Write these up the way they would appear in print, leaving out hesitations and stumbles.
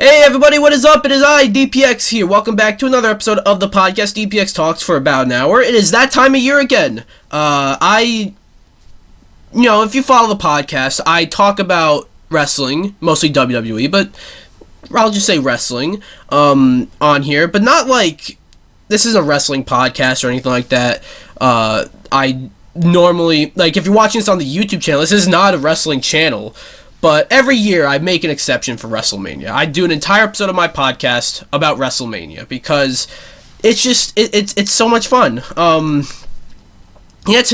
Hey everybody, what is up? It is I, DPX here. Welcome back to another episode of the podcast. DPX talks for about an hour. It is that time of year again. If you follow the podcast, I talk about wrestling, mostly WWE, but I'll just say wrestling, on here, but not like, this is a wrestling podcast or anything like that. I normally, like, if you're watching this on the YouTube channel, this is not a wrestling channel. But every year, I make an exception for Wrestlemania. I do an entire episode of my podcast about Wrestlemania because it's just it's so much fun. It's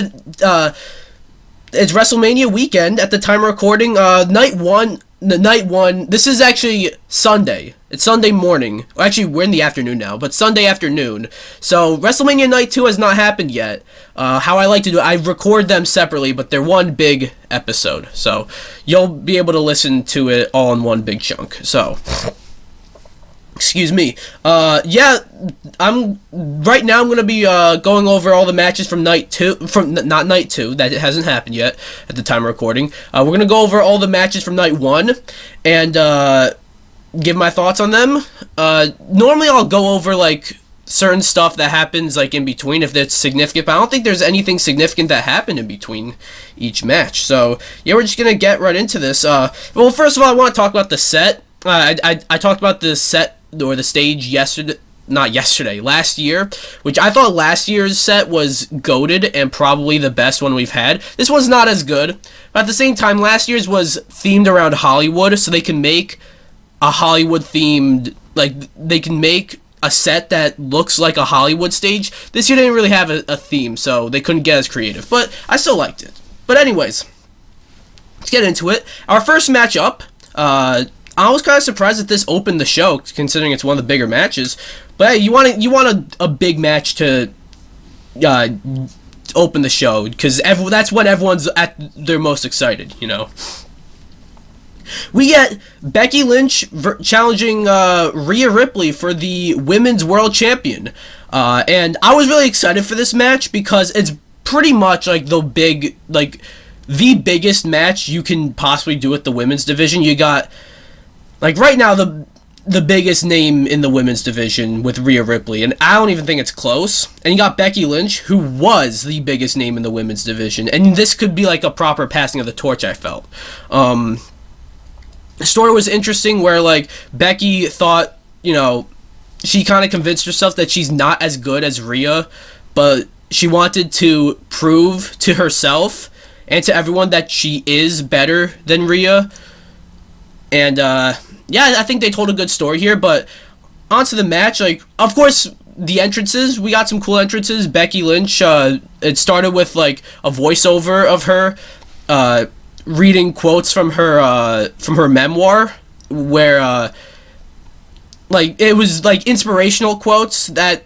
Wrestlemania weekend at the time of recording. Night one. This is actually Sunday. It's Sunday morning. Actually, we're in the afternoon now, but Sunday afternoon. So WrestleMania Night 2 has not happened yet. How I like to do it, I record them separately, but they're one big episode. So you'll be able to listen to it all in one big chunk. So, excuse me. Right now I'm gonna be going over all the matches from night 2, not night 2, that it hasn't happened yet at the time of recording. We're gonna go over all the matches from night 1 and give my thoughts on them. Normally I'll go over like certain stuff that happens like in between if it's significant, but I don't think there's anything significant that happened in between each match. So yeah, we're just gonna get right into this. Well, first of all, I want to talk about the set. I talked about the set or the stage last year, which I thought last year's set was goated and probably the best one we've had. This one's not as good, but at the same time, last year's was themed around Hollywood, so they can make a Hollywood themed, like, they can make a set that looks like a Hollywood stage. This year didn't really have a theme, so they couldn't get as creative, but I still liked it. But anyways, let's get into it. Our first match up, I was kind of surprised that this opened the show, considering it's one of the bigger matches. But hey, you want a big match to open the show, because that's when everyone's at their most excited, you know. We get Becky Lynch challenging Rhea Ripley for the Women's World Champion. And I was really excited for this match because it's pretty much like the biggest match you can possibly do with the women's division. You got, like, right now the biggest name in the women's division with Rhea Ripley, and I don't even think it's close. And you got Becky Lynch, who was the biggest name in the women's division, and this could be like a proper passing of the torch, I felt. The story was interesting where, like, Becky thought, you know, she kind of convinced herself that she's not as good as Rhea, but she wanted to prove to herself and to everyone that she is better than Rhea. And, yeah, I think they told a good story here, but onto the match, like, of course, the entrances, we got some cool entrances. Becky Lynch, it started with, like, a voiceover of her, reading quotes from her memoir, where like, it was like inspirational quotes that,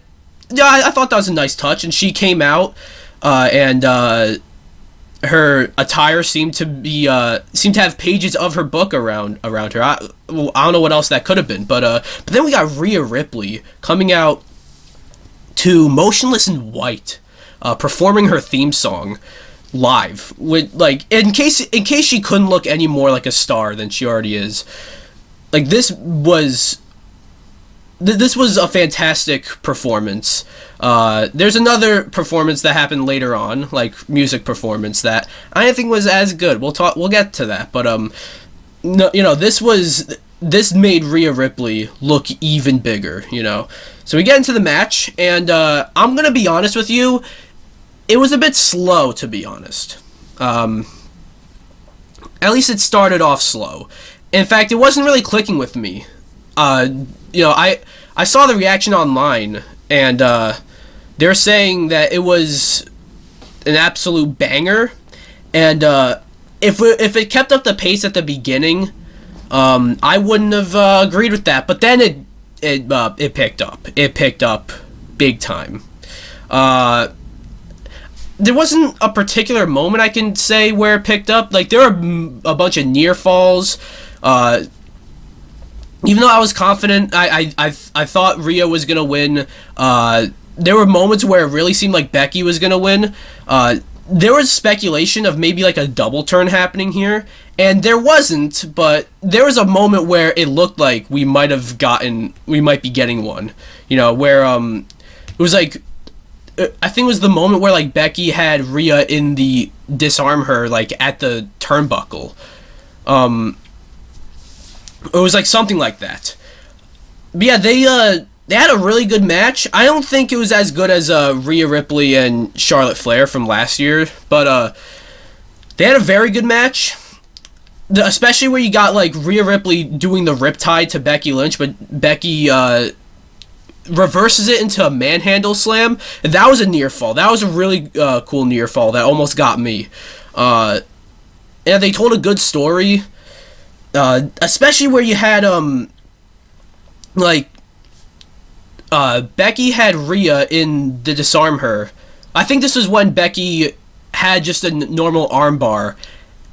yeah, I thought that was a nice touch. And she came out and her attire seemed to have pages of her book around her. I don't know what else that could have been, but then we got Rhea Ripley coming out to Motionless in White, performing her theme song live, with, like, in case she couldn't look any more like a star than she already is. Like, this was a fantastic performance. There's another performance that happened later on, like music performance, that I didn't think was as good. We'll get to that, but no, you know, this made Rhea Ripley look even bigger, you know. So we get into the match, and I'm gonna be honest with you, it was a bit slow, to be honest. At least it started off slow. In fact, it wasn't really clicking with me. You know, I saw the reaction online, and they're saying that it was an absolute banger. And if it kept up the pace at the beginning, I wouldn't have agreed with that. But then it picked up. It picked up big time. There wasn't a particular moment I can say where it picked up. Like, there were a bunch of near falls. Even though I was confident, I thought Rhea was gonna win. There were moments where it really seemed like Becky was gonna win. there was speculation of maybe like a double turn happening here, and there wasn't, but there was a moment where it looked like we might be getting one, where it was like, I think it was the moment where like Becky had Rhea in the disarm her like at the turnbuckle. It was like something like that. But yeah, they had a really good match. I don't think it was as good as Rhea Ripley and Charlotte Flair from last year, but they had a very good match. Especially where you got like Rhea Ripley doing the riptide to Becky Lynch, but Becky reverses it into a manhandle slam. And that was a near fall. That was a really cool near fall that almost got me. And they told a good story, especially where you had Becky had Rhea in the disarm her. I think this was when Becky had just a normal armbar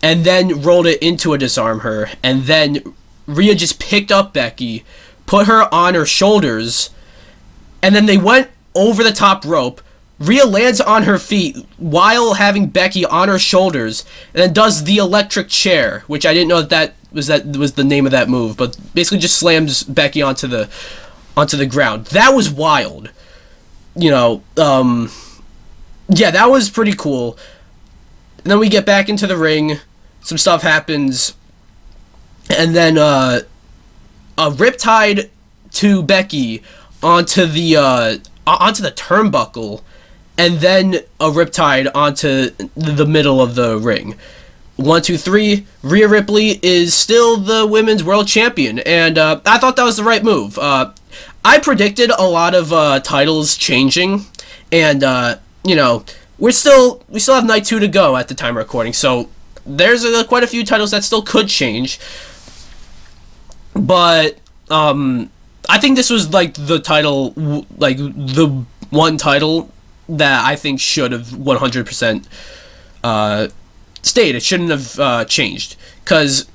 and then rolled it into a disarm her, and then Rhea just picked up Becky, put her on her shoulders, and then they went over the top rope. Rhea lands on her feet while having Becky on her shoulders, and then does the electric chair, which I didn't know that was the name of that move, but basically just slams Becky onto the ground. That was wild. Yeah, that was pretty cool. And then we get back into the ring. Some stuff happens. And then a riptide to Becky onto the turnbuckle, and then a riptide onto the middle of the ring. 1, 2, 3. Rhea Ripley is still the women's world champion, and I thought that was the right move. I predicted a lot of titles changing, and we still have night 2 to go at the time of recording, so there's quite a few titles that still could change. But I think this was like the title, like the one title that I think should have 100% stayed. It shouldn't have changed, because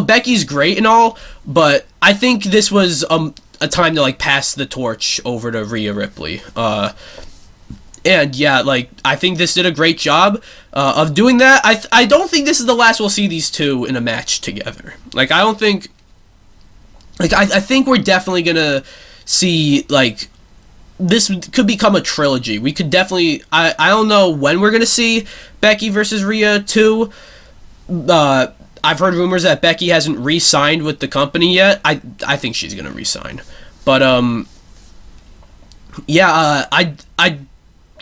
Becky's great and all, but I think this was a time to like pass the torch over to Rhea Ripley. And yeah, like I think this did a great job of doing that. I don't think this is the last we'll see these two in a match together. Like I don't think. Like I think we're definitely gonna see like this could become a trilogy. We could definitely. I don't know when we're gonna see Becky versus Rhea 2. I've heard rumors that Becky hasn't re-signed with the company yet. I think she's gonna re-sign, but yeah, I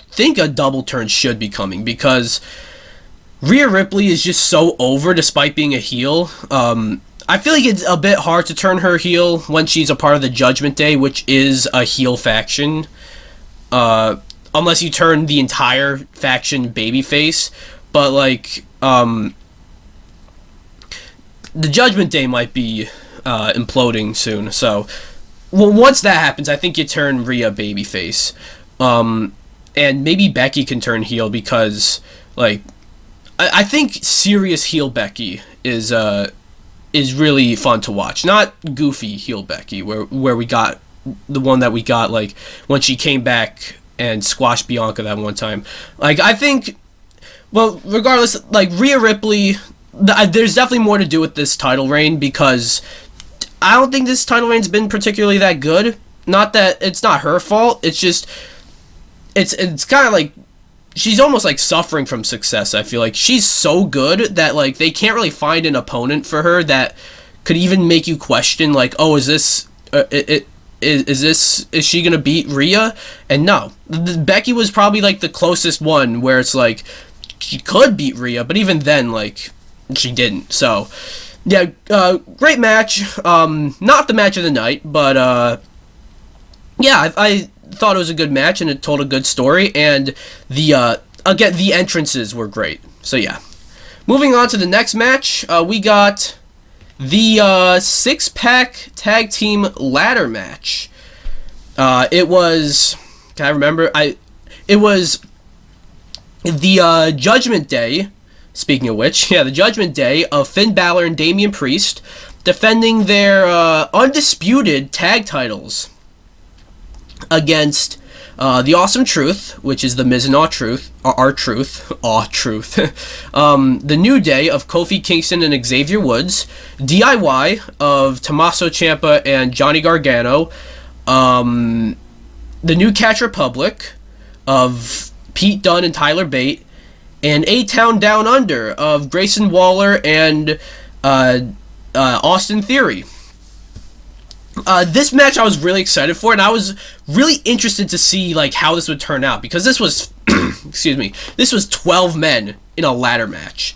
think a double turn should be coming, because Rhea Ripley is just so over despite being a heel. I feel like it's a bit hard to turn her heel when she's a part of the Judgment Day, which is a heel faction. Unless you turn the entire faction babyface. But, like, the Judgment Day might be imploding soon. So, once that happens, I think you turn Rhea babyface. And maybe Becky can turn heel, because, like, I think serious heel Becky is really fun to watch. Not goofy heel Becky, where we got the one that we got like when she came back and squashed Bianca that one time. Like I think, well, regardless, like Rhea Ripley, there's definitely more to do with this title reign, because I don't think this title reign's been particularly that good. Not that it's not her fault. It's just it's kind of like she's almost like suffering from success. I feel like she's so good that like they can't really find an opponent for her that could even make you question like, oh, is she gonna beat Rhea? And no, Becky was probably like the closest one where it's like she could beat Rhea, but even then like she didn't. So yeah, great match. Not the match of the night, but yeah, I thought it was a good match, and it told a good story, and the entrances were great. So yeah, moving on to the next match, we got the 6-pack tag team ladder match. It was, can I remember? It was the Judgment Day. Speaking of which, yeah, the Judgment Day of Finn Balor and Damian Priest defending their undisputed tag titles against The Awesome Truth, which is the Miz and R-Truth, the New Day of Kofi Kingston and Xavier Woods, DIY of Tommaso Ciampa and Johnny Gargano, the New Catch Republic of Pete Dunne and Tyler Bate, and A-Town Down Under of Grayson Waller and Austin Theory. This match I was really excited for, and I was really interested to see like how this would turn out, because this was this was 12 men in a ladder match.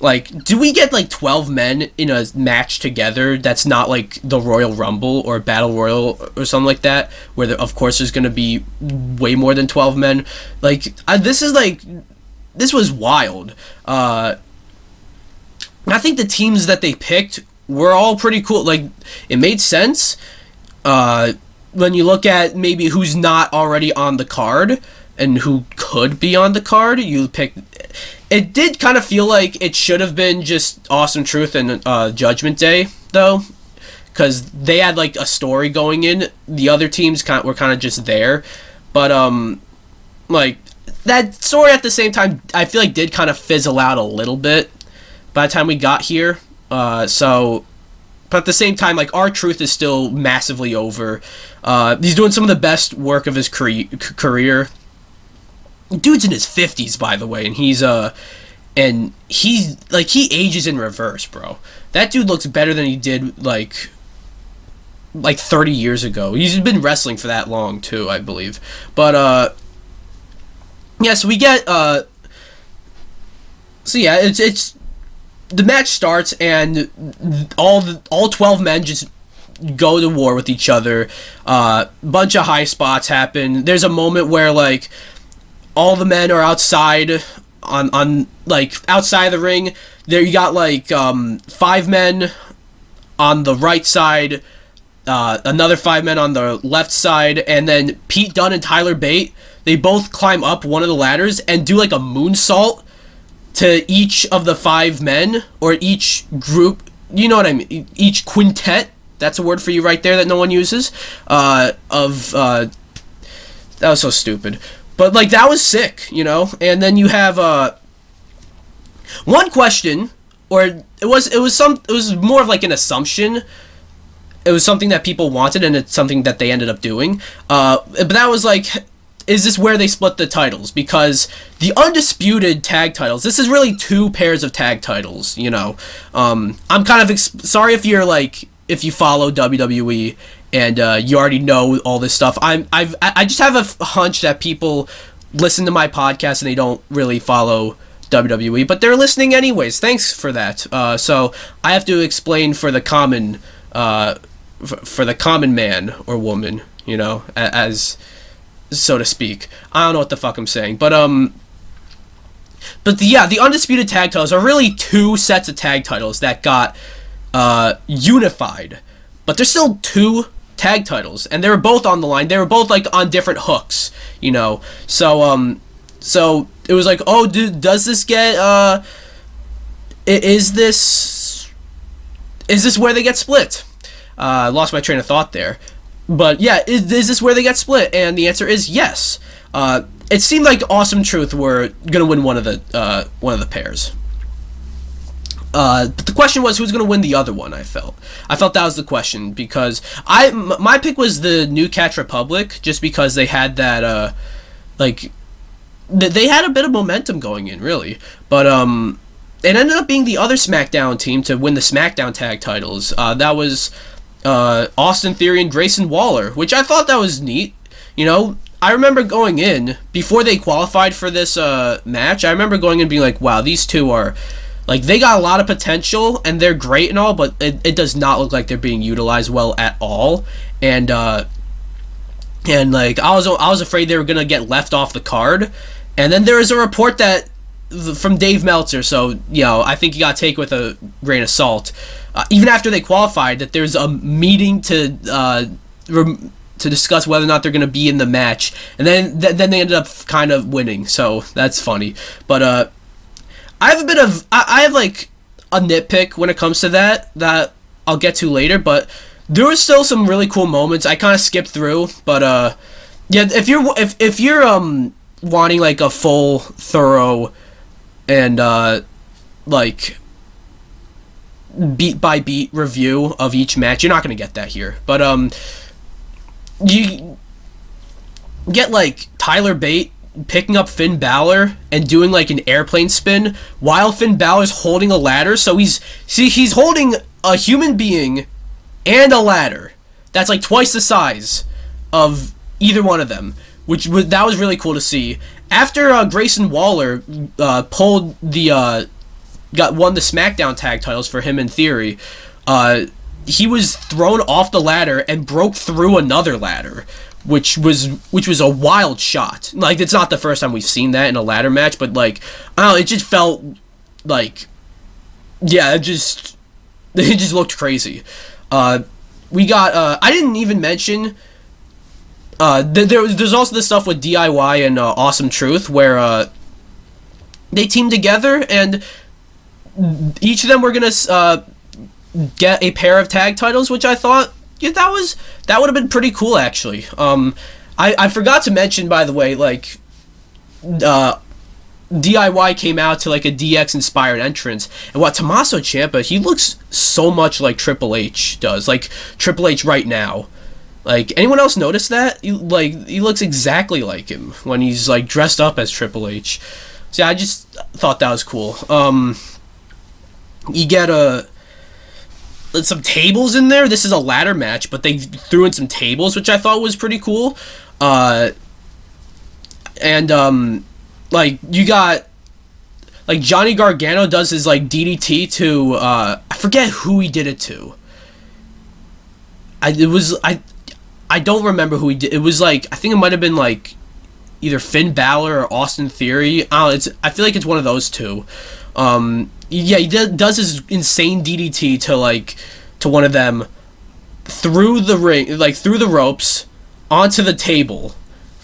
Like, do we get like 12 men in a match together that's not like the Royal Rumble or Battle Royal or something like that, where there, of course there's going to be way more than 12 men? Like, this was wild. I think the teams that they picked were all pretty cool. Like, it made sense when you look at maybe who's not already on the card and who could be on the card. You pick. It did kind of feel like it should have been just Awesome Truth and Judgment Day, though, because they had like a story going in. The other teams were kind of just there, but like that story at the same time, I feel like did kind of fizzle out a little bit by the time we got here. So, but at the same time, like, R-Truth is still massively over. He's doing some of the best work of his career. Dude's in his 50s, by the way, and he ages in reverse, bro. That dude looks better than he did like 30 years ago. He's been wrestling for that long too, I believe. But yeah, so we get it's the match starts, and all 12 men just go to war with each other. Bunch of high spots happen. There's a moment where like all the men are outside on like outside the ring. There you got like 5 men on the right side, another 5 men on the left side, and then Pete Dunne and Tyler Bate, they both climb up one of the ladders and do like a moonsault to each of the 5 men, or each group, you know what I mean, each quintet, that's a word for you right there that no one uses, that was so stupid, but like that was sick, you know. And then you have one question, or it was more of like an assumption. It was something that people wanted, and it's something that they ended up doing, but that was like, is this where they split the titles? Because the undisputed tag titles, this is really 2 pairs of tag titles, you know. I'm kind of sorry if you follow WWE and you already know all this stuff. I just have a hunch that people listen to my podcast and they don't really follow WWE, but they're listening anyways. Thanks for that. So I have to explain for the common man or woman, you know, as so to speak. I don't know what the fuck I'm saying, but the undisputed tag titles are really 2 sets of tag titles that got unified, but there's still 2 tag titles, and they were both on the line. They were both like on different hooks, you know. So it was like, oh, dude, does this get is this where they get split? Lost my train of thought there. But yeah, is this where they get split? And the answer is yes. It seemed like Awesome Truth were gonna win one of the pairs. But the question was, who's gonna win the other one? I felt that was the question, because my pick was the New Catch Republic, just because they had that they had a bit of momentum going in, really. But it ended up being the other SmackDown team to win the SmackDown tag titles. That was Austin Theory and Grayson Waller, which I thought that was neat. You know, I remember going in before they qualified for this match. I remember going in and being like, wow, these two are like, they got a lot of potential and they're great and all, but it does not look like they're being utilized well at all. And like I was afraid they were gonna get left off the card. And then there was a report that from Dave Meltzer, so you know, I think you gotta take with a grain of salt. Even after they qualified, that there's a meeting to discuss whether or not they're going to be in the match, and then they ended up kind of winning, so that's funny. But I have like a nitpick when it comes to that I'll get to later, but there was still some really cool moments. I kind of skipped through, but Yeah, if you're wanting like a full, thorough, and like beat by beat review of each match, you're not gonna get that here. But you get like Tyler Bate picking up Finn Balor and doing like an airplane spin while Finn Balor's holding a ladder. So he's holding a human being and a ladder that's like twice the size of either one of them, that was really cool to see. After Grayson Waller won the SmackDown tag titles for him in Theory, he was thrown off the ladder and broke through another ladder, which was a wild shot. Like, it's not the first time we've seen that in a ladder match, but like, I don't know, it just felt like, yeah, it just looked crazy. We got I didn't even mention there's also this stuff with DIY and Awesome Truth where they teamed together and each of them were gonna get a pair of tag titles, which I thought, yeah, that would have been pretty cool actually. I forgot to mention, by the way, like DIY came out to like a DX inspired entrance, and what, Tommaso Ciampa, he looks so much like Triple H does, like Triple H right now. Like, anyone else notice that? He looks exactly like him when he's like dressed up as Triple H. So yeah, I just thought that was cool. You get some tables in there. This is a ladder match, but they threw in some tables, which I thought was pretty cool. Like, you got like Johnny Gargano does his like DDT to I forget who he did it to. I don't remember who he did. It was like, I think it might have been like either Finn Balor or Austin Theory. I feel like it's one of those two. Yeah, he does his insane DDT to one of them through the ring, like through the ropes onto the table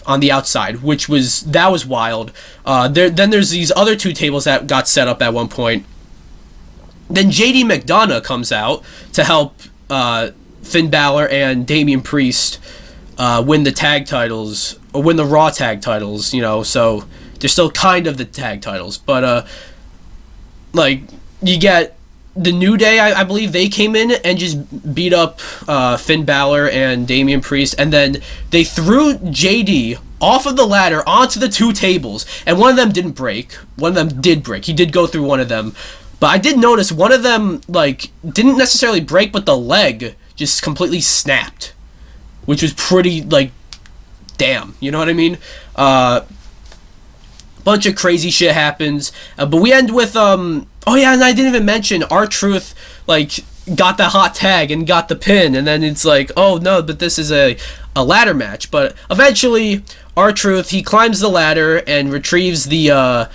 on the outside, that was wild. Then there's these other two tables that got set up at one point. Then JD McDonough comes out to help Finn Balor and Damian Priest win the tag titles, or win the Raw tag titles, you know, so they're still kind of the tag titles. But like, you get the New Day, I believe they came in and just beat up Finn Balor and Damian Priest, and then they threw JD off of the ladder onto the two tables, and one of them didn't break. One of them did break. He did go through one of them. But I did notice one of them, like, didn't necessarily break, but the leg just completely snapped, which was pretty, like, damn, you know what I mean? Bunch of crazy shit happens, but we end with, oh yeah, and I didn't even mention, R-Truth, like, got the hot tag and got the pin, and then it's like, oh no, but this is a ladder match. But eventually, R-Truth, he climbs the ladder and retrieves the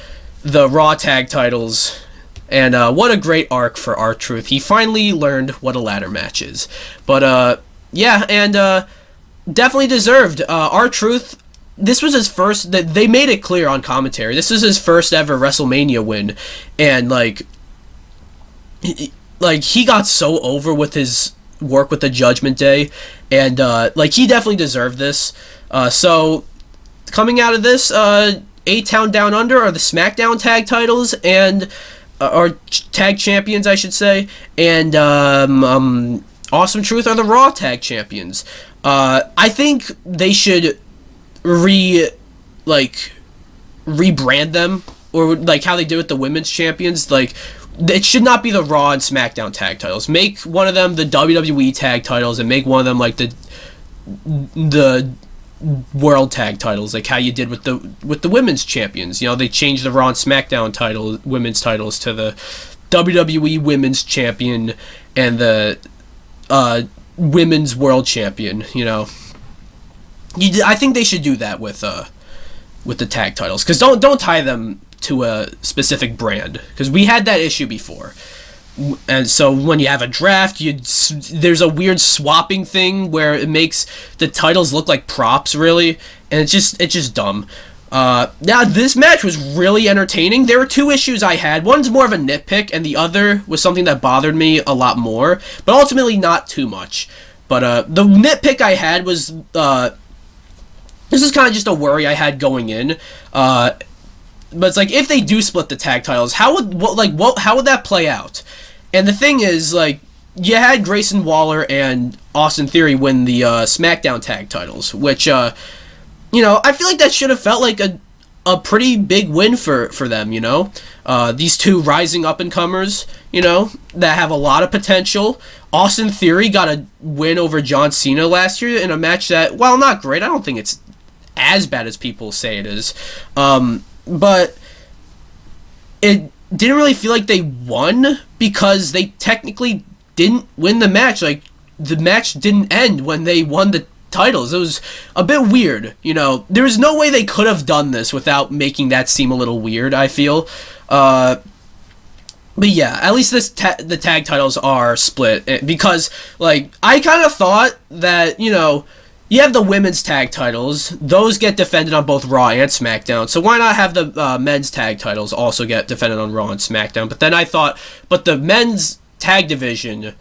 Raw tag titles. And what a great arc for R-Truth. He finally learned what a ladder match is. But yeah, and definitely deserved. R-Truth, this was his first, they made it clear on commentary, this was his first ever WrestleMania win. And like he got so over with his work with the Judgment Day. And like, he definitely deserved this. So coming out of this, A-Town Down Under are the SmackDown tag titles, and or tag champions, I should say, and Awesome Truth are the Raw tag champions. I think they should rebrand them, or like how they did with the women's champions. Like, it should not be the Raw and SmackDown tag titles. Make one of them the WWE tag titles, and make one of them like the world tag titles, like how you did with the women's champions. You know, they changed the Raw and SmackDown women's titles to the WWE Women's Champion and the Women's World Champion. You know, I think they should do that with the tag titles, because don't tie them to a specific brand, because we had that issue before. And so when you have a draft, there's a weird swapping thing where it makes the titles look like props, really, and it's just dumb. Now, this match was really entertaining. There were two issues I had. One's more of a nitpick, and the other was something that bothered me a lot more, but ultimately not too much. But the nitpick I had was this is kind of just a worry I had going in. But it's like, if they do split the tag titles, how would that play out? And the thing is, like, you had Grayson Waller and Austin Theory win the SmackDown tag titles, which, I feel like that should have felt like a pretty big win for them, These two rising up-and-comers, that have a lot of potential. Austin Theory got a win over John Cena last year in a match that, while not great, I don't think it's as bad as people say it is. But it didn't really feel like they won because they technically didn't win the match. Like, the match didn't end when they won the titles. It was a bit weird, There was no way they could have done this without making that seem a little weird, I feel. But yeah, at least the tag titles are split, because, like, I kind of thought that, you have the women's tag titles. Those get defended on both Raw and SmackDown. So why not have the men's tag titles also get defended on Raw and SmackDown? But then I thought, but the men's tag division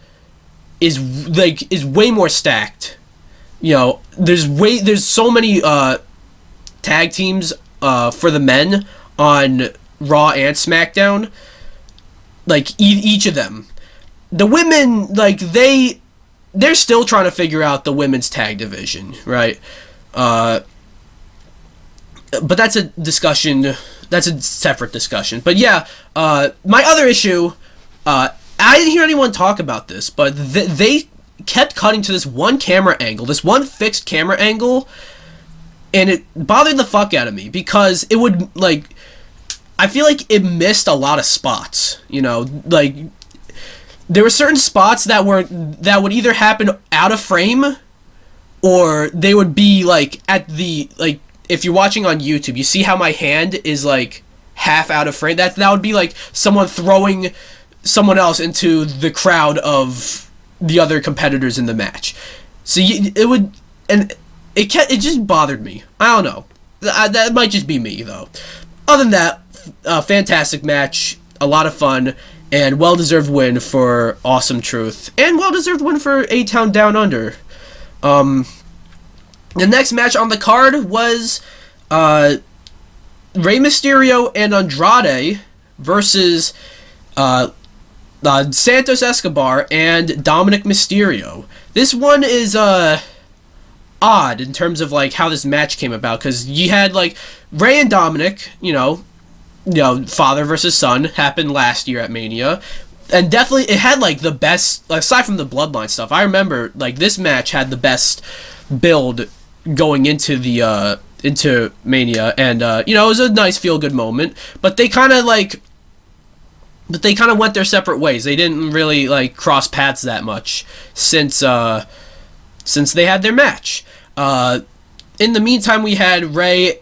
is way more stacked. There's so many tag teams for the men on Raw and SmackDown. Like, each of them. The women, like, they're still trying to figure out the women's tag division, right? But that's a discussion. That's a separate discussion. But yeah, my other issue, I didn't hear anyone talk about this, but they kept cutting to this one camera angle, this one fixed camera angle, and it bothered the fuck out of me because it would, like, I feel like it missed a lot of spots, like, there were certain spots that would either happen out of frame, or they would be, like, at the, like, if you're watching on YouTube, you see how my hand is, like, half out of frame? That would be, like, someone throwing someone else into the crowd of the other competitors in the match. So it just bothered me. I don't know. That might just be me, though. Other than that, fantastic match, a lot of fun, and well-deserved win for Awesome Truth, and well-deserved win for A-Town Down Under. The next match on the card was Rey Mysterio and Andrade versus Santos Escobar and Dominik Mysterio. This one is odd in terms of, like, how this match came about, because you had, like, Rey and Dominik, father versus son, happened last year at Mania, and definitely it had, like, the best, aside from the bloodline stuff. I remember, like, this match had the best build going into the into Mania, and it was a nice feel-good moment, but they kind of went their separate ways. They didn't really, like, cross paths that much since they had their match. In the meantime, we had Rey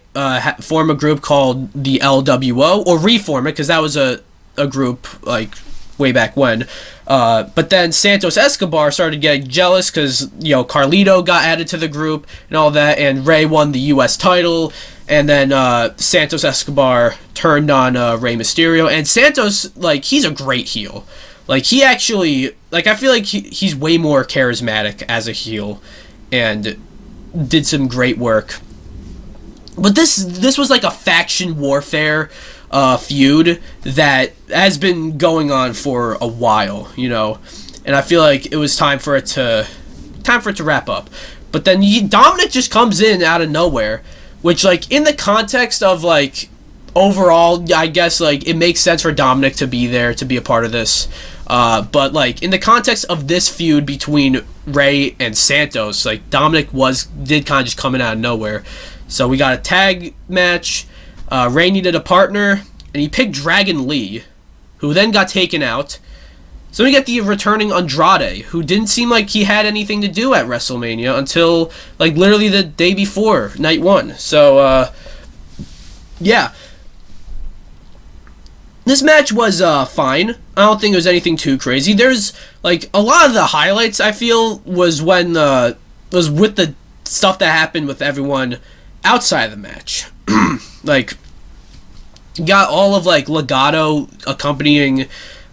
form a group called the LWO, or reform it, because that was a group, like, way back when. But then Santos Escobar started getting jealous because, Carlito got added to the group and all that, and Rey won the U.S. title, and then Santos Escobar turned on Rey Mysterio, and Santos, like, he's a great heel. Like, he actually, like, I feel like he's way more charismatic as a heel, and did some great work. But this was like a faction warfare feud that has been going on for a while, and I feel like it was time for it to wrap up. But then Dominik just comes in out of nowhere, which, like, in the context of, like, overall, I guess, like, it makes sense for Dominik to be there, to be a part of this. But, like, in the context of this feud between Rey and Santos, like, Dominik did kind of just come in out of nowhere. So we got a tag match. Rey needed a partner, and he picked Dragon Lee, who then got taken out. So we get the returning Andrade, who didn't seem like he had anything to do at WrestleMania until, like, literally the day before, night one. So, yeah. This match was fine. I don't think it was anything too crazy. There's, like, a lot of the highlights, I feel, was with the stuff that happened with everyone outside of the match. Like, you got all of, like, Legado accompanying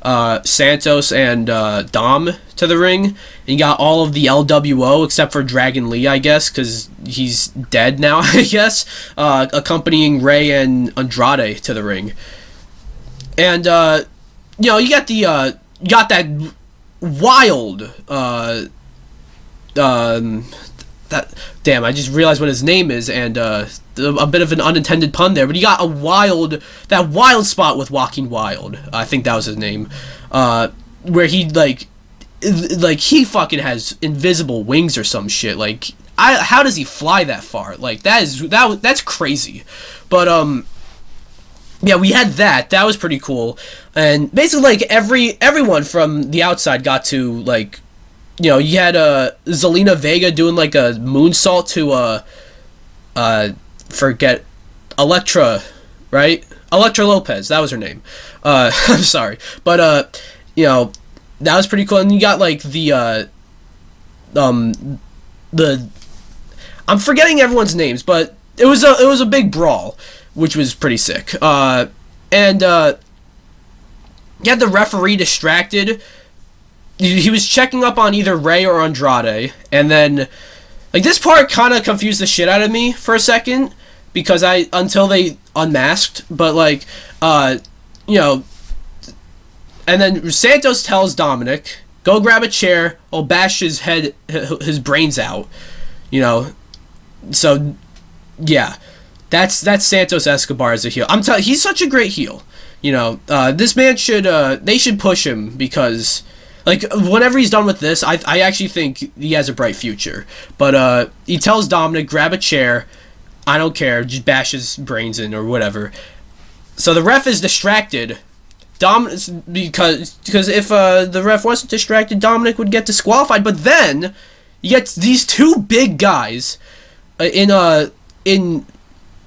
Santos and Dom to the ring. And you got all of the LWO except for Dragon Lee, I guess, because he's dead now, I guess, accompanying Rey and Andrade to the ring. And you got that wild that damn, I just realized what his name is, and a bit of an unintended pun there, but you got that wild spot with Walking Wild. I think that was his name, where he he fucking has invisible wings or some shit. Like, how does he fly that far? Like, that's crazy. But yeah, we had that. That was pretty cool, and basically like everyone from the outside got to like. You know, you had Zelina Vega doing like a moonsault to forget Elektra, right? Elektra Lopez, that was her name. I'm sorry, but that was pretty cool. And you got like the I'm forgetting everyone's names, but it was a big brawl, which was pretty sick. And you had the referee distracted. He was checking up on either Rey or Andrade, and then like this part kind of confused the shit out of me for a second because until they unmasked, but like and then Santos tells Dominik, go grab a chair, I'll bash his his brains out, so yeah, that's Santos Escobar as a heel. He's such a great heel, this man they should push him because like, whenever he's done with this, I actually think he has a bright future. But he tells Dominik, grab a chair. I don't care. Just bash his brains in or whatever. So the ref is distracted. Because if the ref wasn't distracted, Dominik would get disqualified. But then you get these two big guys in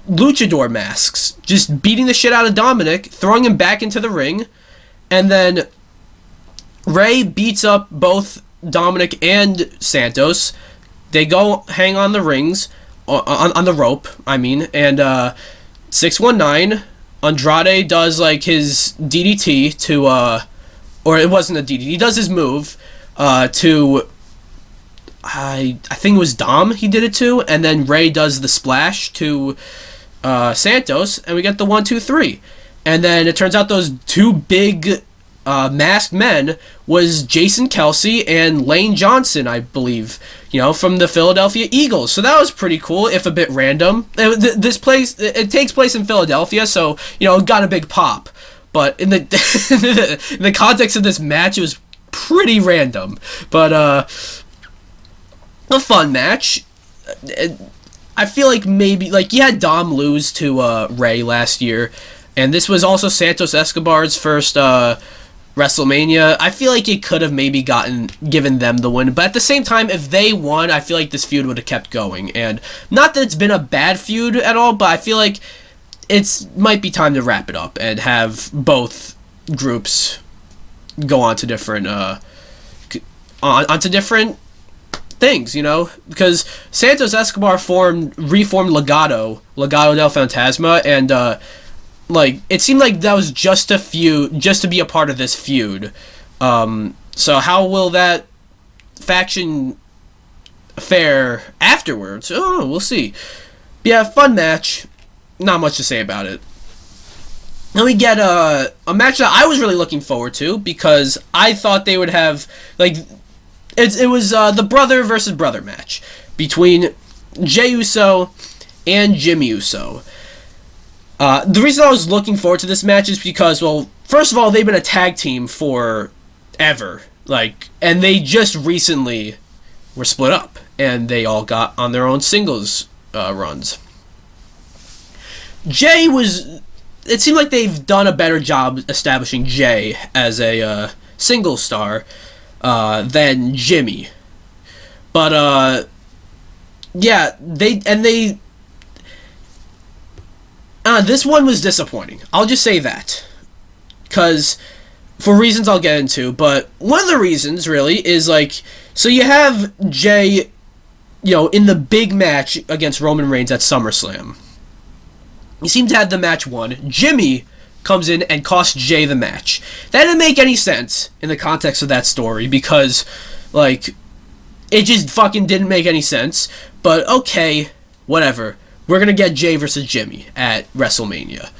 luchador masks just beating the shit out of Dominik, throwing him back into the ring, and then Rey beats up both Dominik and Santos. They go hang on the rings, on the rope, and 619, Andrade does like his DDT to, or it wasn't a DDT, he does his move to, I think it was Dom he did it to, and then Rey does the splash to Santos, and we get the 1, 2, 3. And then it turns out those two big masked men was Jason Kelsey and Lane Johnson, I believe, from the Philadelphia Eagles. So that was pretty cool, if a bit random. This place, it takes place in Philadelphia, so, it got a big pop. But in the in the context of this match, it was pretty random. But a fun match. I feel like maybe, like, you had Dom lose to Rey last year, and this was also Santos Escobar's first Wrestlemania. I feel like it could have maybe given them the win, but at the same time, if they won, I feel like this feud would have kept going. And not that it's been a bad feud at all, but I feel like might be time to wrap it up and have both groups go on to different onto different things, because Santos Escobar reformed Legado del Fantasma, and like, it seemed like that was just to be a part of this feud. So how will that faction fare afterwards? Oh, we'll see. But yeah, fun match. Not much to say about it. Then we get a match that I was really looking forward to because I thought they would have, like, it was the brother versus brother match between Jey Uso and Jimmy Uso. The reason I was looking forward to this match is because, well, first of all, they've been a tag team forever, and they just recently were split up, and they all got on their own singles runs. It seemed like they've done a better job establishing Jey as a single star than Jimmy. But, yeah, this one was disappointing. I'll just say that. Because, for reasons I'll get into, but one of the reasons, really, is, so you have Jey, in the big match against Roman Reigns at SummerSlam. He seemed to have the match won. Jimmy comes in and costs Jey the match. That didn't make any sense in the context of that story because, like, it just fucking didn't make any sense. But okay, whatever. We're going to get Jey versus Jimmy at WrestleMania.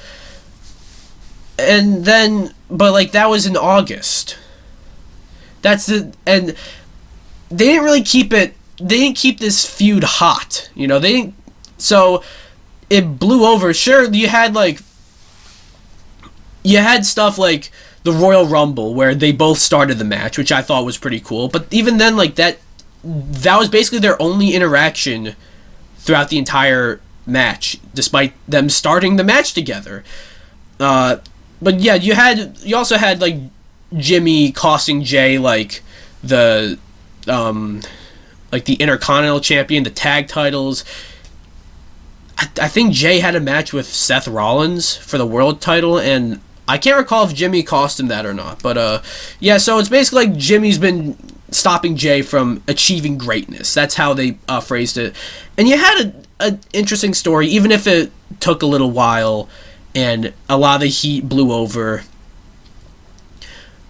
And then, but like, that was in August. And they didn't really keep it, they didn't keep this feud hot. You know, they didn't, so it blew over. Sure, you had stuff like the Royal Rumble where they both started the match, which I thought was pretty cool. But even then, like, that was basically their only interaction throughout the entire match, despite them starting the match together. But yeah, you also had like Jimmy costing Jey like the Intercontinental Champion, the tag titles. I think Jey had a match with Seth Rollins for the world title, and I can't recall if Jimmy cost him that or not. But yeah, so it's basically like Jimmy's been stopping Jey from achieving greatness. That's how they phrased it. And you had an interesting story, even if it took a little while and a lot of the heat blew over.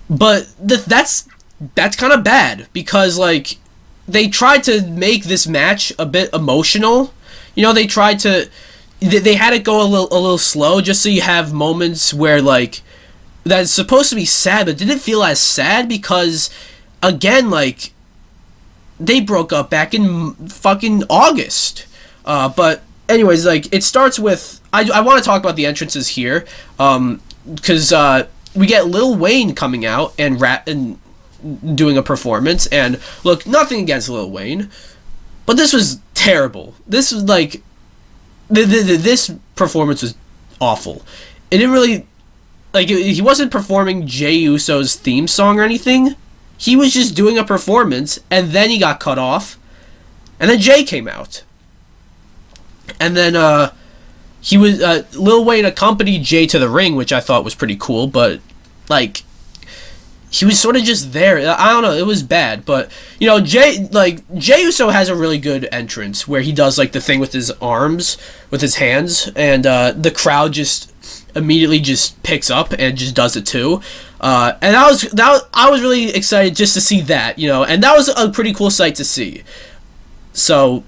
But that's kind of bad because, like, they tried to make this match a bit emotional. You know, they had it go a little slow just so you have moments where, like, that's supposed to be sad but didn't feel as sad because, again, like, they broke up back in fucking August. But anyways, like, it starts with, I want to talk about the entrances here, because we get Lil Wayne coming out and doing a performance, and look, nothing against Lil Wayne, but this was terrible. This was like, this performance was awful. It didn't really, like, he wasn't performing Jey Uso's theme song or anything. He was just doing a performance, and then he got cut off, and then Jey came out. And then, Lil Wayne accompanied Jey to the ring, which I thought was pretty cool, but, like, he was sort of just there. I don't know, it was bad, but, you know, Jey Uso has a really good entrance, where he does, like, the thing with his arms, with his hands, and, the crowd just immediately just picks up and just does it too. And I was really excited just to see that, you know, and that was a pretty cool sight to see. So,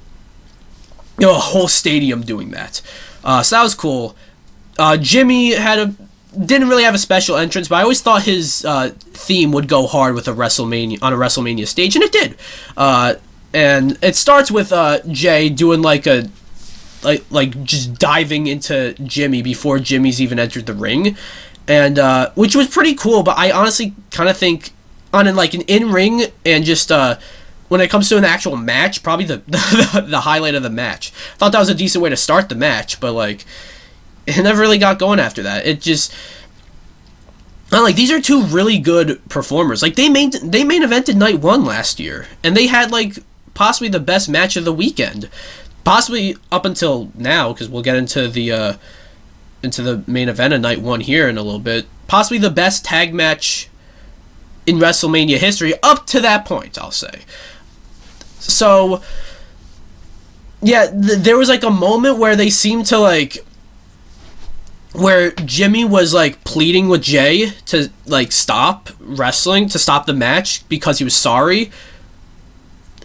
you know, a whole stadium doing that. So that was cool. Jimmy didn't really have a special entrance, but I always thought his theme would go hard with on a WrestleMania stage, and it did. And it starts with Jey doing like just diving into Jimmy before Jimmy's even entered the ring, and which was pretty cool. But I honestly kind of think on an in-ring and just when it comes to an actual match, probably the highlight of the match. I thought that was a decent way to start the match, but like, it never really got going after that. It just, these are two really good performers. Like, they main evented night one last year, and they had like possibly the best match of the weekend, possibly up until now, because we'll get into the main event of night one here in a little bit. Possibly the best tag match in WrestleMania history up to that point, I'll say. So, yeah, there was like a moment where they seemed to where Jimmy was like pleading with Jey to like stop wrestling, to stop the match because he was sorry.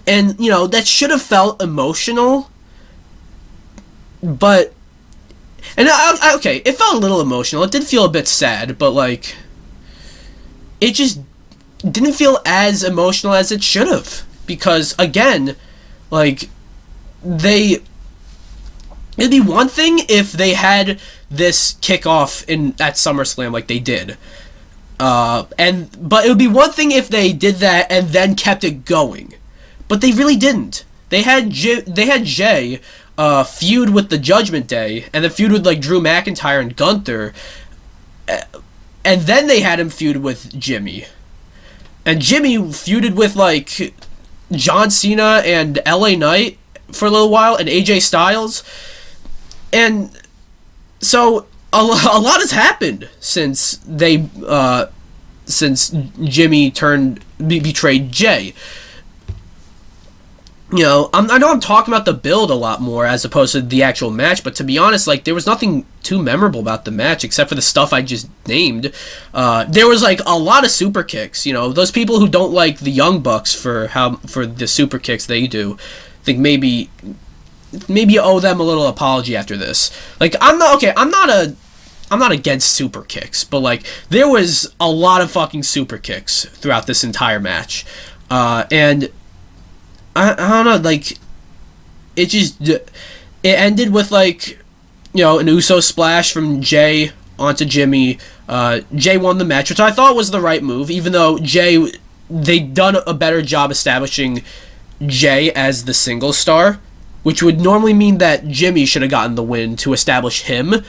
And, you know, that should have felt emotional. But, and okay, it felt a little emotional. It did feel a bit sad, but like, it just didn't feel as emotional as it should have. Because, again, like, it'd be one thing if they had this kickoff at SummerSlam like they did. But it would be one thing if they did that and then kept it going. But they really didn't. They had Jey feud with the Judgment Day, and then feud with like Drew McIntyre and Gunther, and then they had him feud with Jimmy. And Jimmy feuded with like John Cena and LA Knight for a little while, and AJ Styles. And so a lot has happened since Jimmy betrayed Jey. I know I'm talking about the build a lot more as opposed to the actual match, but to be honest, like, there was nothing too memorable about the match except for the stuff I just named. There was, like, a lot of super kicks. Those people who don't like the Young Bucks for the super kicks they do, I think maybe you owe them a little apology after this. Like, I'm not against super kicks, but, like, there was a lot of fucking super kicks throughout this entire match, and I don't know, like, it ended with, like, an Uso splash from Jey onto Jimmy. Jey won the match, which I thought was the right move, even though they'd done a better job establishing Jey as the single star, which would normally mean that Jimmy should have gotten the win to establish him,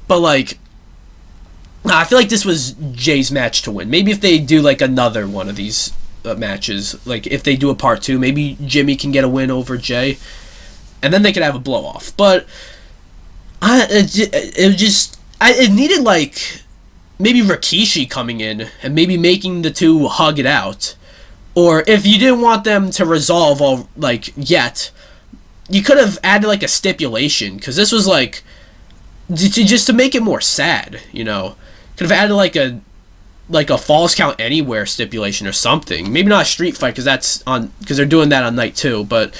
but, like, I feel like this was Jey's match to win. Maybe if they do, like, another one of these matches, like if they do a part 2, maybe Jimmy can get a win over Jey, and then they could have a blow off. But it needed, like, maybe Rikishi coming in and maybe making the two hug it out, or if you didn't want them to resolve all, like, yet, you could have added, like, a stipulation, because this was, like, just to make it more sad. Could have added like a falls count anywhere stipulation or something. Maybe not a street fight because they're doing that on night 2. But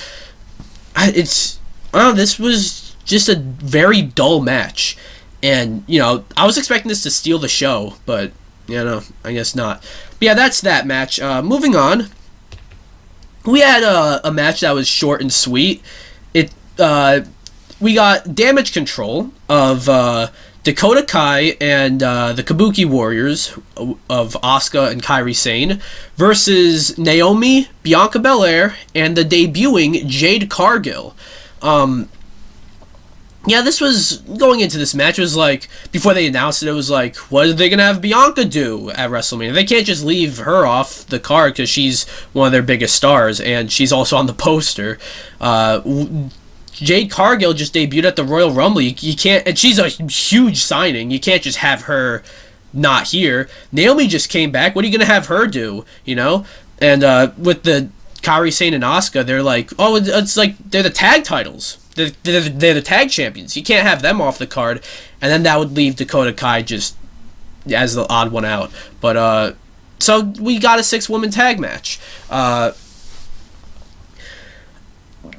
this was just a very dull match, and I was expecting this to steal the show, but I guess not. But yeah, that's that match. Moving on, we had a match that was short and sweet. We got Damage Control of Dakota Kai and the Kabuki Warriors of Asuka and Kairi Sane versus Naomi, Bianca Belair, and the debuting Jade Cargill. This was, going into this match, it was like, before they announced it, it was like, what are they going to have Bianca do at WrestleMania? They can't just leave her off the card because she's one of their biggest stars, and she's also on the poster. Jade Cargill just debuted at the Royal Rumble. You can't, and she's a huge signing. You can't just have her not here. Naomi just came back. What are you gonna have her do? And with the Kairi Sane and Asuka, they're like, oh, it's like they're the tag titles. They're the tag champions. You can't have them off the card, and then that would leave Dakota Kai just as the odd one out. But so we got a 6-woman tag match.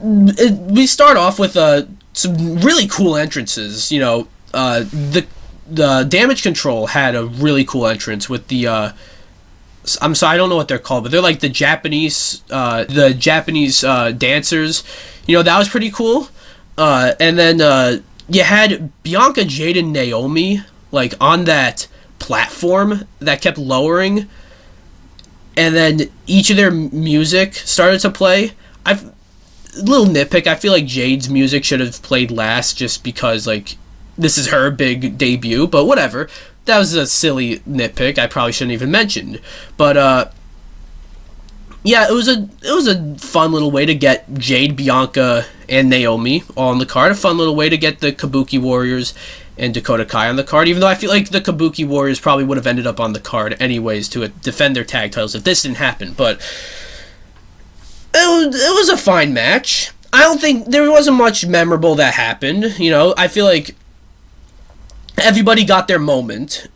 We start off with some really cool entrances. The Damage Control had a really cool entrance with the I'm sorry, I don't know what they're called, but they're like the Japanese dancers. That was pretty cool. And then you had Bianca, Jade, and Naomi, like, on that platform that kept lowering, and then each of their music started to play. Little nitpick, I feel like Jade's music should have played last just because, like, this is her big debut, but whatever. That was a silly nitpick I probably shouldn't even mention. But yeah, it was a fun little way to get Jade, Bianca, and Naomi all on the card. A fun little way to get the Kabuki Warriors and Dakota Kai on the card, even though I feel like the Kabuki Warriors probably would have ended up on the card anyways to defend their tag titles if this didn't happen. But it was a fine match. I don't think there wasn't much memorable that happened. I feel like everybody got their moment.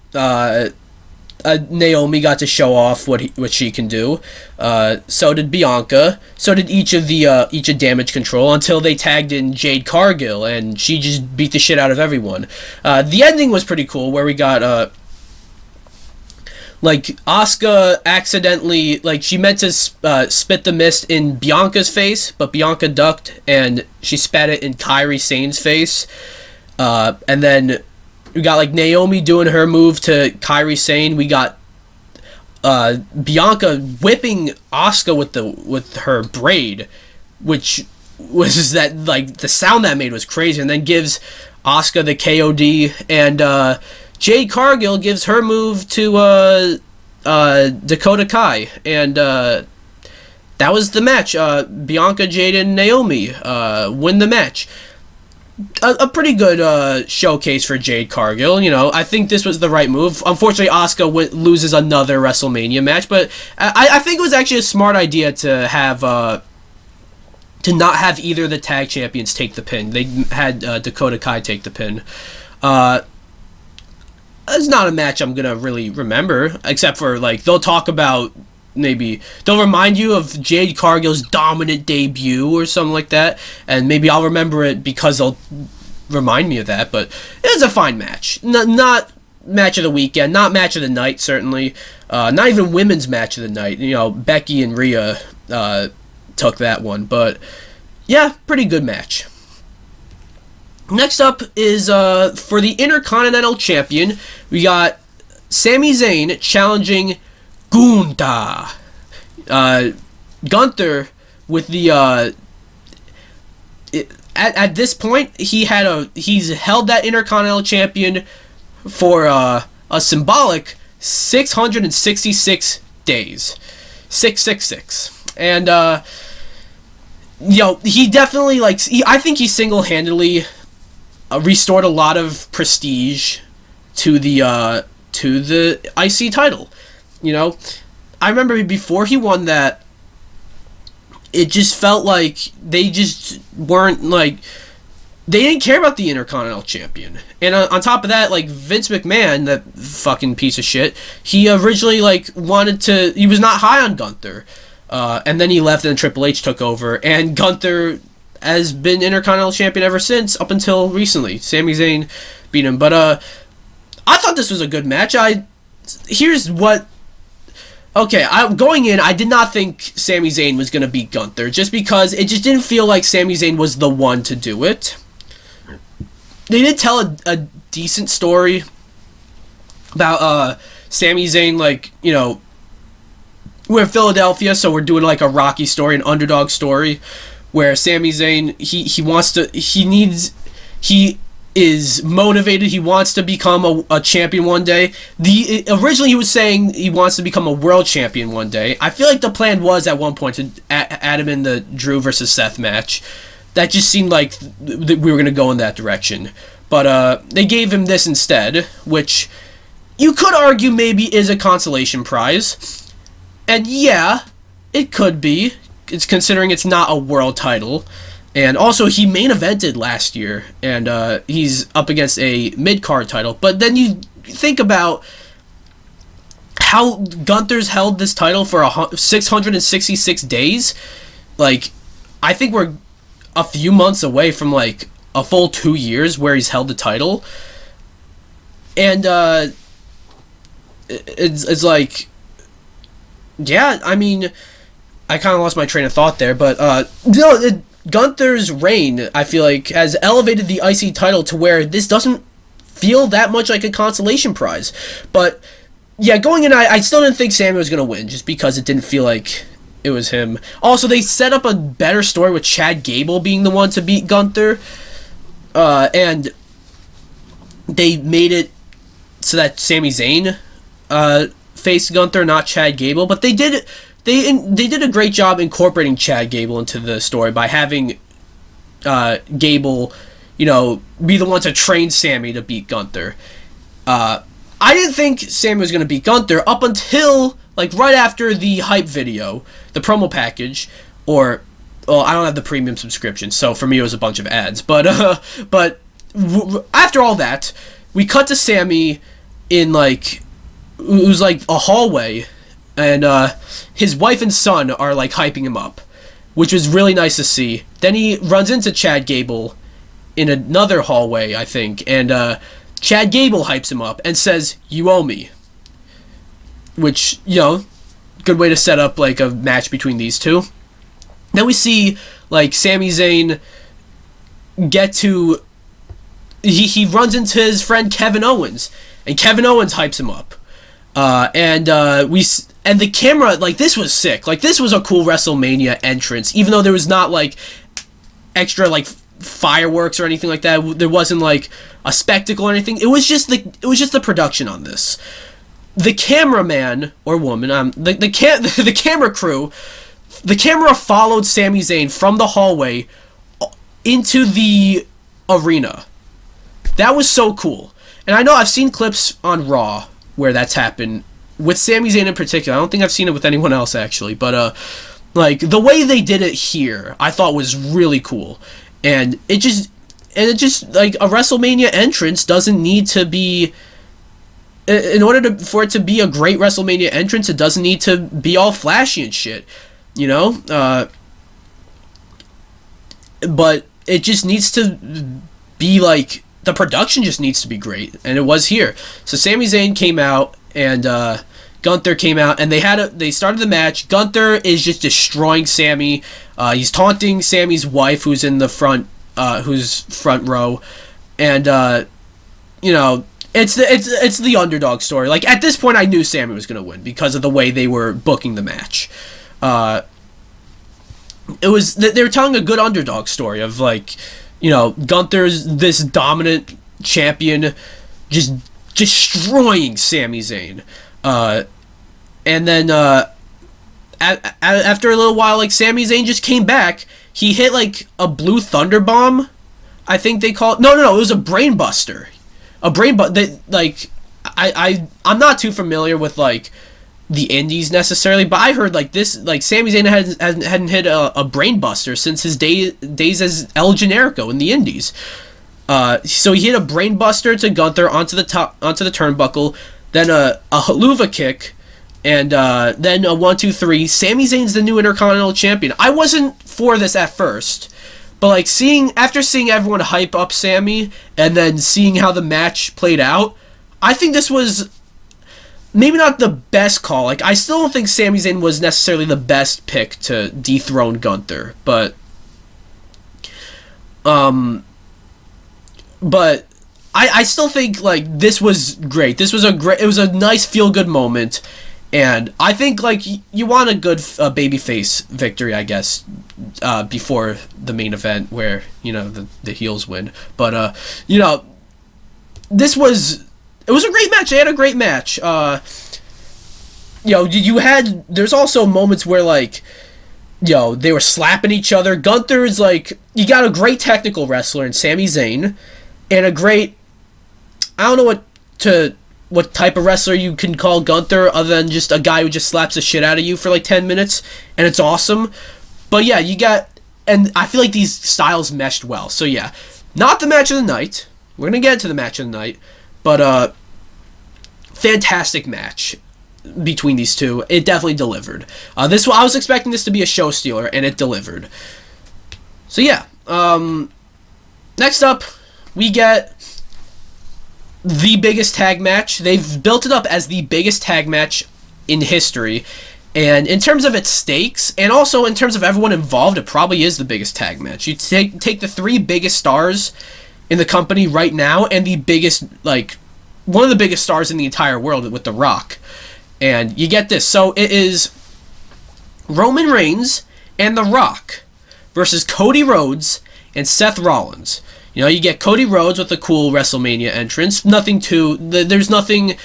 Naomi got to show off what she can do. So did Bianca. So did each of Damage Control, until they tagged in Jade Cargill, and she just beat the shit out of everyone. The ending was pretty cool, where we got like, Asuka accidentally, like, she meant to spit the mist in Bianca's face, but Bianca ducked, and she spat it in Kairi Sane's face. And then we got, like, Naomi doing her move to Kairi Sane. We got Bianca whipping Asuka with her braid, which was that, like, the sound that made was crazy, and then gives Asuka the KOD, and Jade Cargill gives her move to Dakota Kai, and that was the match. Bianca, Jade, and Naomi win the match. A pretty good showcase for Jade Cargill. I think this was the right move. Unfortunately, Asuka loses another WrestleMania match, but I think it was actually a smart idea to have to not have either of the tag champions take the pin. They had Dakota Kai take the pin. It's not a match I'm gonna really remember, except for like they'll talk about, maybe they'll remind you of Jade Cargill's dominant debut or something like that, and maybe I'll remember it because they'll remind me of that. But it was a fine match. Not match of the weekend, not match of the night, certainly. Not even women's match of the night. You know, Becky and Rhea took that one, but yeah, pretty good match. Next up is for the Intercontinental Champion, we got Sami Zayn challenging Gunther. Gunther with the at this point he's held that Intercontinental Champion for a symbolic 666 days, 666, and he definitely I think he single-handedly restored a lot of prestige to the IC title. You know, I remember before he won that, it just felt like they just weren't they didn't care about the Intercontinental Champion. And on top of that, Vince McMahon, that fucking piece of shit, he originally he was not high on Gunther, and then he left and Triple H took over, and Gunther has been Intercontinental Champion ever since, up until recently. Sami Zayn beat him, but I thought this was a good match. Going in, I did not think Sami Zayn was going to beat Gunther, just because it just didn't feel like Sami Zayn was the one to do it. They did tell a decent story about Sami Zayn, we're in Philadelphia, so we're doing a Rocky story, an underdog story, where Sami Zayn, he is motivated, he wants to become a champion one day. Originally he was saying he wants to become a world champion one day. I feel like the plan was at one point to add him in the Drew versus Seth match. That just seemed like we were going to go in that direction. But they gave him this instead, which you could argue maybe is a consolation prize. And yeah, it could be. It's considering it's not a world title. And also, he main evented last year, and he's up against a mid-card title. But then you think about how Gunther's held this title for 666 days. I think we're a few months away from, a full 2 years where he's held the title. And, it's yeah, I mean, I kind of lost my train of thought there, but, Gunther's reign, I feel like, has elevated the IC title to where this doesn't feel that much like a consolation prize. But, yeah, going in, I still didn't think Sami was going to win, just because it didn't feel like it was him. Also, they set up a better story with Chad Gable being the one to beat Gunther, and they made it so that Sami Zayn faced Gunther, not Chad Gable, but they did a great job incorporating Chad Gable into the story by having Gable, be the one to train Sami to beat Gunther. I didn't think Sami was going to beat Gunther up until, right after the hype video, the promo package, I don't have the premium subscription, so for me it was a bunch of ads. But after all that, we cut to Sami in, it was a hallway, and his wife and son are hyping him up, which was really nice to see. Then he runs into Chad Gable in another hallway, I think, and Chad Gable hypes him up and says, "You owe me," which, good way to set up a match between these two. Then we see Sami Zayn get to he runs into his friend Kevin Owens, and Kevin Owens hypes him up. And the camera, this was sick. This was a cool WrestleMania entrance, even though there was not, extra, fireworks or anything like that. There wasn't, a spectacle or anything. It was just the production on this. The cameraman, or woman, the camera crew, the camera followed Sami Zayn from the hallway into the arena. That was so cool. And I know I've seen clips on Raw where that's happened, with Sami Zayn in particular. I don't think I've seen it with anyone else, actually, but Like, the way they did it here, I thought was really cool. And it just, like, a WrestleMania entrance doesn't need to be, in order for it to be a great WrestleMania entrance, it doesn't need to be all flashy and shit, you know? But it just needs to be, like, the production just needs to be great, and it was here. So Sami Zayn came out, and Gunther came out, and they started the match. Gunther is just destroying Sami. He's taunting Sami's wife, who's in the front row, and you know, it's the underdog story. Like, at this point, I knew Sami was gonna win because of the way they were booking the match. They were telling a good underdog story of, like, you know, Gunther's this dominant champion, just destroying Sami Zayn. And then after a little while, like, Sami Zayn just came back. He hit, like, a blue thunder bomb, I think they call it. No, it was a brain buster. Like, I'm not too familiar with, like, the indies necessarily, but I heard, like, this, like, Sami Zayn hadn't hit a brain buster since his days as El Generico in the indies. So he hit a brain buster to Gunther onto the turnbuckle, then a haluva kick, and then a 1-2-3. Sami Zayn's the new Intercontinental Champion. I wasn't for this at first, but, like, after seeing everyone hype up Sami and then seeing how the match played out, I think this was maybe not the best call. Like, I still don't think Sami Zayn was necessarily the best pick to dethrone Gunther, but I still think, like, this was great. It was a nice feel-good moment, and I think, like, you want a good babyface victory, I guess, before the main event where, you know, the heels win. But you know, it was a great match. They had a great match. You know, there's also moments where, like, you know, they were slapping each other. Gunther's, like, you got a great technical wrestler in Sami Zayn, and a great, I don't know what type of wrestler you can call Gunther other than just a guy who just slaps the shit out of you for, like, 10 minutes, and it's awesome. But yeah, and I feel like these styles meshed well. So yeah, not the match of the night. We're gonna get into the match of the night, but fantastic match between these two. It definitely delivered. I was expecting this to be a show stealer, and it delivered. So yeah, next up we get the biggest tag match. They've built it up as the biggest tag match in history, and in terms of its stakes, and also in terms of everyone involved, it probably is the biggest tag match. You take the three biggest stars in the company right now, and the biggest, like, one of the biggest stars in the entire world with The Rock, and you get this. So it is Roman Reigns and The Rock versus Cody Rhodes and Seth Rollins. You know, you get Cody Rhodes with a cool WrestleMania entrance. There's nothing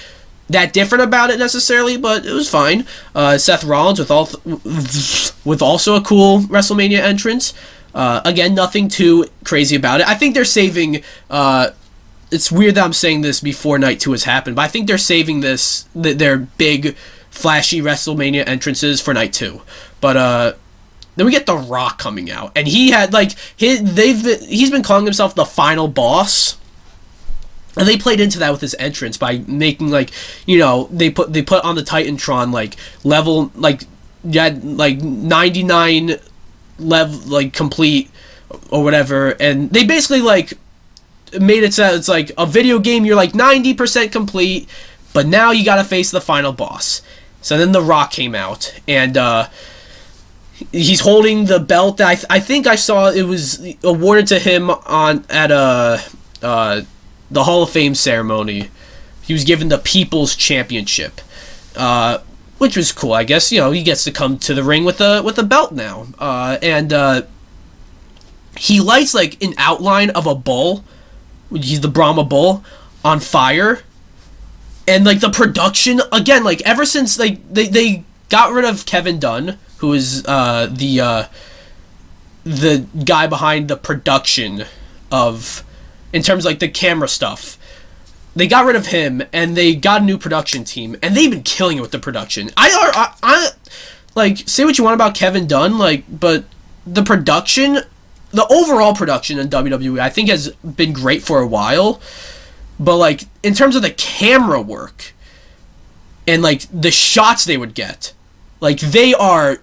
that different about it necessarily, but it was fine. Seth Rollins with also a cool WrestleMania entrance. Again, nothing too crazy about it. I think they're saving. It's weird that I'm saying this before Night 2 has happened, but I think they're saving their big, flashy WrestleMania entrances for Night 2. But then we get The Rock coming out, and he had, like, he's been calling himself the final boss, and they played into that with his entrance by making, like, you know, they put on the Titantron, like, level, like, you had, like, 99 level, like, complete or whatever, and they basically, like, made it so it's like a video game. You're like 90% complete, but now you gotta face the final boss. So then The Rock came out, and he's holding the belt that I think I saw it was awarded to him at the Hall of Fame ceremony. He was given the People's Championship, which was cool. I guess, you know, he gets to come to the ring with a belt now, and he lights, like, an outline of a bull. He's the Brahma bull on fire, and, like, the production again, like, ever since, like, they got rid of Kevin Dunn, who is the guy behind the production of, in terms of, like, the camera stuff. They got rid of him, and they got a new production team, and they've been killing it with the production. like, say what you want about Kevin Dunn, like, but the production, the overall production in WWE, I think has been great for a while. But, like, in terms of the camera work and, like, the shots they would get, like, they are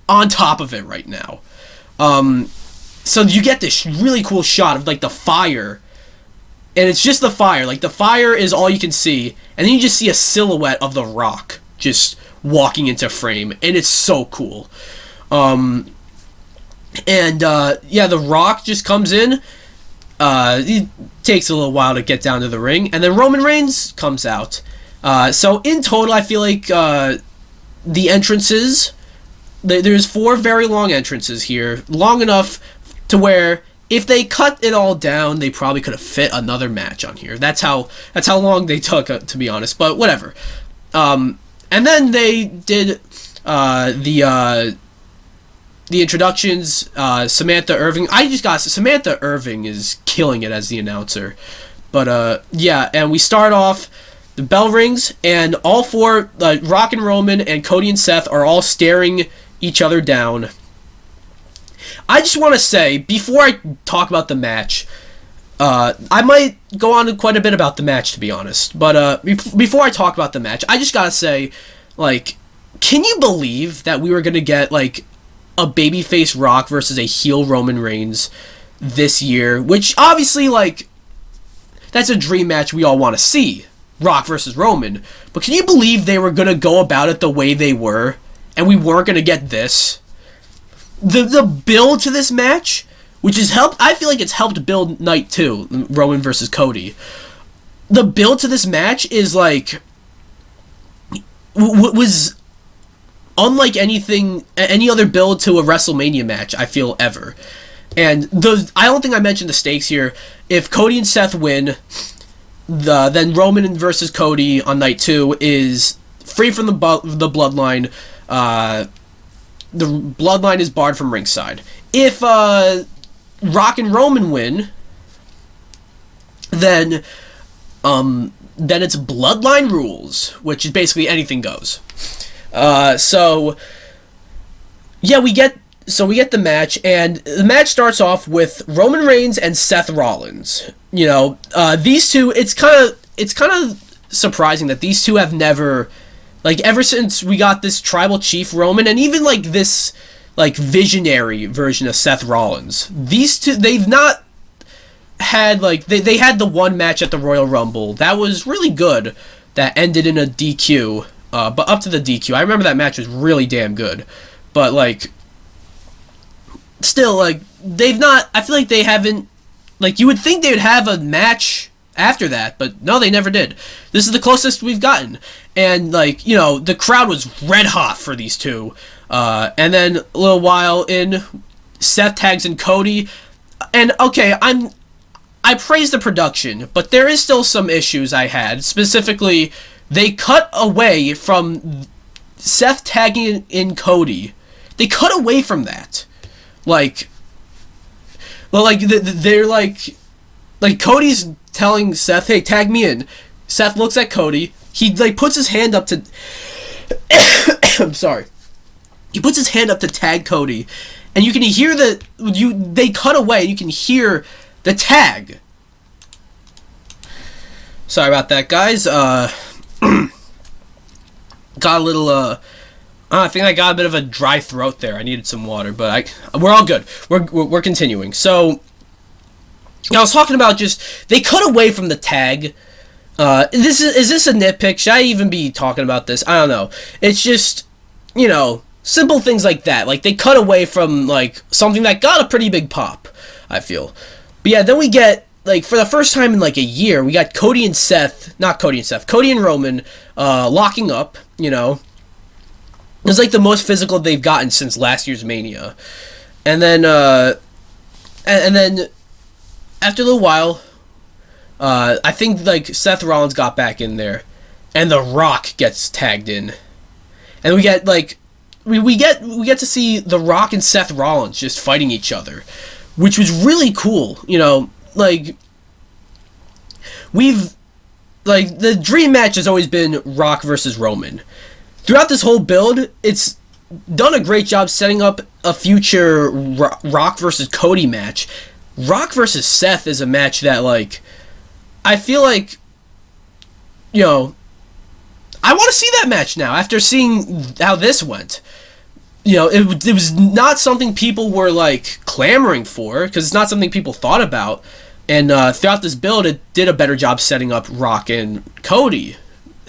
on top of it right now. So you get this really cool shot of, like, the fire, and it's just the fire. Like, the fire is all you can see, and then you just see a silhouette of The Rock just walking into frame, and it's so cool. The Rock just comes in. It takes a little while to get down to the ring, and then Roman Reigns comes out. So in total, I feel like the entrances, there's 4 very long entrances here, long enough to where if they cut it all down, they probably could have fit another match on here. That's how long they took, to be honest. But whatever. And then they did the introductions. Samantha Irving. Samantha Irving is killing it as the announcer. But and we start off. The bell rings, and all 4, Rock and Roman and Cody and Seth are all staring each other down. I just want to say, before I talk about the match, I might go on quite a bit about the match, to be honest. But before I talk about the match, I just gotta say, like, can you believe that we were gonna get, like, a babyface Rock versus a heel Roman Reigns this year? Which, obviously, like, that's a dream match we all want to see. Rock versus Roman. But can you believe they were going to go about it the way they were, and we weren't going to get this? The build to this match, which has helped, I feel like it's helped build night 2, Roman versus Cody. The build to this match is like, was unlike any other build to a WrestleMania match, I feel, ever. And I don't think I mentioned the stakes here. If Cody and Seth win, then Roman versus Cody on night 2 is free from the bloodline. The bloodline is barred from ringside. If Rock and Roman win, then it's bloodline rules, which is basically anything goes. We get the match, and the match starts off with Roman Reigns and Seth Rollins. You know, these two, it's kind of surprising that these two have never, like, ever since we got this tribal chief Roman, and even, like, this, like, visionary version of Seth Rollins, these two, they've not had, like, they had the one match at the Royal Rumble that was really good, that ended in a DQ, but up to the DQ, I remember that match was really damn good, but, like, still, like, they've not, I feel like they haven't, like, you would think they would have a match after that, but no, they never did. This is the closest we've gotten, and, like, you know, the crowd was red hot for these two, and then a little while in, Seth tags in Cody, and, okay, I praise the production, but there is still some issues I had. Specifically, they cut away from Seth tagging in Cody. They cut away from that. Like, well, like, they're like Cody's telling Seth, hey, tag me in. Seth looks at Cody. He, like, puts his hand up to... I'm sorry. He puts his hand up to tag Cody. And you can hear they cut away, and you can hear the tag. Sorry about that, guys. Got a little, I think I got a bit of a dry throat there. I needed some water, but we're all good. We're continuing. So, I was talking about just, they cut away from the tag. Is this a nitpick? Should I even be talking about this? I don't know. It's just, you know, simple things like that. Like, they cut away from, like, something that got a pretty big pop, I feel. But yeah, then we get, like, for the first time in, like, a year, we got Cody and Roman, locking up, you know. It was, like, the most physical they've gotten since last year's Mania. And then, and then, after a little while, I think, like, Seth Rollins got back in there, and The Rock gets tagged in. And we get, like, we get to see The Rock and Seth Rollins just fighting each other, which was really cool, you know, like, the dream match has always been Rock versus Roman. Throughout this whole build, it's done a great job setting up a future Rock versus Cody match. Rock versus Seth is a match that, like, I feel like, you know, I want to see that match now after seeing how this went. You know, it was not something people were, like, clamoring for, because it's not something people thought about. And throughout this build, it did a better job setting up Rock and Cody,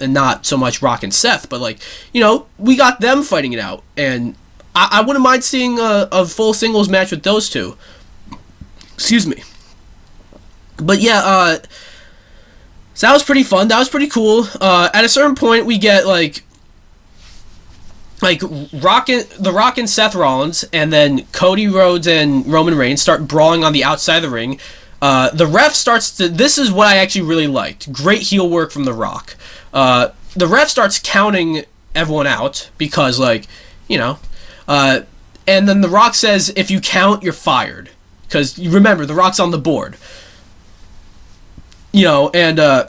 and not so much Rock and Seth. But, like, you know, we got them fighting it out. And I wouldn't mind seeing a full singles match with those two. Excuse me. But, yeah, so that was pretty fun. That was pretty cool. At a certain point, we get, like The Rock and Seth Rollins, and then Cody Rhodes and Roman Reigns start brawling on the outside of the ring. The ref starts to... This is what I actually really liked. Great heel work from The Rock. The ref starts counting everyone out because, like, you know... and then The Rock says, if you count, you're fired. Because, you remember, The Rock's on the board. You know, and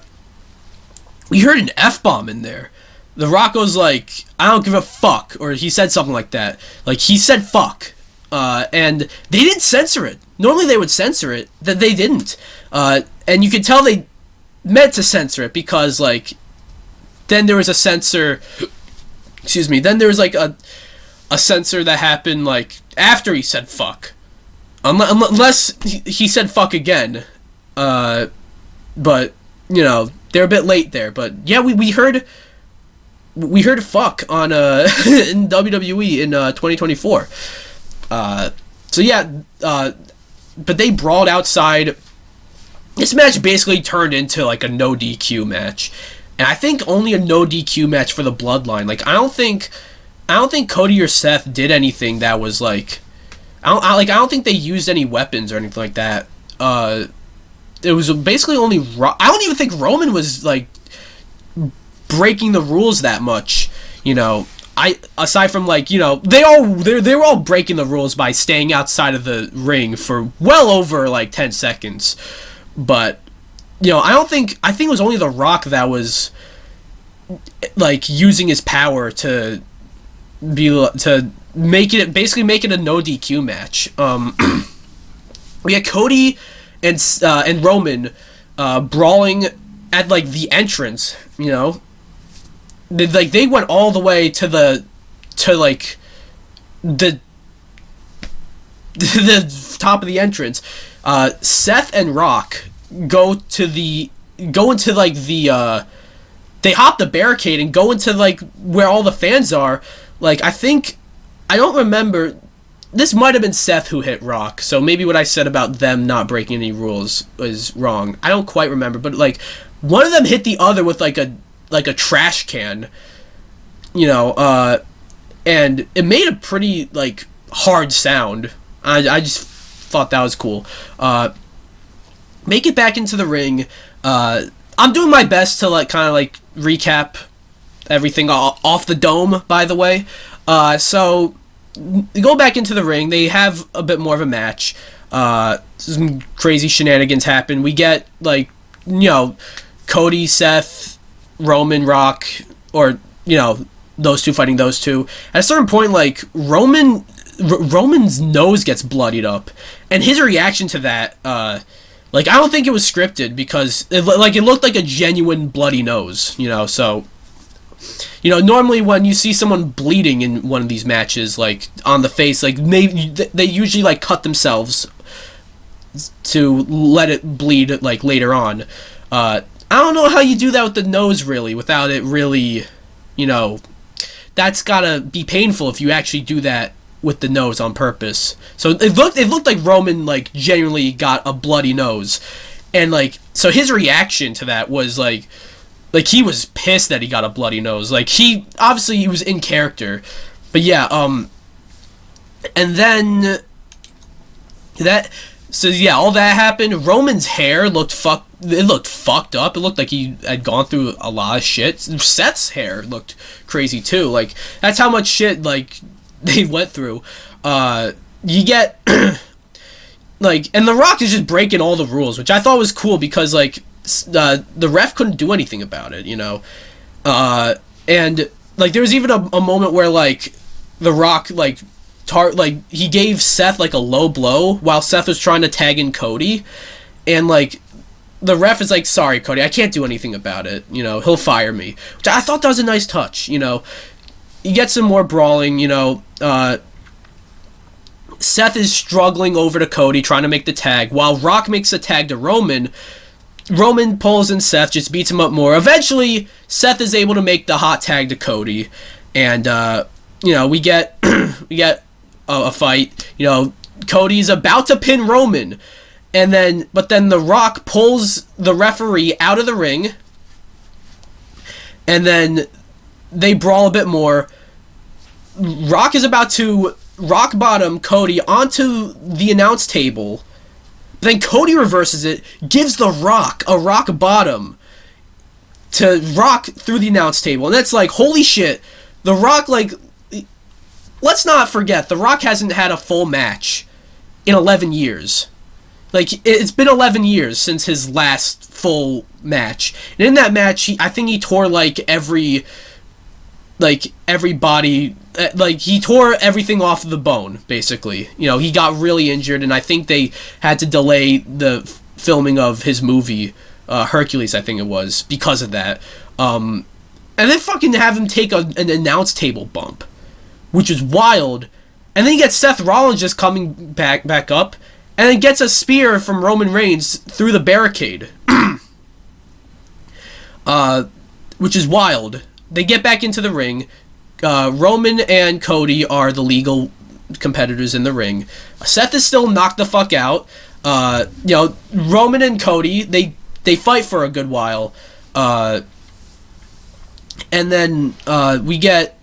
we heard an F-bomb in there. The Rock goes like, I don't give a fuck, or he said something like that. Like, he said fuck. And they didn't censor it. Normally they would censor it, that they didn't. And you could tell they meant to censor it, because, like, then there was a censor, excuse me, then there was, like, a censor that happened, like, after he said fuck. Unless he said fuck again. But, you know, they're a bit late there. But, yeah, we heard fuck on in WWE in 2024. So yeah, but they brawled outside. This match basically turned into like a no DQ match, and I think only a no DQ match for the Bloodline. Like I don't think Cody or Seth did anything that was like, I don't think they used any weapons or anything like that. It was basically only I don't even think Roman was like breaking the rules that much, you know. Aside from, like, you know, they were all breaking the rules by staying outside of the ring for well over like 10 seconds. But, you know, I think it was only The Rock that was like using his power to make it a no DQ match. We had Cody and Roman brawling at like the entrance, you know. They went all the way to the top of the entrance. Seth and Rock go into they hop the barricade and go into like where all the fans are. Like I don't remember. This might have been Seth who hit Rock, so maybe what I said about them not breaking any rules is wrong. I don't quite remember, but like one of them hit the other with like a trash can, you know, and it made a pretty like hard sound. I just thought that was cool. Make it back into the ring. I'm doing my best to like kind of like recap everything off the dome, by the way. So go back into the ring. They have a bit more of a match. Some crazy shenanigans happen. We get like, you know, Cody, Seth, Roman, Rock, or, you know, those two fighting those two. At a certain point, like, Roman's nose gets bloodied up, and his reaction to that, like, I don't think it was scripted, because it looked like a genuine bloody nose, you know. So, you know, normally when you see someone bleeding in one of these matches, like, on the face, like, they usually, like, cut themselves to let it bleed, like, later on. I don't know how you do that with the nose, really, without it really, you know, that's gotta be painful if you actually do that with the nose on purpose. So it looked like Roman, like, genuinely got a bloody nose. And, like, so his reaction to that was, like he was pissed that he got a bloody nose. Like, he was in character. But yeah, and then so yeah, all that happened. Roman's hair looked fucked up. It looked like he had gone through a lot of shit. Seth's hair looked crazy too. Like, that's how much shit, like, they went through. You get like, and The Rock is just breaking all the rules, which I thought was cool, because like the ref couldn't do anything about it, you know. And like there was even a moment where like The Rock, like, he gave Seth, like, a low blow while Seth was trying to tag in Cody. And, like, the ref is like, sorry, Cody, I can't do anything about it. You know, he'll fire me. Which I thought that was a nice touch, you know. You get some more brawling, you know. Seth is struggling over to Cody, trying to make the tag. While Rock makes the tag to Roman, Roman pulls in Seth, just beats him up more. Eventually, Seth is able to make the hot tag to Cody. And, you know, we get a fight. You know, Cody's about to pin Roman. But then The Rock pulls the referee out of the ring. And then they brawl a bit more. Rock is about to rock bottom Cody onto the announce table. Then Cody reverses it, gives The Rock a rock bottom to Rock through the announce table. And that's like, holy shit. The Rock, like, let's not forget, The Rock hasn't had a full match in 11 years. Like, it's been 11 years since his last full match. And in that match, I think he tore, like, every body, like, he tore everything off the bone, basically. You know, he got really injured, and I think they had to delay the filming of his movie, Hercules, I think it was, because of that. And then fucking have him take an announce table bump, which is wild. And then you get Seth Rollins just coming back up, and then gets a spear from Roman Reigns through the barricade. Which is wild. They get back into the ring. Roman and Cody are the legal competitors in the ring. Seth is still knocked the fuck out. You know, Roman and Cody, they fight for a good while. And then we get...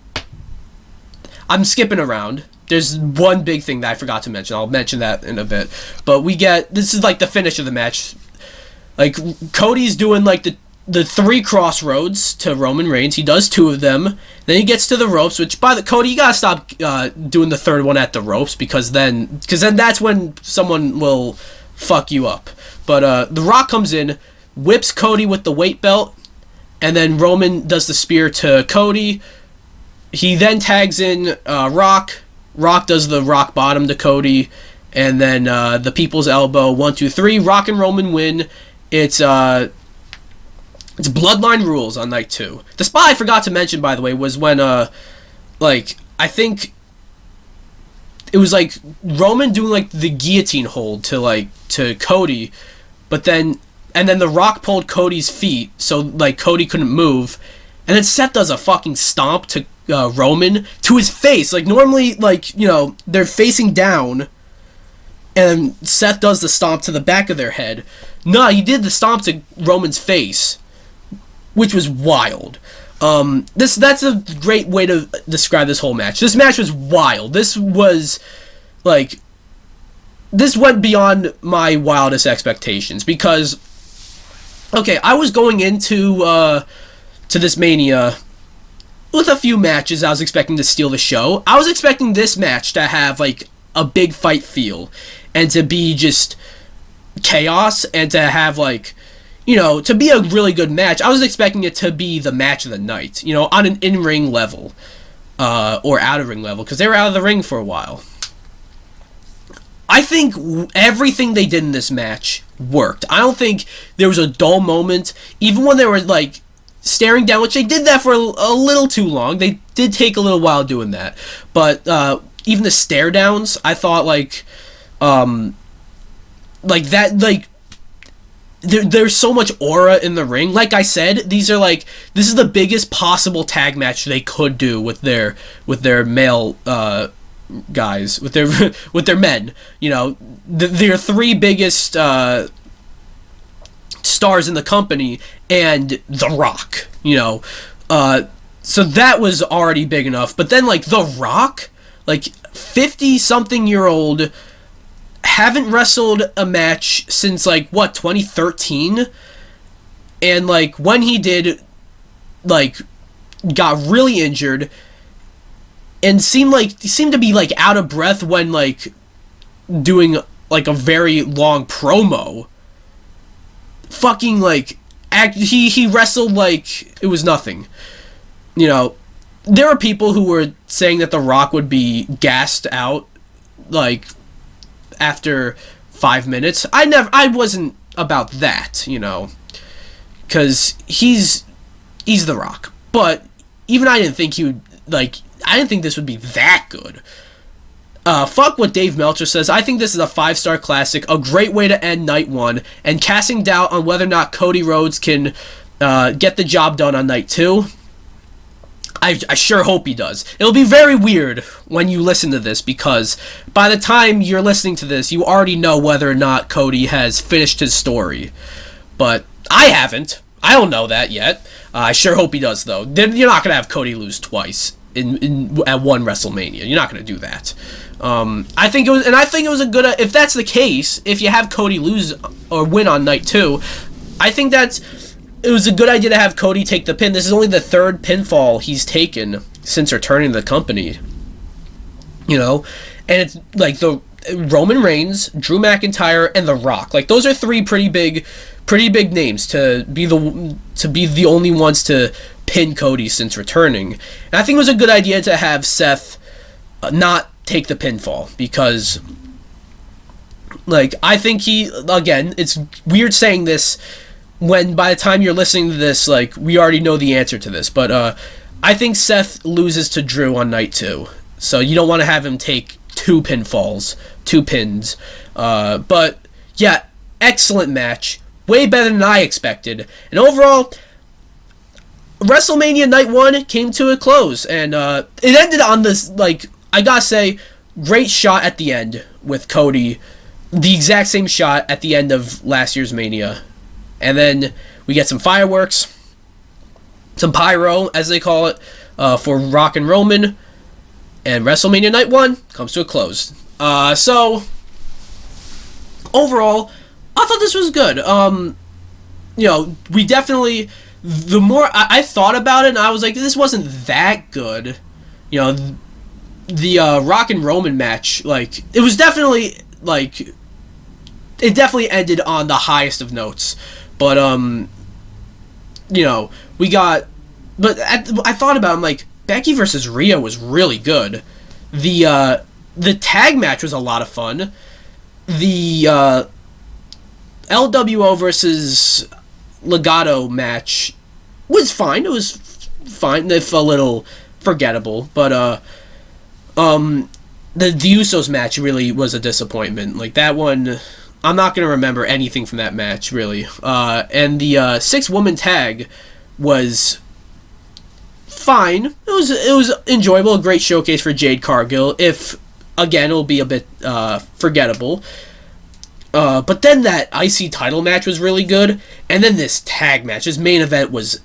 I'm skipping around. There's one big thing that I forgot to mention. I'll mention that in a bit. But we get... This is like the finish of the match. Like, Cody's doing like the 3 crossroads to Roman Reigns. He does 2 of them. Then he gets to the ropes, which, Cody, you gotta stop doing the 3rd one at the ropes, because then that's when someone will fuck you up. But The Rock comes in, whips Cody with the weight belt, and then Roman does the spear to Cody. He then tags in Rock. Rock does the rock bottom to Cody, and then the People's Elbow, 1, 2, 3. Rock and Roman win. It's Bloodline Rules on night 2. The spot I forgot to mention, by the way, was when, like, I think it was, like, Roman doing, like, the guillotine hold to Cody, but then, and then The Rock pulled Cody's feet, so, like, Cody couldn't move, and then Seth does a fucking stomp to Roman to his face. Like, normally, like, you know, they're facing down, and Seth does the stomp to the back of their head. No, he did the stomp to Roman's face, which was wild. That's a great way to describe this whole match. This match was wild. This was, like, this went beyond my wildest expectations, because, okay, I was going into to this Mania with a few matches I was expecting to steal the show. I was expecting this match to have, like, a big fight feel, and to be just chaos, and to have, like, you know, to be a really good match. I was expecting it to be the match of the night, you know, on an in-ring level, or out-of-ring level, because they were out of the ring for a while. I think everything they did in this match worked. I don't think there was a dull moment, even when they were, like, staring down, which they did that for a little too long. They did take a little while doing that. But even the stare downs, I thought, like that, like, there's so much aura in the ring. Like I said, this is the biggest possible tag match they could do with their male guys, with their men. You know, their 3 biggest stars in the company, and The Rock, you know. So that was already big enough. But then, like, The Rock, like, 50-something-year-old, haven't wrestled a match since, like, what, 2013? And, like, when he did, like, got really injured, and seemed to be, like, out of breath when, like, doing, like, a very long promo. Fucking, like, he wrestled like it was nothing. You know, there are people who were saying that The Rock would be gassed out, like, after 5 minutes. I wasn't about that, you know, because he's The Rock. But even I didn't think he would, like, I didn't think this would be that good. Fuck what Dave Meltzer says. I think this is a 5-star classic, a great way to end night 1, and casting doubt on whether or not Cody Rhodes can get the job done on night 2. I sure hope he does. It'll be very weird when you listen to this, because by the time you're listening to this, you already know whether or not Cody has finished his story. But I haven't. I don't know that yet. I sure hope he does, though. You're not going to have Cody lose twice at one WrestleMania. You're not going to do that. I think it was a good. If that's the case, if you have Cody lose or win on night 2, I think it was a good idea to have Cody take the pin. This is only the 3rd pinfall he's taken since returning to the company. You know, and it's like the Roman Reigns, Drew McIntyre, and The Rock. Like, those are 3 pretty big names to be the only ones to pin Cody since returning. And I think it was a good idea to have Seth not take the pinfall, because, like, I think again, it's weird saying this when by the time you're listening to this, like, we already know the answer to this, but I think Seth loses to Drew on night 2, so you don't want to have him take 2 pinfalls, 2 pins. But yeah, excellent match, way better than I expected, and overall, WrestleMania night 1 came to a close, and it ended on this, like, I gotta say, great shot at the end with Cody, the exact same shot at the end of last year's Mania. And then we get some fireworks, some pyro, as they call it, for Rock and Roman. And WrestleMania Night 1 comes to a close. So, overall, I thought this was good. You know, we definitely, the more I thought about it, and I was like, this wasn't that good. You know, the Rock and Roman match, like, it was definitely, like, it definitely ended on the highest of notes. But, you know, we got... But I thought about it, I'm like, Becky versus Rhea was really good. The tag match was a lot of fun. The LWO versus Legado match was fine. It was fine, if a little forgettable. But, the Usos match really was a disappointment. Like, that one... I'm not going to remember anything from that match, really. And the 6-woman tag was fine. It was enjoyable, a great showcase for Jade Cargill. If, again, it'll be a bit forgettable. But then that IC title match was really good. And then this tag match, this main event was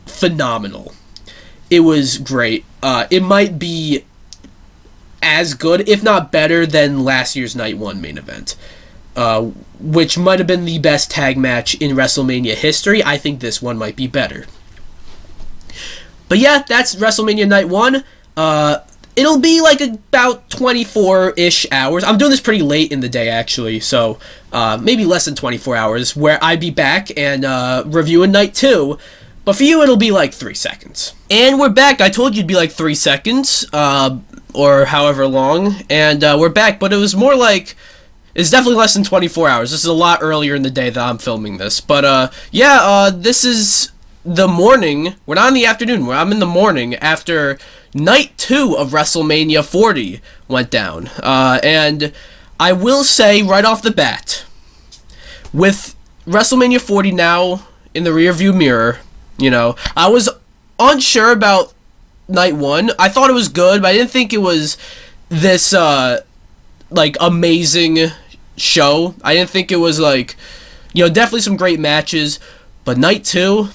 phenomenal. It was great. It might be as good, if not better, than last year's Night 1 main event. Which might have been the best tag match in WrestleMania history. I think this one might be better. But yeah, that's WrestleMania Night 1. It'll be like about 24-ish hours. I'm doing this pretty late in the day, actually, so maybe less than 24 hours, where I'd be back and reviewing Night 2. But for you, it'll be like 3 seconds. And we're back. I told you it'd be like 3 seconds, or however long. And we're back, but it was more like... It's definitely less than 24 hours. This is a lot earlier in the day that I'm filming this. But, yeah, this is the morning. We're not in the afternoon. I'm in the morning after Night 2 of WrestleMania 40 went down. And I will say right off the bat, with WrestleMania 40 now in the rearview mirror, you know, I was unsure about Night 1. I thought it was good, but I didn't think it was this, like, amazing show. I didn't think it was, like, you know, definitely some great matches, but Night 2,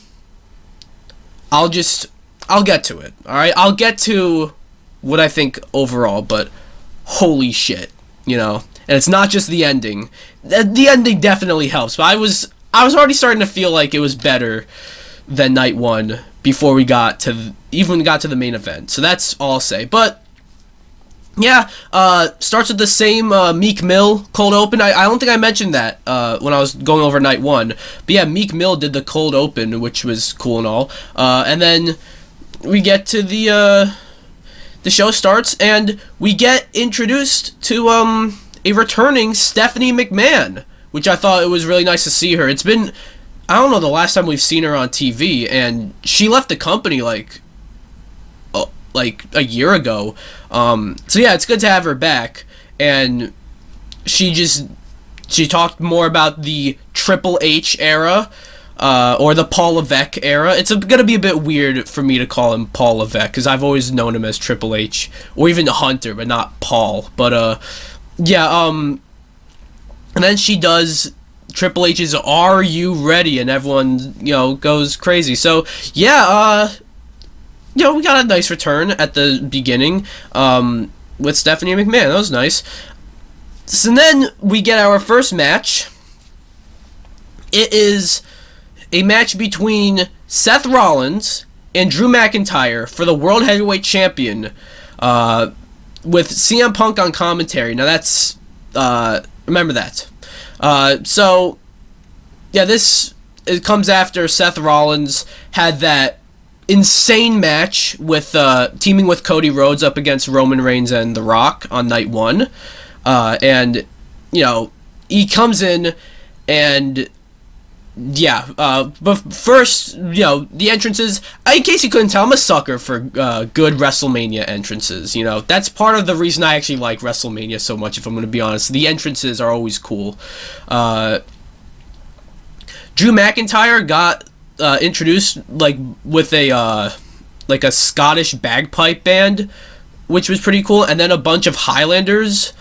I'll get to it, alright? I'll get to what I think overall, but holy shit, you know? And it's not just the ending. The ending definitely helps, but I was already starting to feel like it was better than Night 1 before we got to the main event. So that's all I'll say. But yeah, starts with the same Meek Mill cold open. I don't think I mentioned that when I was going over Night 1. But yeah, Meek Mill did the cold open, which was cool and all. And then we get to the show starts, and we get introduced to a returning Stephanie McMahon, which I thought it was really nice to see her. It's been, I don't know, the last time we've seen her on TV, and she left the company like a year ago. So yeah, it's good to have her back, and she talked more about the Triple H era, or the Paul Levesque era. It's gonna be a bit weird for me to call him Paul Levesque, because I've always known him as Triple H, or even Hunter, but not Paul. But yeah, and then she does Triple H's "Are You Ready?" and everyone, goes crazy. So yeah, we got a nice return at the beginning with Stephanie McMahon. That was nice. So then we get our first match. It is a match between Seth Rollins and Drew McIntyre for the World Heavyweight Champion, with CM Punk on commentary. Now that's, remember that. So, yeah, it comes after Seth Rollins had that insane match with, teaming with Cody Rhodes up against Roman Reigns and The Rock on night 1. And, he comes in and, yeah, but first, the entrances, in case you couldn't tell, I'm a sucker for good WrestleMania entrances. That's part of the reason I actually like WrestleMania so much, if I'm going to be honest. The entrances are always cool. Drew McIntyre got introduced with a Scottish bagpipe band, which was pretty cool, and then a bunch of Highlanders.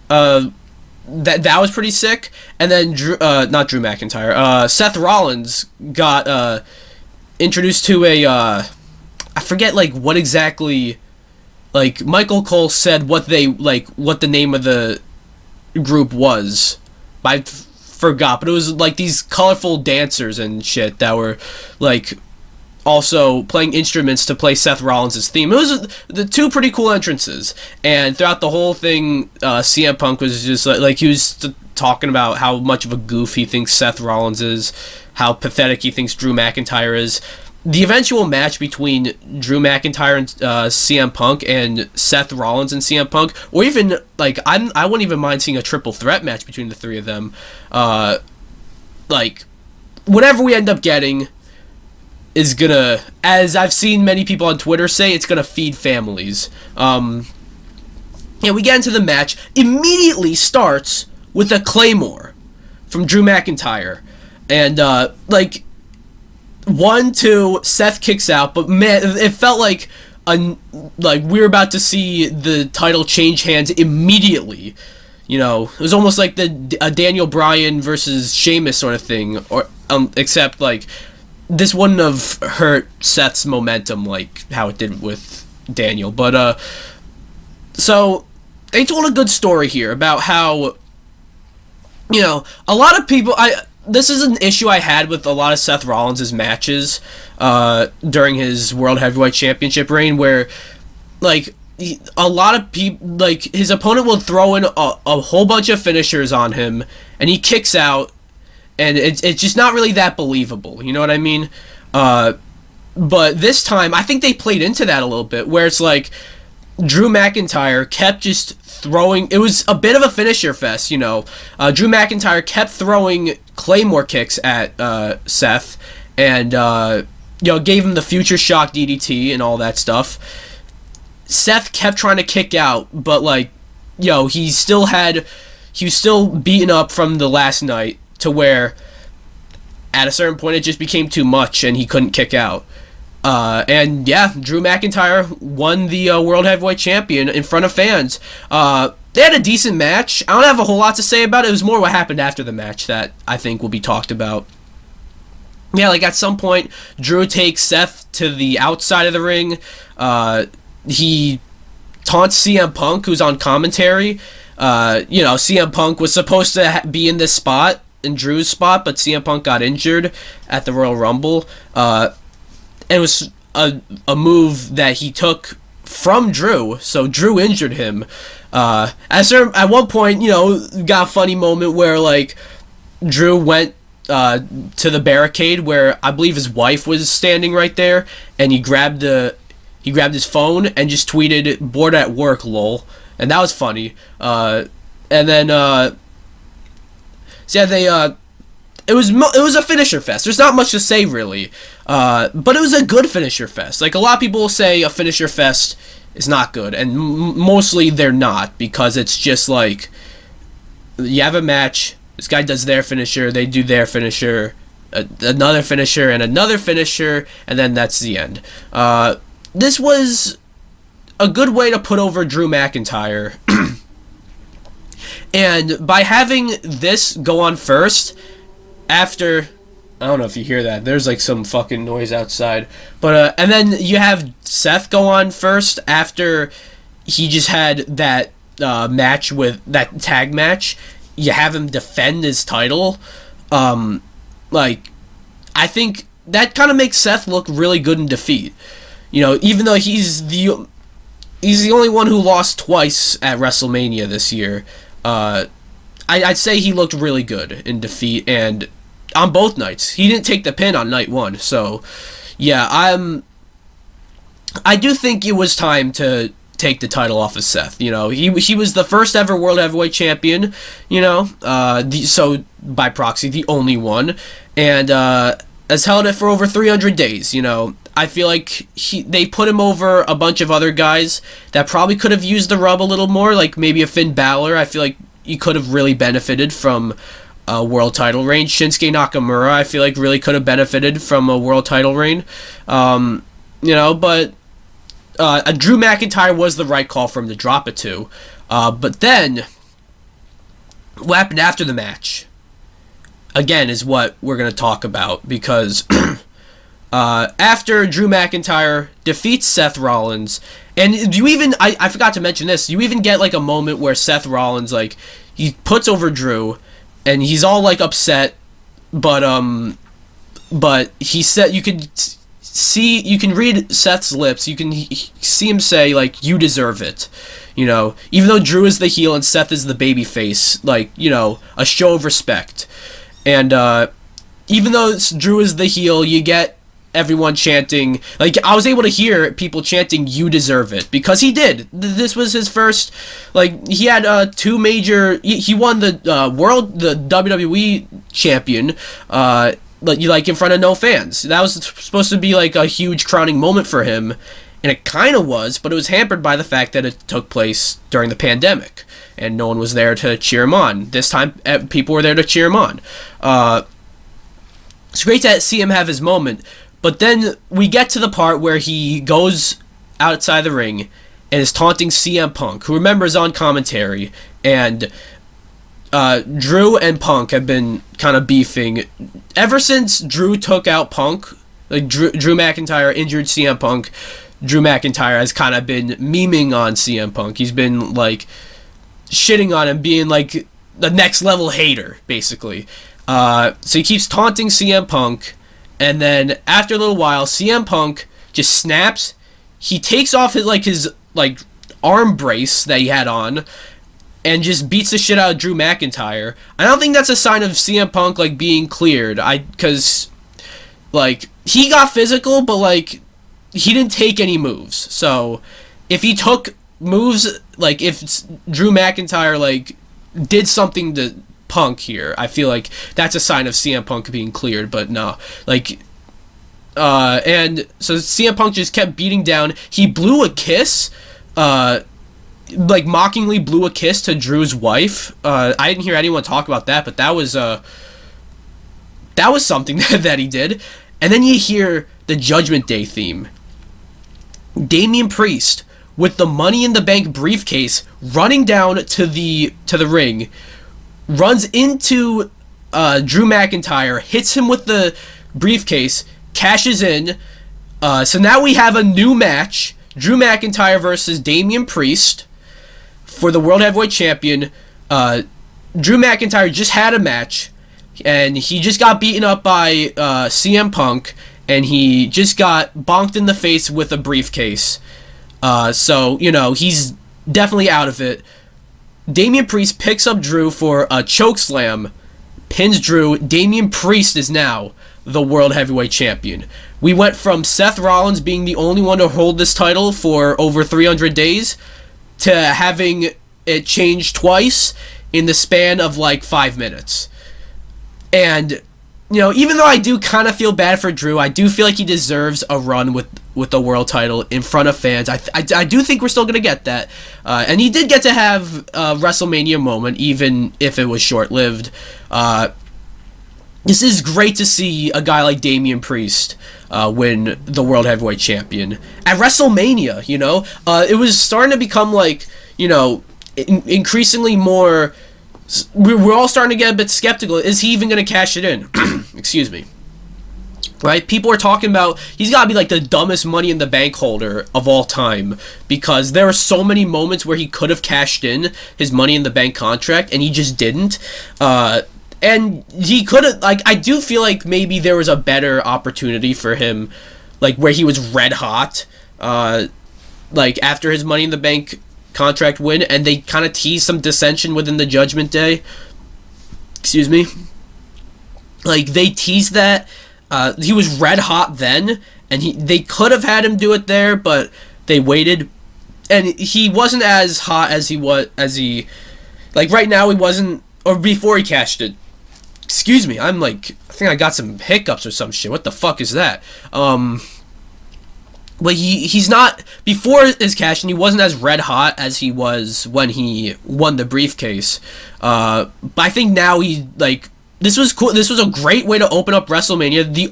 That was pretty sick. And then not Drew McIntyre, Seth Rollins got introduced to I forget what exactly, Michael Cole said what the name of the group was. I forgot, but it was these colorful dancers and shit that were also playing instruments to play Seth Rollins' theme. It was the two pretty cool entrances, and throughout the whole thing, CM Punk was just he was talking about how much of a goof he thinks Seth Rollins is, how pathetic he thinks Drew McIntyre is. The eventual match between Drew McIntyre and CM Punk, and Seth Rollins and CM Punk, or even I wouldn't even mind seeing a triple threat match between the three of them. Whatever we end up getting is gonna, as I've seen many people on Twitter say, it's gonna feed families. We get into the match. Immediately starts with a Claymore from Drew McIntyre, and 1, 2, Seth kicks out, but man, it felt like we were about to see the title change hands immediately. It was almost like a Daniel Bryan versus Sheamus sort of thing, or except this wouldn't have hurt Seth's momentum like how it did with Daniel. But, so, they told a good story here about how, a lot of people, this is an issue I had with a lot of Seth Rollins' matches, during his World Heavyweight Championship reign, where, a lot of people, his opponent will throw in a whole bunch of finishers on him, and he kicks out, and it's just not really that believable, you know what I mean? But this time, I think they played into that a little bit, where it's Drew McIntyre kept just throwing, it was a bit of a finisher fest, Drew McIntyre kept throwing Claymore kicks at Seth, and, gave him the Future Shock DDT and all that stuff. Seth kept trying to kick out, but, he was still beaten up from the last night, to where at a certain point it just became too much and he couldn't kick out. And yeah, Drew McIntyre won the World Heavyweight Champion in front of fans. They had a decent match. I don't have a whole lot to say about it. It was more what happened after the match that I think will be talked about. Yeah, at some point, Drew takes Seth to the outside of the ring. He taunts CM Punk, who's on commentary. CM Punk was supposed to be in this spot, in Drew's spot, but CM Punk got injured at the Royal Rumble. It was a move that he took from Drew, so Drew injured him. At one point, got a funny moment where, Drew went to the barricade where I believe his wife was standing right there, and he grabbed he grabbed his phone and just tweeted, "Bored at work, lol," and that was funny. And then, so yeah, it was a finisher fest. There's not much to say really, but it was a good finisher fest. Like, a lot of people will say a finisher fest is not good, and mostly they're not, because it's just like, you have a match, this guy does their finisher, they do their finisher, another finisher, and another finisher, and then that's the end. This was a good way to put over Drew McIntyre. And by having this go on first, after, I don't know if you hear that, there's like some fucking noise outside, but and then you have Seth go on first after he just had that match, with that tag match. You have him defend his title. Like, I think that kind of makes Seth look really good in defeat. You know, even though he's the only one who lost twice at WrestleMania this year. I'd say he looked really good in defeat, and on both nights. He didn't take the pin on night one, so yeah, I do think it was time to take the title off of Seth. You know, he was the first ever World Heavyweight Champion, you know, so by proxy, the only one, and has held it for over 300 days, you know. I feel like they put him over a bunch of other guys that probably could have used the rub a little more, like maybe a Finn Balor. I feel like he could have really benefited from a world title reign. Shinsuke Nakamura, I feel like, really could have benefited from a world title reign. You know, but Drew McIntyre was the right call for him to drop it to. But then, what happened after the match, again, is what we're going to talk about, because after Drew McIntyre defeats Seth Rollins, and you even, I forgot to mention this, you even get like a moment where Seth Rollins, like, he puts over Drew, and he's all like upset, but he said, you can read Seth's lips, you can see him say, like, "You deserve it," you know, even though Drew is the heel and Seth is the baby face, like, you know, a show of respect. And even though Drew is the heel, you get everyone chanting, like, I was able to hear people chanting, "You deserve it," because he did. This was his first, like, he had two major, he won the WWE champion, like in front of no fans. That was supposed to be like a huge crowning moment for him, and it kind of was, but it was hampered by the fact that it took place during the pandemic, and no one was there to cheer him on. This time, people were there to cheer him on. It's great to see him have his moment. But then we get to the part where he goes outside the ring and is taunting CM Punk, who, remember, is on commentary. And Drew and Punk have been kind of beefing ever since Drew took out Punk. Like, Drew McIntyre injured CM Punk. Drew McIntyre has kind of been memeing on CM Punk. He's been, like, shitting on him, being, like, the next level hater, basically. So he keeps taunting CM Punk. And then after a little while, CM Punk just snaps. He takes off his arm brace that he had on, and just beats the shit out of Drew McIntyre. I don't think that's a sign of CM Punk, like, being cleared. Because, like, he got physical, but, like, he didn't take any moves. So if he took moves, like, if Drew McIntyre, like, did something to Punk here, I feel like that's a sign of CM Punk being cleared, but no. Like, and so CM Punk just kept beating down. He blew a kiss, like, mockingly blew a kiss to Drew's wife. I didn't hear anyone talk about that, but that was something that he did. And then you hear the Judgment Day theme. Damian Priest with the Money in the Bank briefcase running down to the ring, runs into Drew McIntyre, hits him with the briefcase, cashes in. So now we have a new match, Drew McIntyre versus Damian Priest for the World Heavyweight Champion. Drew McIntyre just had a match, and he just got beaten up by CM Punk, and he just got bonked in the face with a briefcase. So, you know, he's definitely out of it. Damian Priest picks up Drew for a chokeslam, pins Drew. Damian Priest is now the World Heavyweight Champion. We went from Seth Rollins being the only one to hold this title for over 300 days to having it changed twice in the span of like 5 minutes. And, even though I do kind of feel bad for Drew, I do feel like he deserves a run with the world title in front of fans. I do think we're still going to get that. And he did get to have a WrestleMania moment, even if it was short-lived. This is great to see a guy like Damian Priest win the World Heavyweight Champion at WrestleMania, it was starting to become like, increasingly more... We're all starting to get a bit skeptical. Is he even going to cash it in? Excuse me. Right? People are talking about he's got to be like the dumbest Money in the Bank holder of all time, because there are so many moments where he could have cashed in his Money in the Bank contract and he just didn't. And he could have, like, I do feel like maybe there was a better opportunity for him, like, where he was red hot, like, after his Money in the Bank contract win, and they kind of teased some dissension within the Judgment Day. Excuse me. Like, they teased that. He was red hot then, and they could have had him do it there, but they waited. And he wasn't as hot as he, like, right now he wasn't, or before he cashed it. Excuse me, I think I got some hiccups or some shit. What the fuck is that? But he's not, before his cash, and he wasn't as red hot as he was when he won the briefcase. But I think now this was cool. This was a great way to open up WrestleMania. The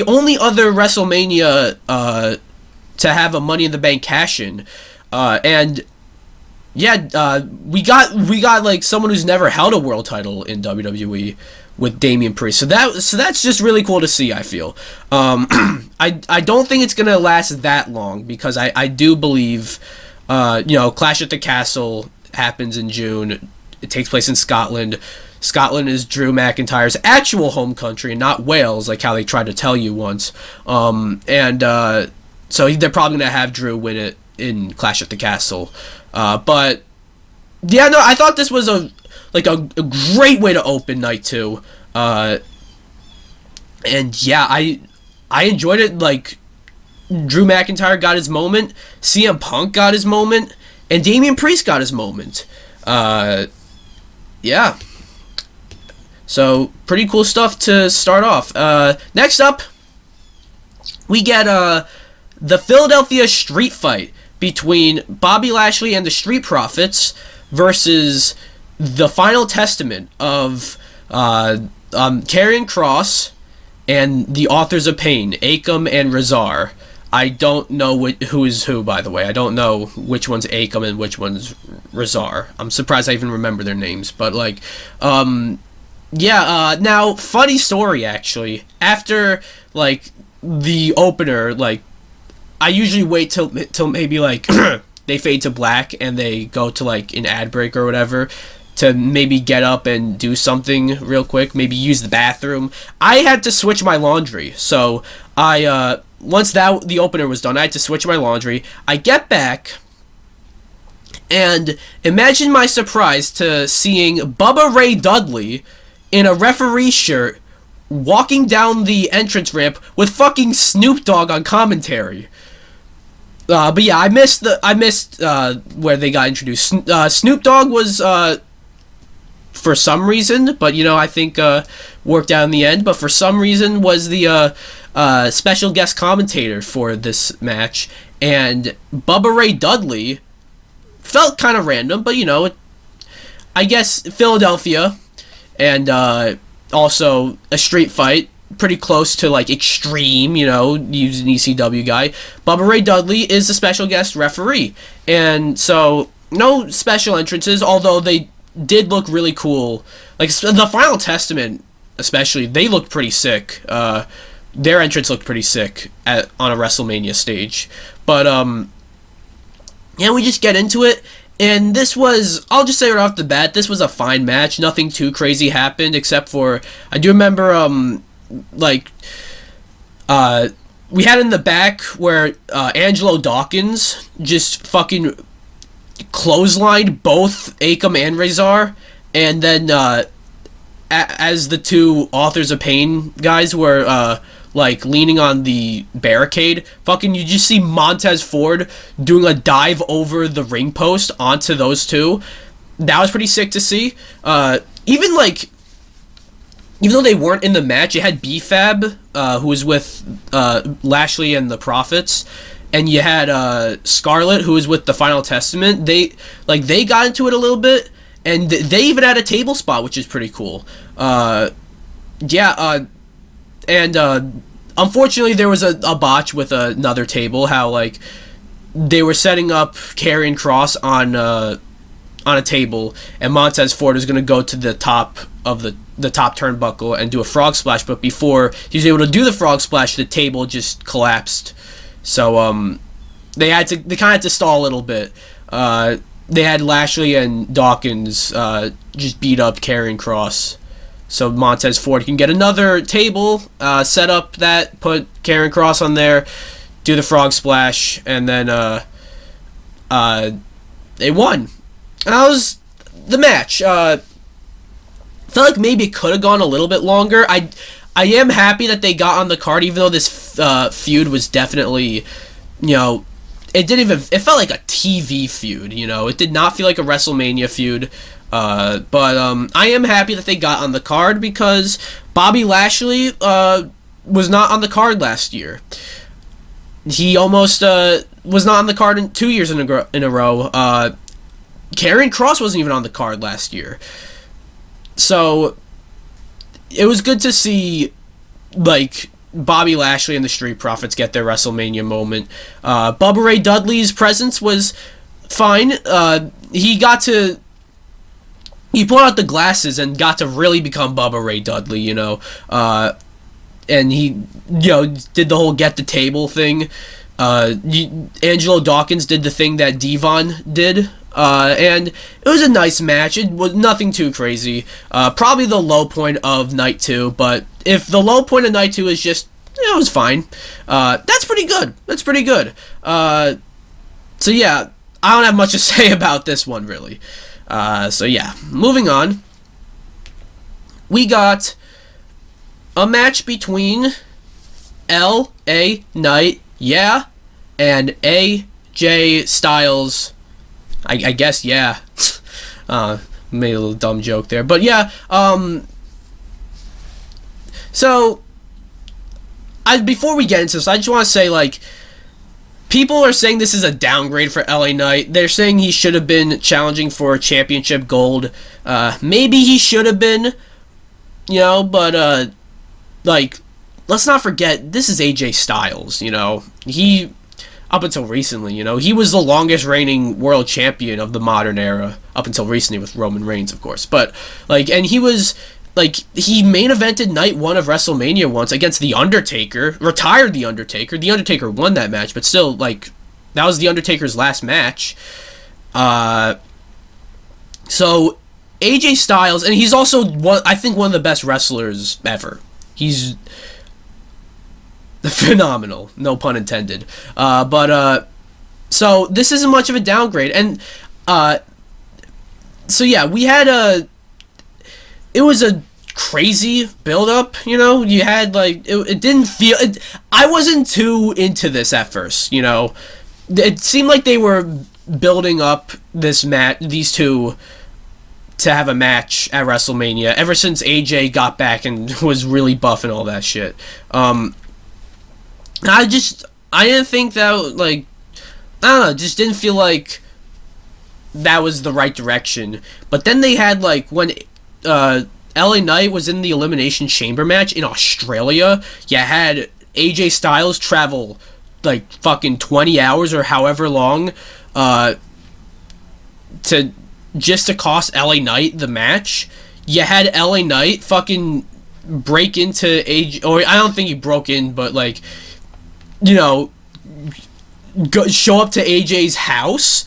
only other WrestleMania to have a Money in the Bank cash in, and yeah, we got like someone who's never held a world title in WWE with Damian Priest. So that's just really cool to see, I feel. I don't think it's gonna last that long, because I do believe Clash at the Castle happens in June. It takes place in Scotland. Scotland is Drew McIntyre's actual home country, not Wales, like how they tried to tell you once. So they're probably gonna have Drew win it in Clash at the Castle. But yeah, no, I thought this was a great way to open night 2. And yeah, I enjoyed it. Like, Drew McIntyre got his moment, CM Punk got his moment, and Damian Priest got his moment. Yeah. So, pretty cool stuff to start off. Next up, we get the Philadelphia Street Fight between Bobby Lashley and the Street Profits versus the Final Testament of Karrion Kross and the Authors of Pain, Akam and Rezar. I don't know who is who, by the way. I don't know which one's Akam and which one's Rezar. I'm surprised I even remember their names. But, like, now, funny story, actually. After, like, the opener, like, I usually wait till maybe, like, they fade to black and they go to, like, an ad break or whatever to maybe get up and do something real quick, maybe use the bathroom. I had to switch my laundry, so once the opener was done, I had to switch my laundry. I get back, and imagine my surprise to seeing Bubba Ray Dudley in a referee shirt walking down the entrance ramp with fucking Snoop Dogg on commentary. But yeah, I missed where they got introduced. Snoop Dogg was for some reason, but I think worked out in the end. But for some reason, was the special guest commentator for this match, and Bubba Ray Dudley felt kind of random, but I guess Philadelphia, and also a street fight. Pretty close to, like, Extreme, using ECW guy. Bubba Ray Dudley is the special guest referee. And so, no special entrances, although they did look really cool. Like, the Final Testament, especially, they looked pretty sick. Their entrance looked pretty sick on a WrestleMania stage. But, yeah, we just get into it. And this was, I'll just say right off the bat, this was a fine match. Nothing too crazy happened, except for, I do remember, we had in the back where Angelo Dawkins just fucking clotheslined both Akam and Rezar, and then as the two Authors of Pain guys were like leaning on the barricade, fucking you just see Montez Ford doing a dive over the ring post onto those two. That was pretty sick to see. Even though they weren't in the match, you had B-Fab, who was with Lashley and the Profits, and you had Scarlett, who was with the Final Testament. They got into it a little bit, and they even had a table spot, which is pretty cool. Unfortunately, there was a botch with another table. How like they were setting up Karrion Kross on a table, and Montez Ford is going to go to the top of the top turnbuckle and do a frog splash, but before he was able to do the frog splash, the table just collapsed. So they kind of had to stall a little bit. They had Lashley and Dawkins just beat up Karrion Kross, so Montez Ford can get another table set up that put Karrion Kross on there, do the frog splash, and then they won. And that was the match. I felt like maybe it could have gone a little bit longer. I am happy that they got on the card, even though this feud was definitely, it felt like a TV feud, It did not feel like a WrestleMania feud. But I am happy that they got on the card because Bobby Lashley was not on the card last year. He almost was not on the card in 2 years in a row. Karrion Kross wasn't even on the card last year. So it was good to see like Bobby Lashley and the Street Profits get their WrestleMania moment. Bubba Ray Dudley's presence was fine. He pulled out the glasses and got to really become Bubba Ray Dudley, and he, did the whole get the table thing. Angelo Dawkins did the thing that Devon did, and it was a nice match. It was nothing too crazy. Probably the low point of night 2, but if the low point of night 2 is just, it was fine. That's pretty good. So yeah, I don't have much to say about this one, really. So yeah, moving on. We got a match between L.A. Knight, and AJ Styles. I guess, yeah. Made a little dumb joke there. But yeah, so, before we get into this, I just want to say, like, people are saying this is a downgrade for LA Knight. They're saying he should have been challenging for championship gold. Maybe he should have been, but, let's not forget, this is AJ Styles, He, up until recently, he was the longest reigning world champion of the modern era, up until recently with Roman Reigns, of course. But, and he was, he main evented night 1 of WrestleMania once against The Undertaker, retired The Undertaker. The Undertaker won that match, but still, that was The Undertaker's last match. So, AJ Styles, and he's also, I think, one of the best wrestlers ever. He's phenomenal, no pun intended. So this isn't much of a downgrade, and so yeah, we had it was a crazy build-up, you had it didn't feel, I wasn't too into this at first, it seemed like they were building up these two to have a match at WrestleMania ever since AJ got back and was really buff and all that shit. I didn't think that, I don't know, just didn't feel like that was the right direction. But then they had, when LA Knight was in the Elimination Chamber match in Australia, you had AJ Styles travel, fucking 20 hours or however long, to cost LA Knight the match. You had LA Knight fucking break into AJ, or I don't think he broke in, but, show up to AJ's house,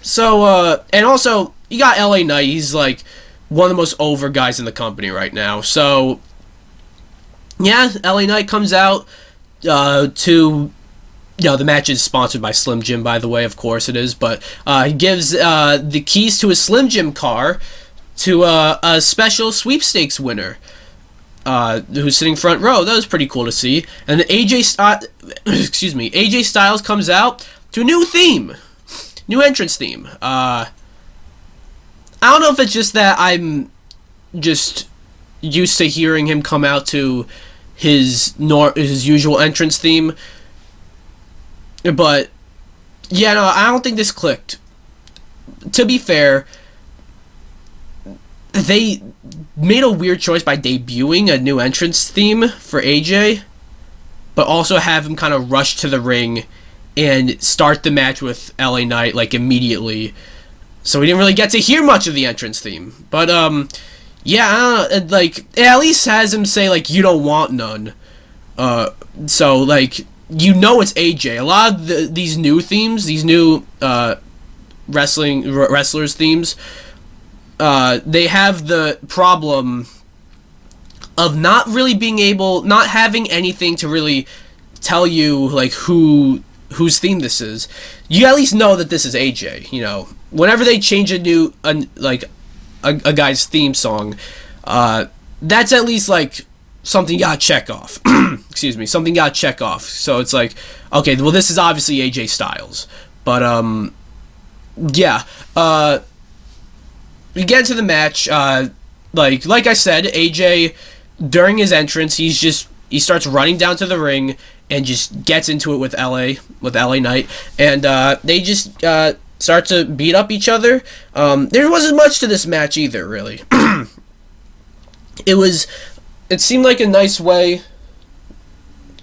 so, and also, you got LA Knight, he's, one of the most over guys in the company right now, so, yeah, LA Knight comes out, to, the match is sponsored by Slim Jim, by the way, of course it is, but, he gives, the keys to his Slim Jim car to a special sweepstakes winner who's sitting front row. That was pretty cool to see. And then AJ Styles comes out to a new theme, new entrance theme. I don't know if it's just that I'm just used to hearing him come out to his usual entrance theme, but yeah, no, I don't think this clicked. To be fair, they made a weird choice by debuting a new entrance theme for AJ, but also have him kind of rush to the ring and start the match with LA Knight like immediately. So we didn't really get to hear much of the entrance theme. But yeah, I don't know, like it at least has him say like you don't want none. So like you know it's AJ. A lot of these new themes, these new wrestlers themes, they have the problem of not having anything to really tell you like whose theme this is. You at least know that this is AJ. You know, whenever they change a guy's theme song, that's at least like something you gotta check off. Excuse me, something you gotta check off. So it's like, okay, well this is obviously AJ Styles, but yeah. We get into the match. Like I said, AJ during his entrance, he starts running down to the ring and just gets into it with LA Knight, and they just start to beat up each other. There wasn't much to this match either, really. It seemed like a nice way.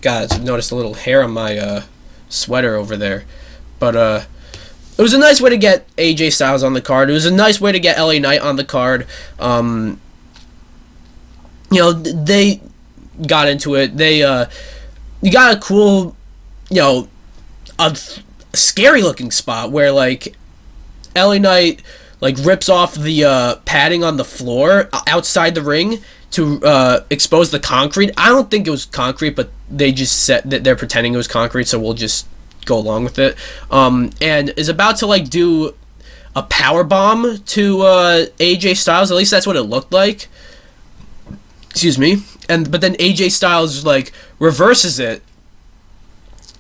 God, I noticed a little hair on my sweater over there, but it was a nice way to get AJ Styles on the card. It was a nice way to get LA Knight on the card. You know, they got into it. They you got a cool, you know, a scary looking spot where like LA Knight like rips off the padding on the floor outside the ring to expose the concrete. I don't think it was concrete, but they just said that they're pretending it was concrete, so we'll just go along with it. And is about to like do a power bomb to AJ Styles. At least that's what it looked like. Excuse me. But then AJ Styles like reverses it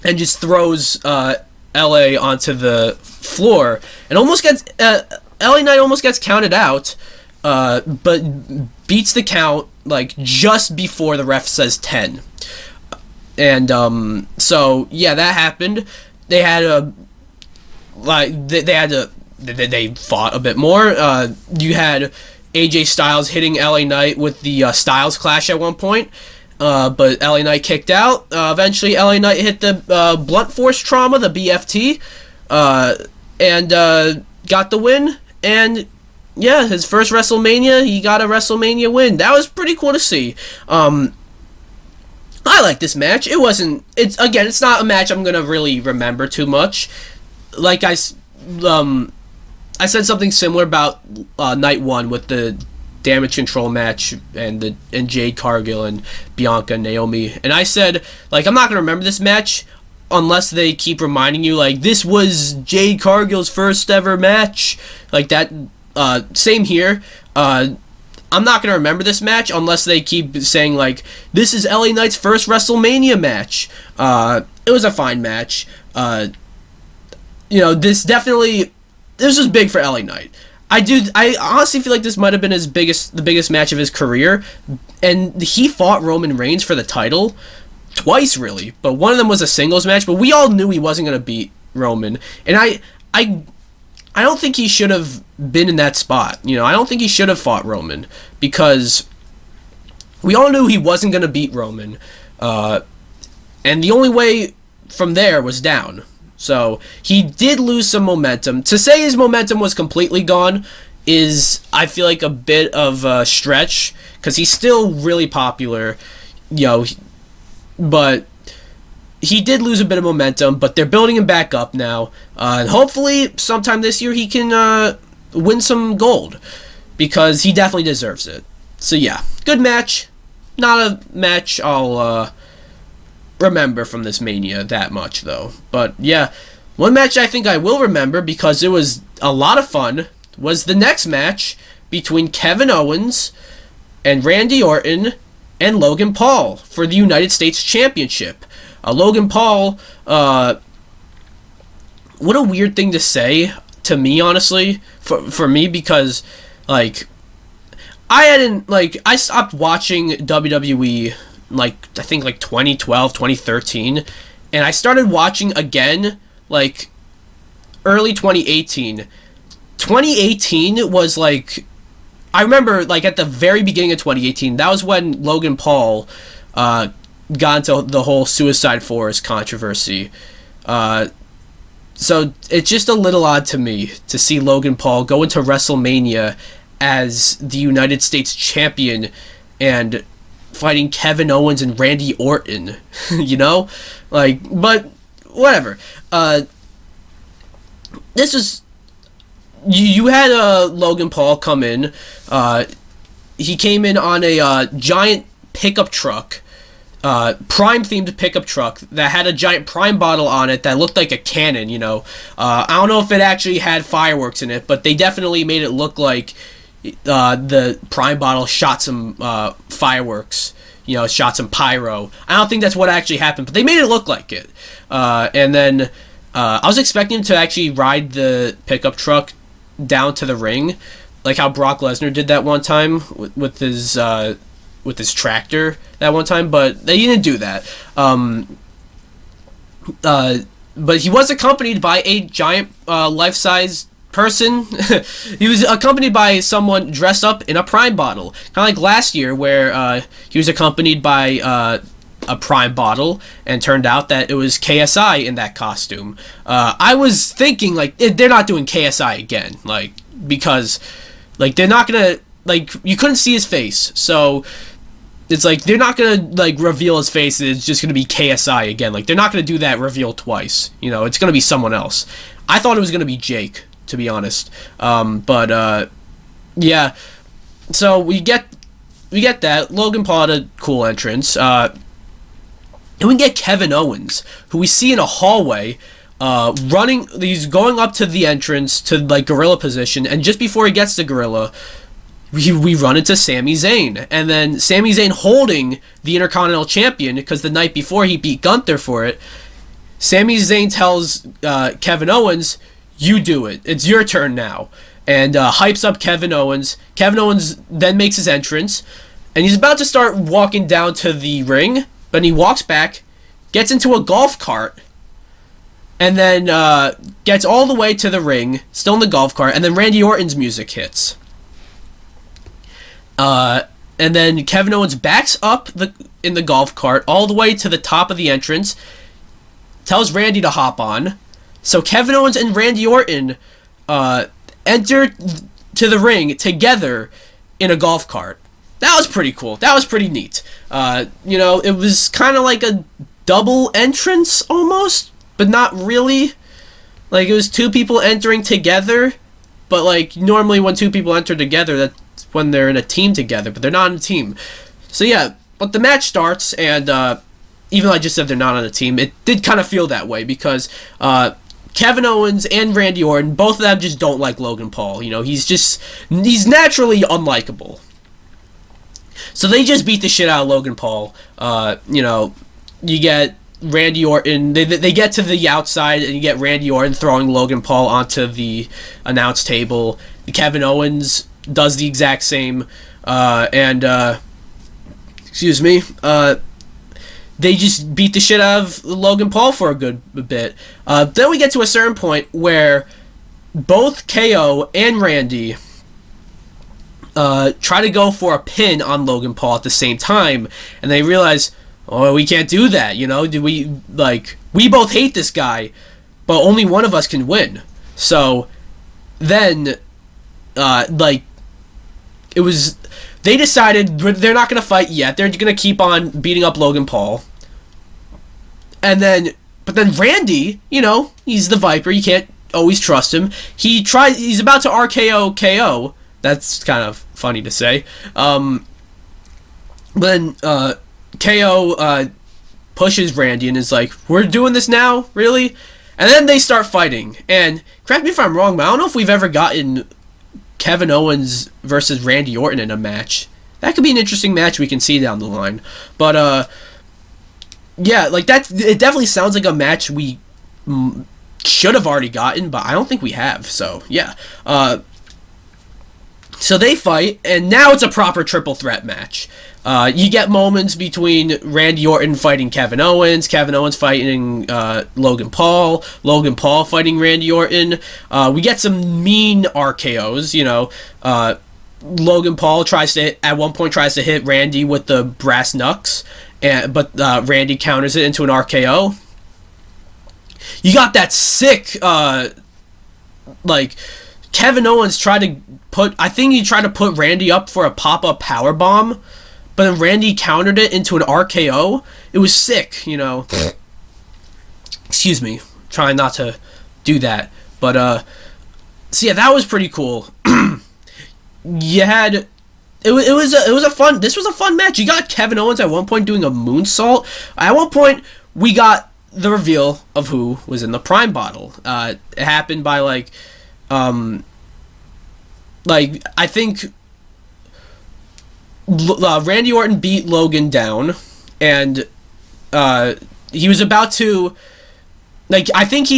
and just throws LA onto the floor and almost gets LA Knight almost gets counted out, but beats the count like just before the ref says 10. And so yeah, that happened. They had they fought a bit more. You had AJ Styles hitting LA Knight with the Styles Clash at one point, but LA Knight kicked out. Eventually, LA Knight hit the Blunt Force Trauma, the BFT, and got the win. And yeah, his first WrestleMania, he got a WrestleMania win. That was pretty cool to see. I like this match. It's not a match I'm gonna really remember too much. Like I said something similar about night one with the Damage Control match and Jade, Cargill, and Bianca and Naomi. And I said, like, I'm not gonna remember this match unless they keep reminding you, like, this was Jade Cargill's first ever match. Like that. Same here. I'm not going to remember this match unless they keep saying, like, this is LA Knight's first WrestleMania match. It was a fine match. You know, this was big for LA Knight. I honestly feel like this might have been the biggest match of his career. And he fought Roman Reigns for the title twice, really. But one of them was a singles match, but we all knew he wasn't going to beat Roman. And I don't think he should have been in that spot. You know, I don't think he should have fought Roman because we all knew he wasn't going to beat Roman. And the only way from there was down. So he did lose some momentum. To say his momentum was completely gone is, I feel like, a bit of a stretch because he's still really popular. You know, but he did lose a bit of momentum, but they're building him back up now. And hopefully, sometime this year, he can win some gold, because he definitely deserves it. So yeah, good match. Not a match I'll remember from this Mania that much, though. But yeah, one match I think I will remember, because it was a lot of fun, was the next match between Kevin Owens and Randy Orton and Logan Paul for the United States Championship. Logan Paul, what a weird thing to say to me, honestly, for me, because, like, I stopped watching WWE, like, I think, like, 2012, 2013, and I started watching again, like, early 2018. 2018 was, like, I remember, like, at the very beginning of 2018, that was when Logan Paul got into the whole Suicide Forest controversy. So it's just a little odd to me to see Logan Paul go into WrestleMania as the United States champion and fighting Kevin Owens and Randy Orton, you know? Like, but whatever. This is... You had Logan Paul come in. He came in on a giant pickup truck, Prime-themed pickup truck that had a giant Prime bottle on it that looked like a cannon, you know. I don't know if it actually had fireworks in it, but they definitely made it look like the Prime bottle shot some fireworks, you know, shot some pyro. I don't think that's what actually happened, but they made it look like it. And then I was expecting him to actually ride the pickup truck down to the ring, like how Brock Lesnar did that one time with his tractor that one time, but they didn't do that. But he was accompanied by a giant life-size person. He was accompanied by someone dressed up in a Prime bottle, kind of like last year where he was accompanied by a Prime bottle, and turned out that it was KSI in that costume. I was thinking, like, they're not doing KSI again, like, because, like, they're not gonna, like, you couldn't see his face, so it's like they're not gonna, like, reveal his face and it's just gonna be KSI again. Like, they're not gonna do that reveal twice, you know. It's gonna be someone else. I thought it was gonna be Jake, to be honest. But yeah, so we get that. Logan Paul had a cool entrance. And we get Kevin Owens, who we see in a hallway, running. He's going up to the entrance to, like, gorilla position, and just before he gets to gorilla, we run into Sami Zayn, and then Sami Zayn holding the Intercontinental Champion, because the night before he beat Gunther for it. Sami Zayn tells Kevin Owens, "You do it. It's your turn now," and hypes up Kevin Owens. Kevin Owens then makes his entrance, and he's about to start walking down to the ring. But he walks back, gets into a golf cart, and then gets all the way to the ring, still in the golf cart, and then Randy Orton's music hits. And then Kevin Owens backs up in the golf cart all the way to the top of the entrance, tells Randy to hop on. So Kevin Owens and Randy Orton enter to the ring together in a golf cart. That was pretty cool. That was pretty neat. You know, it was kind of like a double entrance almost, but not really. Like, it was two people entering together, but, like, normally when two people enter together, that's when they're in a team together, but they're not in a team. So, yeah, but the match starts, and even though I just said they're not on a team, it did kind of feel that way, because Kevin Owens and Randy Orton, both of them just don't like Logan Paul. You know, he's naturally unlikable. So they just beat the shit out of Logan Paul. You know, you get Randy Orton. They get to the outside, and you get Randy Orton throwing Logan Paul onto the announce table. Kevin Owens does the exact same. Excuse me. They just beat the shit out of Logan Paul for a good bit. Then we get to a certain point where both KO and Randy try to go for a pin on Logan Paul at the same time, and they realize, oh, we can't do that, you know? We both hate this guy, but only one of us can win. So then, they decided they're not going to fight yet. They're going to keep on beating up Logan Paul. But then Randy, you know, he's the Viper. You can't always trust him. He's about to RKO KO. That's kind of funny to say. Then KO pushes Randy and is like, "We're doing this now? Really?" And then they start fighting. And correct me if I'm wrong, but I don't know if we've ever gotten Kevin Owens versus Randy Orton in a match. That could be an interesting match we can see down the line. But yeah, like that. It definitely sounds like a match we should have already gotten, but I don't think we have. So yeah. So they fight, and now it's a proper triple threat match. You get moments between Randy Orton fighting Kevin Owens fighting Logan Paul fighting Randy Orton. We get some mean RKOs, you know. Logan Paul at one point tries to hit Randy with the brass knucks, but Randy counters it into an RKO. You got that sick, like, Kevin Owens tried to put Randy up for a pop-up powerbomb, but then Randy countered it into an RKO. It was sick, you know. Excuse me. Trying not to do that. But, so yeah, that was pretty cool. This was a fun match. You got Kevin Owens at one point doing a moonsault. At one point, we got the reveal of who was in the Prime bottle. It happened by, I think Randy Orton beat Logan down, and he was about to, I think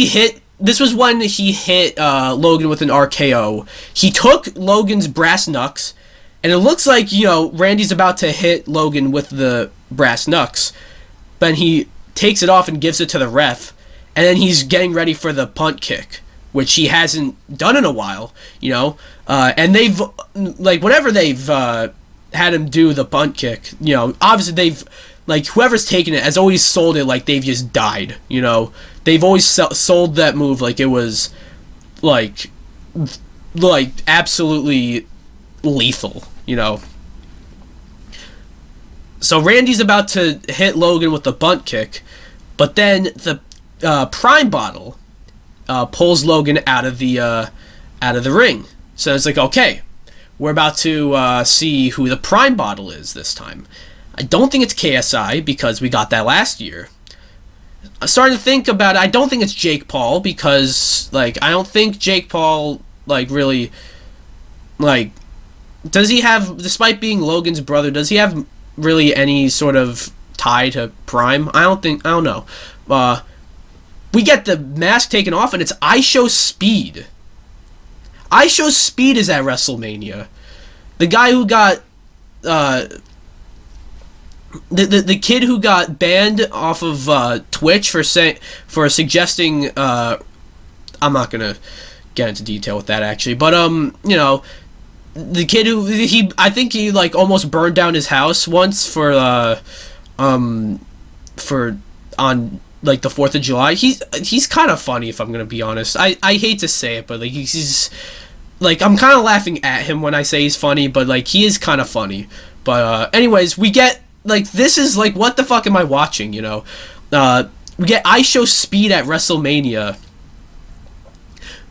this was when he hit Logan with an RKO. He took Logan's brass knucks, and it looks like, you know, Randy's about to hit Logan with the brass knucks, but he takes it off and gives it to the ref, and then he's getting ready for the punt kick, which he hasn't done in a while, you know. And they've, whenever they've had him do the punt kick, you know, obviously they've, whoever's taken it has always sold it like they've just died, you know. They've always sold that move like it was, absolutely lethal, you know. So Randy's about to hit Logan with the bunt kick, but then the Prime bottle pulls Logan out of the ring. So it's okay, we're about to see who the Prime bottle is this time. I don't think it's KSI because we got that last year. I'm starting to think about it. I don't think it's Jake Paul because I don't think Jake Paul really does he have, despite being Logan's brother, does he have really any sort of tie to Prime? I don't know. We get the mask taken off, and it's Iyo Speed. Iyo Speed is at WrestleMania. The guy who got the kid who got banned off of Twitch for suggesting. I'm not gonna get into detail with that actually, but you know, the kid who I think he almost burned down his house once for on the 4th of July. He's kind of funny, if I'm gonna be honest. I hate to say it, but he's I'm kind of laughing at him when I say he's funny, but he is kind of funny. But anyways, we get this is what the fuck am I watching, you know? We get Iyo Speed at WrestleMania.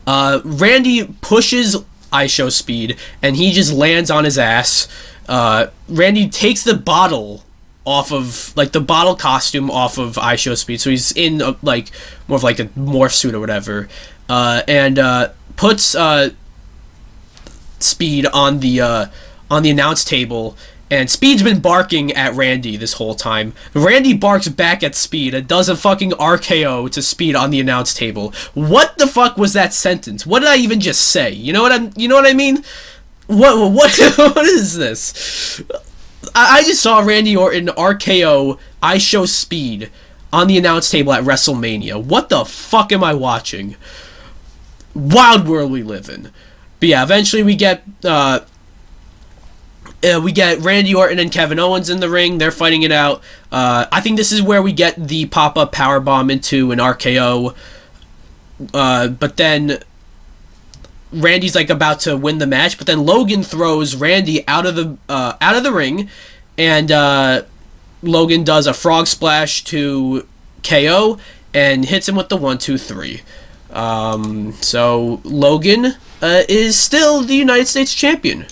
Randy pushes Iyo Speed, and he just lands on his ass. Randy takes the bottle off of the bottle costume off of Iyo Speed, so he's in more of a morph suit or whatever, and puts Speed on the announce table. And Speed's been barking at Randy this whole time. Randy barks back at Speed and does a fucking RKO to Speed on the announce table. What the fuck was that sentence? What did I even just say? You know what I mean? What is this? I just saw Randy Orton RKO Iyo Speed on the announce table at WrestleMania. What the fuck am I watching? Wild world we live in. But yeah, eventually we get Randy Orton and Kevin Owens in the ring. They're fighting it out. I think this is where we get the pop-up powerbomb into an RKO. But then Randy's about to win the match, but then Logan throws Randy out of the ring, and Logan does a frog splash to KO and hits him with the 1, 2, 3. So Logan is still the United States champion.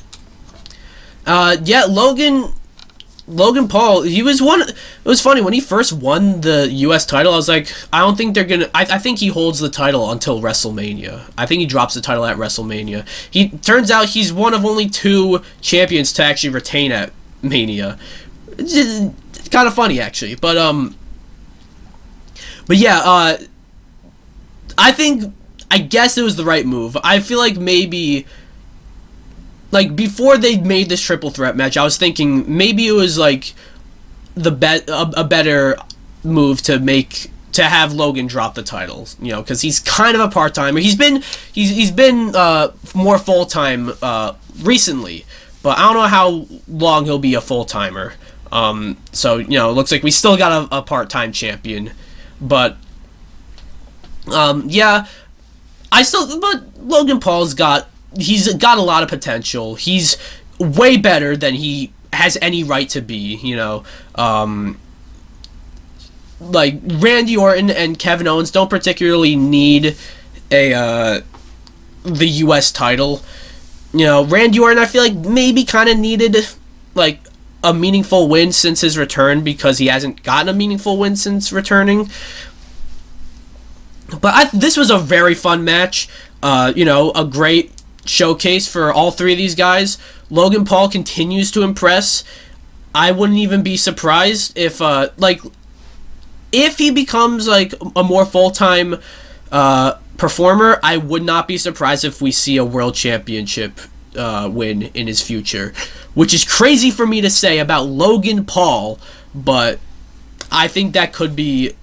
Yeah, Logan Logan Paul, he was one. It was funny when he first won the U.S. title. I was like, I don't think they're gonna. I think he holds the title until WrestleMania. I think he drops the title at WrestleMania. He turns out he's one of only 2 champions to actually retain at Mania. It's kind of funny actually, but yeah. I guess it was the right move. I feel like maybe. Like, before they made this triple threat match, I was thinking maybe it was, like, a better move to have Logan drop the title, you know, because he's kind of a part-timer. He's been more full-time recently, but I don't know how long he'll be a full-timer. So, you know, it looks like we still got a part-time champion, but, yeah, but Logan Paul's he's got a lot of potential. He's way better than he has any right to be, you know. Like, Randy Orton and Kevin Owens don't particularly need the U.S. title. You know, Randy Orton, I feel like maybe kind of needed, like, a meaningful win since his return, because he hasn't gotten a meaningful win since returning. But this was a very fun match. You know, a great showcase for all 3 of these guys. Logan Paul continues to impress. I wouldn't even be surprised if he becomes like a more full-time performer. I would not be surprised if we see a world championship win in his future, which is crazy for me to say about Logan Paul, but I think that could be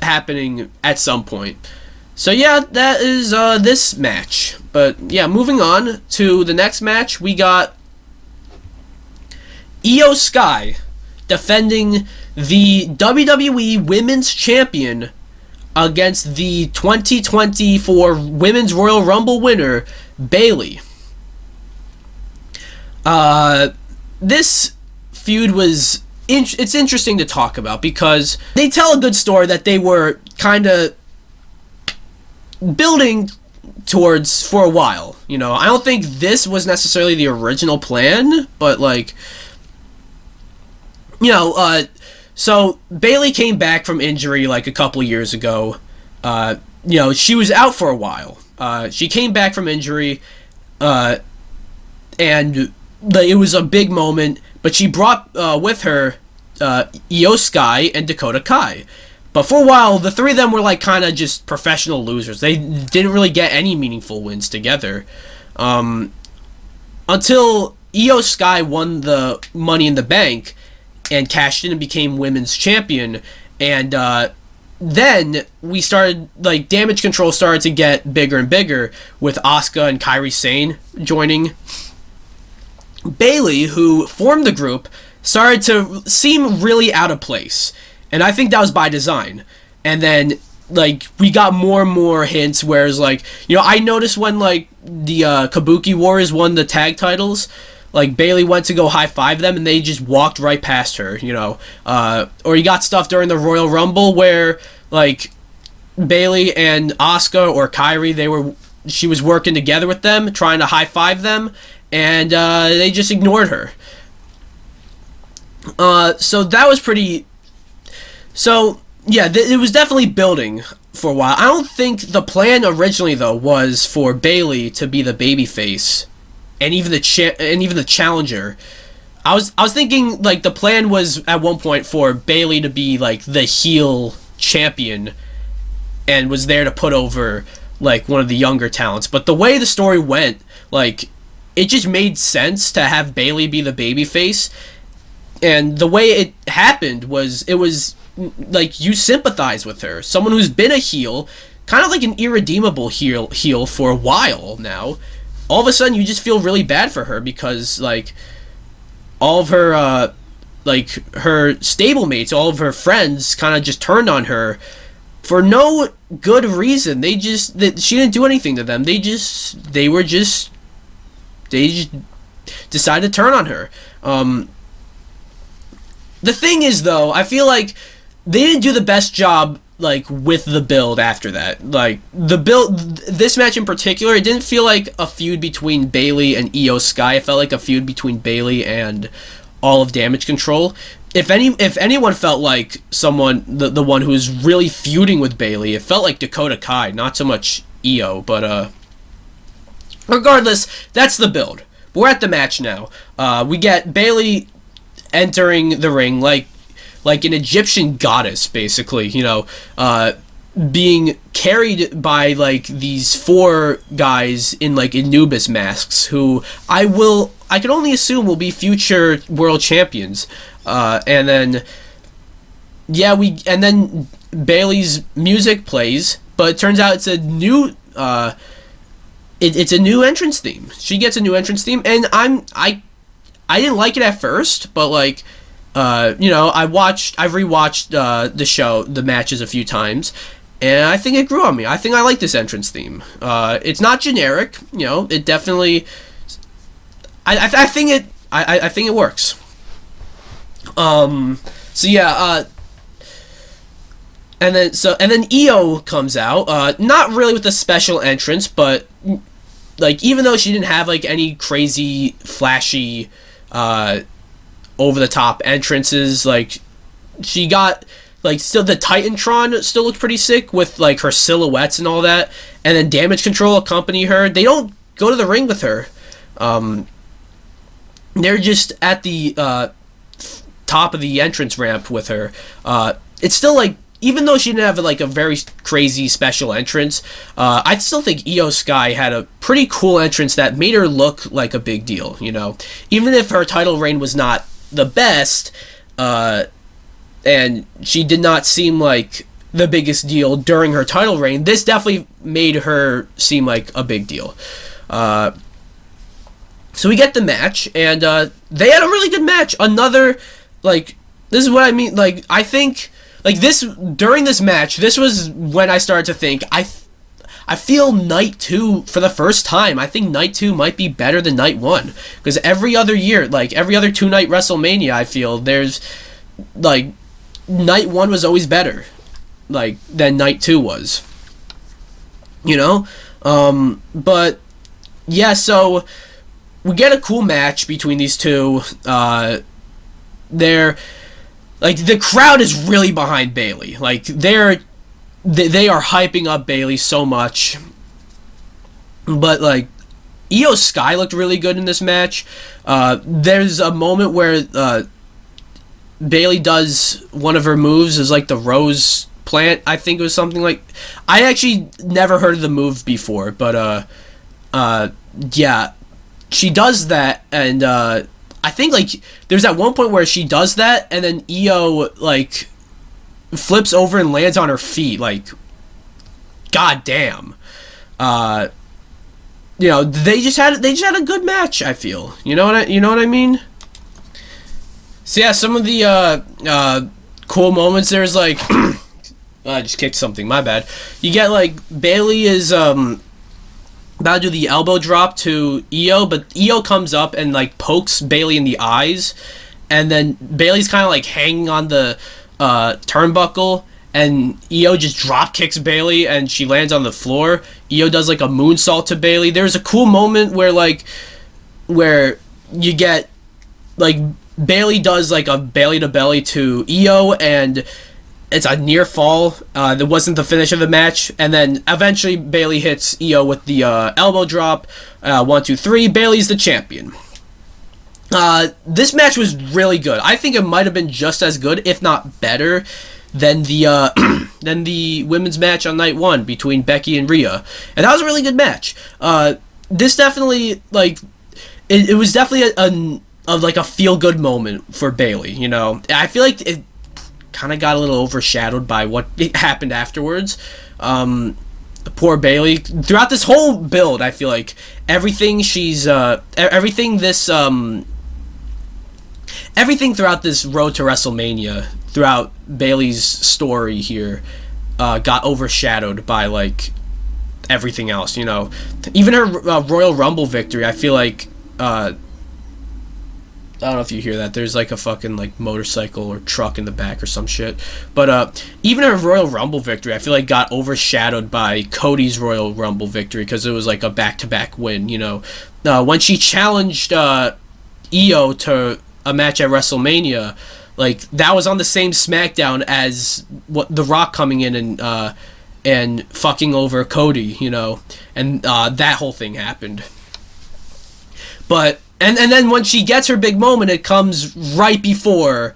happening at some point. So yeah, that is this match. But yeah, moving on to the next match, we got Iyo Sky defending the WWE Women's Champion against the 2024 Women's Royal Rumble winner, Bayley. This feud was it's interesting to talk about because they tell a good story that they were kind of building towards for a while. You know, I don't think this was necessarily the original plan, but like, you know, so Bayley came back from injury like a couple years ago. You know, she was out for a while. She came back from injury, and it was a big moment, but she brought with her Iyo Sky and Dakota Kai. But for a while, the 3 of them were like kind of just professional losers. They didn't really get any meaningful wins together. Until Iyo Sky won the Money in the Bank and cashed in and became women's champion. And then we started, like, Damage Control started to get bigger and bigger with Asuka and Kairi Sane joining. Bayley, who formed the group, started to seem really out of place. And I think that was by design. And then, like, we got more and more hints, whereas, like, you know, I noticed when, like, the Kabuki Warriors won the tag titles, like, Bayley went to go high-five them, and they just walked right past her, you know. Or you got stuff during the Royal Rumble where, like, Bayley and Asuka or Kairi, she was working together with them, trying to high-five them, and they just ignored her. So that was pretty... So, yeah, it was definitely building for a while. I don't think the plan originally, though, was for Bayley to be the babyface, and even the challenger. I was thinking, like, the plan was at one point for Bayley to be, like, the heel champion, and was there to put over, like, one of the younger talents. But the way the story went, like, it just made sense to have Bayley be the babyface. And the way it happened was, it was, like, you sympathize with her. Someone who's been a heel, kind of like an irredeemable heel for a while now. All of a sudden, you just feel really bad for her because, like, all of her, like, her stablemates, all of her friends kind of just turned on her for no good reason. She didn't do anything to them. They just decided to turn on her. The thing is, though, I feel like they didn't do the best job, like, with the build after that. Like, this match in particular, it didn't feel like a feud between Bayley and Iyo Sky. It felt like a feud between Bayley and all of Damage Control. If anyone felt like the one who was really feuding with Bayley, it felt like Dakota Kai, not so much Iyo. But regardless, that's the build. We're at the match now. We get Bayley entering the ring like an Egyptian goddess, basically. Being carried by like these 4 guys in like Anubis masks, who I can only assume will be future world champions. And then Bayley's music plays, but it turns out it's a new it's a new entrance theme. She gets a new entrance theme, and I didn't like it at first, but like I've rewatched the matches a few times, and I think it grew on me. I think I like this entrance theme. It's not generic, it definitely I think it works. And then Iyo comes out, not really with a special entrance, but like even though she didn't have like any crazy flashy over the top entrances, like she got like still the Titantron still looked pretty sick with like her silhouettes and all that, and then Damage Control accompany her. They don't go to the ring with her. They're just at the top of the entrance ramp with her. It's still like, even though she didn't have like a very crazy special entrance, I still think Iyo Sky had a pretty cool entrance that made her look like a big deal. Even if her title reign was not the best, and she did not seem like the biggest deal during her title reign, this definitely made her seem like a big deal. So we get the match, and they had a really good match. Another, like, this is what I mean, like, I think, like, this, during this match, this was when I started to think, I feel Night 2, for the first time, I think Night 2 might be better than Night 1, because every other year, like, every other 2-night WrestleMania, I feel, there's, like, Night 1 was always better, like, than Night 2 was, but, yeah, so we get a cool match between these two. They're like, the crowd is really behind Bayley. Like they are hyping up Bayley so much. But like Iyo Sky looked really good in this match. There's a moment where Bayley does one of her moves is like the Rose Plant. I think it was something like, I actually never heard of the move before, but yeah. She does that, and I think like there's at one point where she does that, and then Iyo like flips over and lands on her feet. Like, goddamn. They just had a good match. I feel. You know what I mean? So yeah, some of the cool moments. There's like, I just kicked something. My bad. You get like Bayley is about to do the elbow drop to Iyo, but Iyo comes up and like pokes Bayley in the eyes, and then Bayley's kind of like hanging on the turnbuckle, and Iyo just drop kicks Bayley, and she lands on the floor. Iyo does like a moonsault to Bayley. There's a cool moment where you get like Bayley does like a belly to belly to Iyo, and it's a near fall. That wasn't the finish of the match. And then eventually Bayley hits Iyo with the elbow drop. 1, 2, 3. Bayley's the champion. This match was really good. I think it might have been just as good, if not better, than the women's match on Night 1 between Becky and Rhea. And that was a really good match. This definitely, like, it was definitely a feel-good moment for Bayley, I feel like it kind of got a little overshadowed by what happened afterwards. Poor Bayley. Throughout this whole build, I feel like everything throughout this road to WrestleMania, throughout Bayley's story here, got overshadowed by like everything else. Even her Royal Rumble victory. I feel like I don't know if you hear that. There's like a fucking like motorcycle or truck in the back or some shit. But even her Royal Rumble victory, I feel like got overshadowed by Cody's Royal Rumble victory because it was like a back-to-back win. When she challenged Iyo to a match at WrestleMania, like that was on the same SmackDown as what The Rock coming in and fucking over Cody, you know, and that whole thing happened. But and then when she gets her big moment, it comes right before,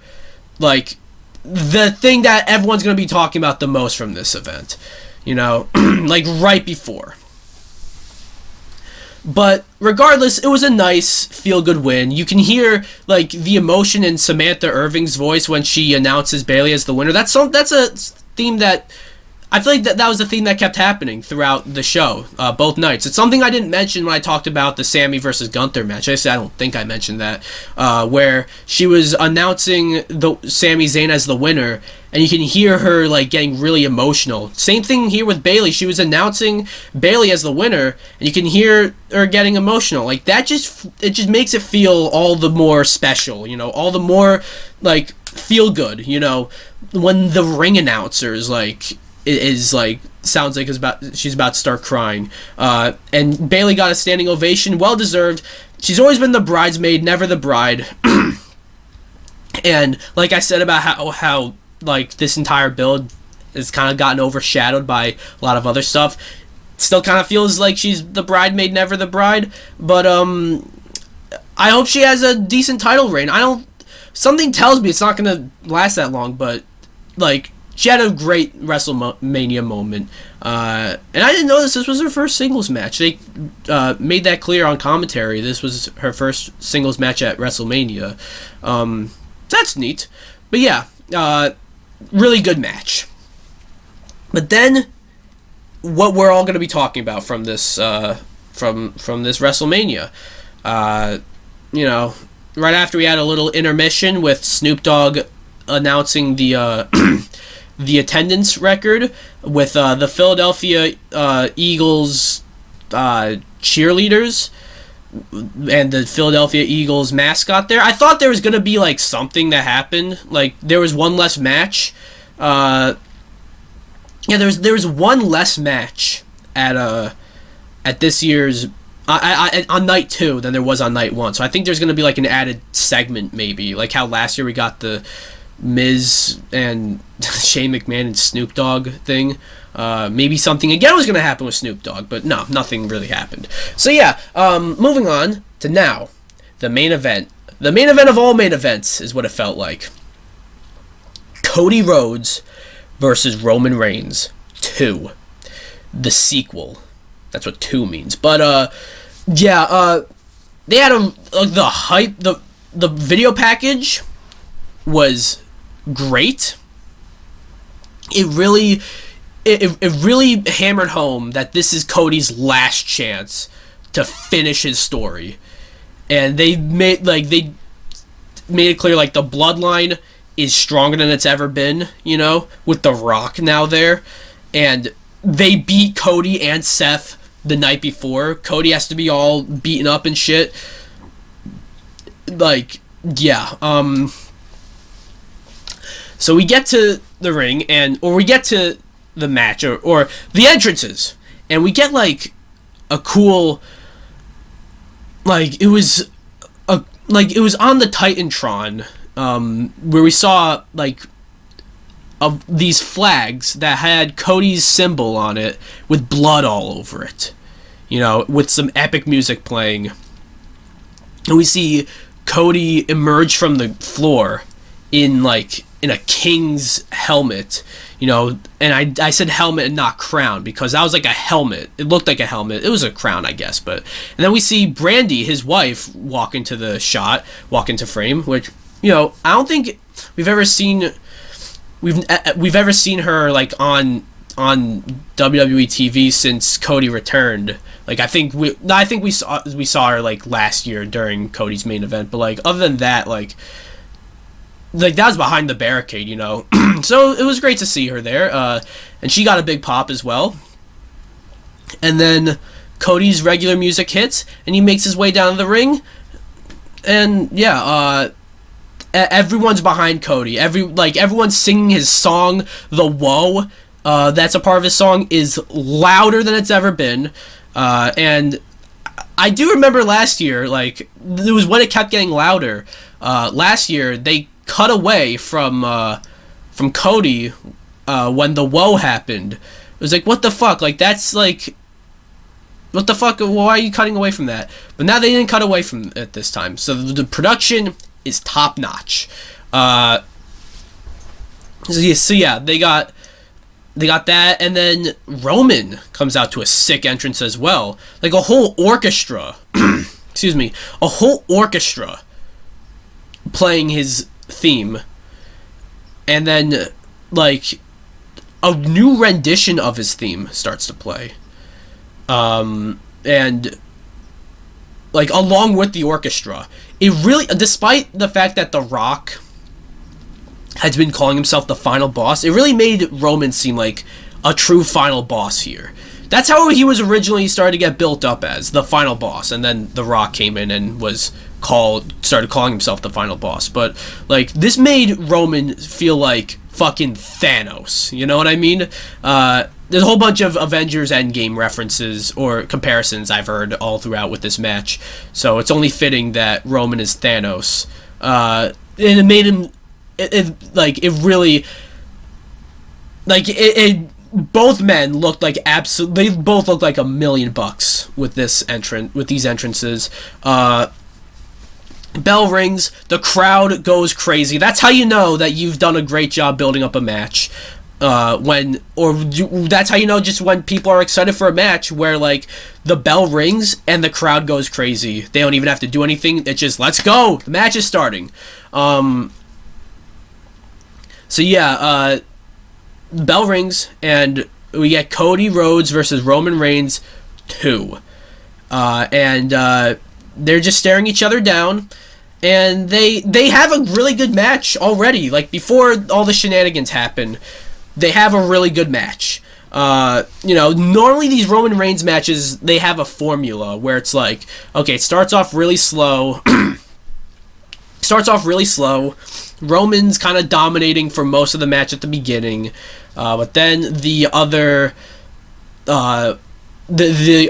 like, the thing that everyone's gonna be talking about the most from this event, you know, like right before. But regardless, it was a nice feel-good win. You can hear like the emotion in Samantha Irving's voice when she announces Bayley as the winner. That's a theme that I feel like that was the theme that kept happening throughout the show, both nights. It's something I didn't mention when I talked about the Sami versus Gunther match. I don't think I mentioned that, where she was announcing the Sami Zayn as the winner, and you can hear her like getting really emotional. Same thing here with Bayley. She was announcing Bayley as the winner, and you can hear her getting emotional. Like that just makes it feel all the more special, you know, all the more like feel good, you know, when the ring announcers like is like sounds like she's about to start crying. And Bayley got a standing ovation, well deserved. She's always been the bridesmaid, never the bride. And like I said about how like this entire build has kind of gotten overshadowed by a lot of other stuff. Still kind of feels like she's the bridesmaid, never the bride. But I hope she has a decent title reign. Something tells me it's not gonna last that long, but like she had a great WrestleMania moment. And I didn't notice this was her first singles match. They made that clear on commentary. This was her first singles match at WrestleMania. That's neat. But yeah, really good match. But then, what we're all going to be talking about from this from this WrestleMania. You know, right after we had a little intermission with Snoop Dogg announcing the the attendance record with the Philadelphia Eagles cheerleaders and the Philadelphia Eagles mascot there. I thought there was going to be like something that happened. Like there was one less match. Yeah, there was one less match at this year's on night 2 than there was on night 1. So I think there's going to be like an added segment maybe, like how last year we got the Miz and Shane McMahon and Snoop Dogg thing. Maybe something again was going to happen with Snoop Dogg, but no, nothing really happened. So yeah, moving on to now, the main event. The main event of all main events is what it felt like. Cody Rhodes versus Roman Reigns 2. The sequel. That's what 2 means. But yeah, they had the hype, the video package was great. It really hammered home that this is Cody's last chance to finish his story, and they made it clear like the bloodline is stronger than it's ever been, you know, with The Rock now there, and they beat Cody and Seth the night before. Cody has to be all beaten up and shit. Like, yeah, so we get to the ring, or we get to the match, or the entrances, and we get like a cool, like it was on the Titantron, where we saw like of these flags that had Cody's symbol on it with blood all over it, you know, with some epic music playing, and we see Cody emerge from the floor in a king's helmet, you know, and I said helmet and not crown because that was like a helmet. It looked like a helmet. It was a crown, I guess, and then we see Brandy, his wife, walk into frame, which, you know, I don't think we've ever seen her like on WWE TV since Cody returned. Like I think we saw her like last year during Cody's main event, but like other than that, like that was behind the barricade, you know. So it was great to see her there, and she got a big pop as well. And then Cody's regular music hits, and he makes his way down to the ring, and yeah, everyone's behind Cody. Everyone's singing his song, The Woe. That's a part of his song is louder than it's ever been, and I do remember last year, like, it was when it kept getting louder. Last year, they cut away from Cody when the woe happened. It was like, what the fuck? Like, that's like, what the fuck? Why are you cutting away from that? But now they didn't cut away from it this time. So the production is top notch. So yeah, they got that, and then Roman comes out to a sick entrance as well. Like a whole orchestra. Excuse me. A whole orchestra playing his theme. And then, like, a new rendition of his theme starts to play. And, like, along with the orchestra. It really, despite the fact that The Rock has been calling himself the final boss, it really made Roman seem like a true final boss here. That's how he was originally started to get built up as, the final boss, and then The Rock came in and started calling himself the final boss. But, like, this made Roman feel like fucking Thanos, you know what I mean? There's a whole bunch of Avengers Endgame references or comparisons I've heard all throughout with this match, so it's only fitting that Roman is Thanos. And it made him, both men looked like they both looked like $1 million with these entrances. Bell rings, the crowd goes crazy. That's how you know that you've done a great job building up a match. That's how you know just when people are excited for a match, where like the bell rings and the crowd goes crazy. They don't even have to do anything. It's just, let's go. The match is starting. So yeah, bell rings and we get Cody Rhodes versus Roman Reigns 2. And they're just staring each other down. And they have a really good match already. Like, before all the shenanigans happen, they have a really good match. Normally these Roman Reigns matches, they have a formula where it's like, okay, it starts off really slow. Roman's kind of dominating for most of the match at the beginning. But then the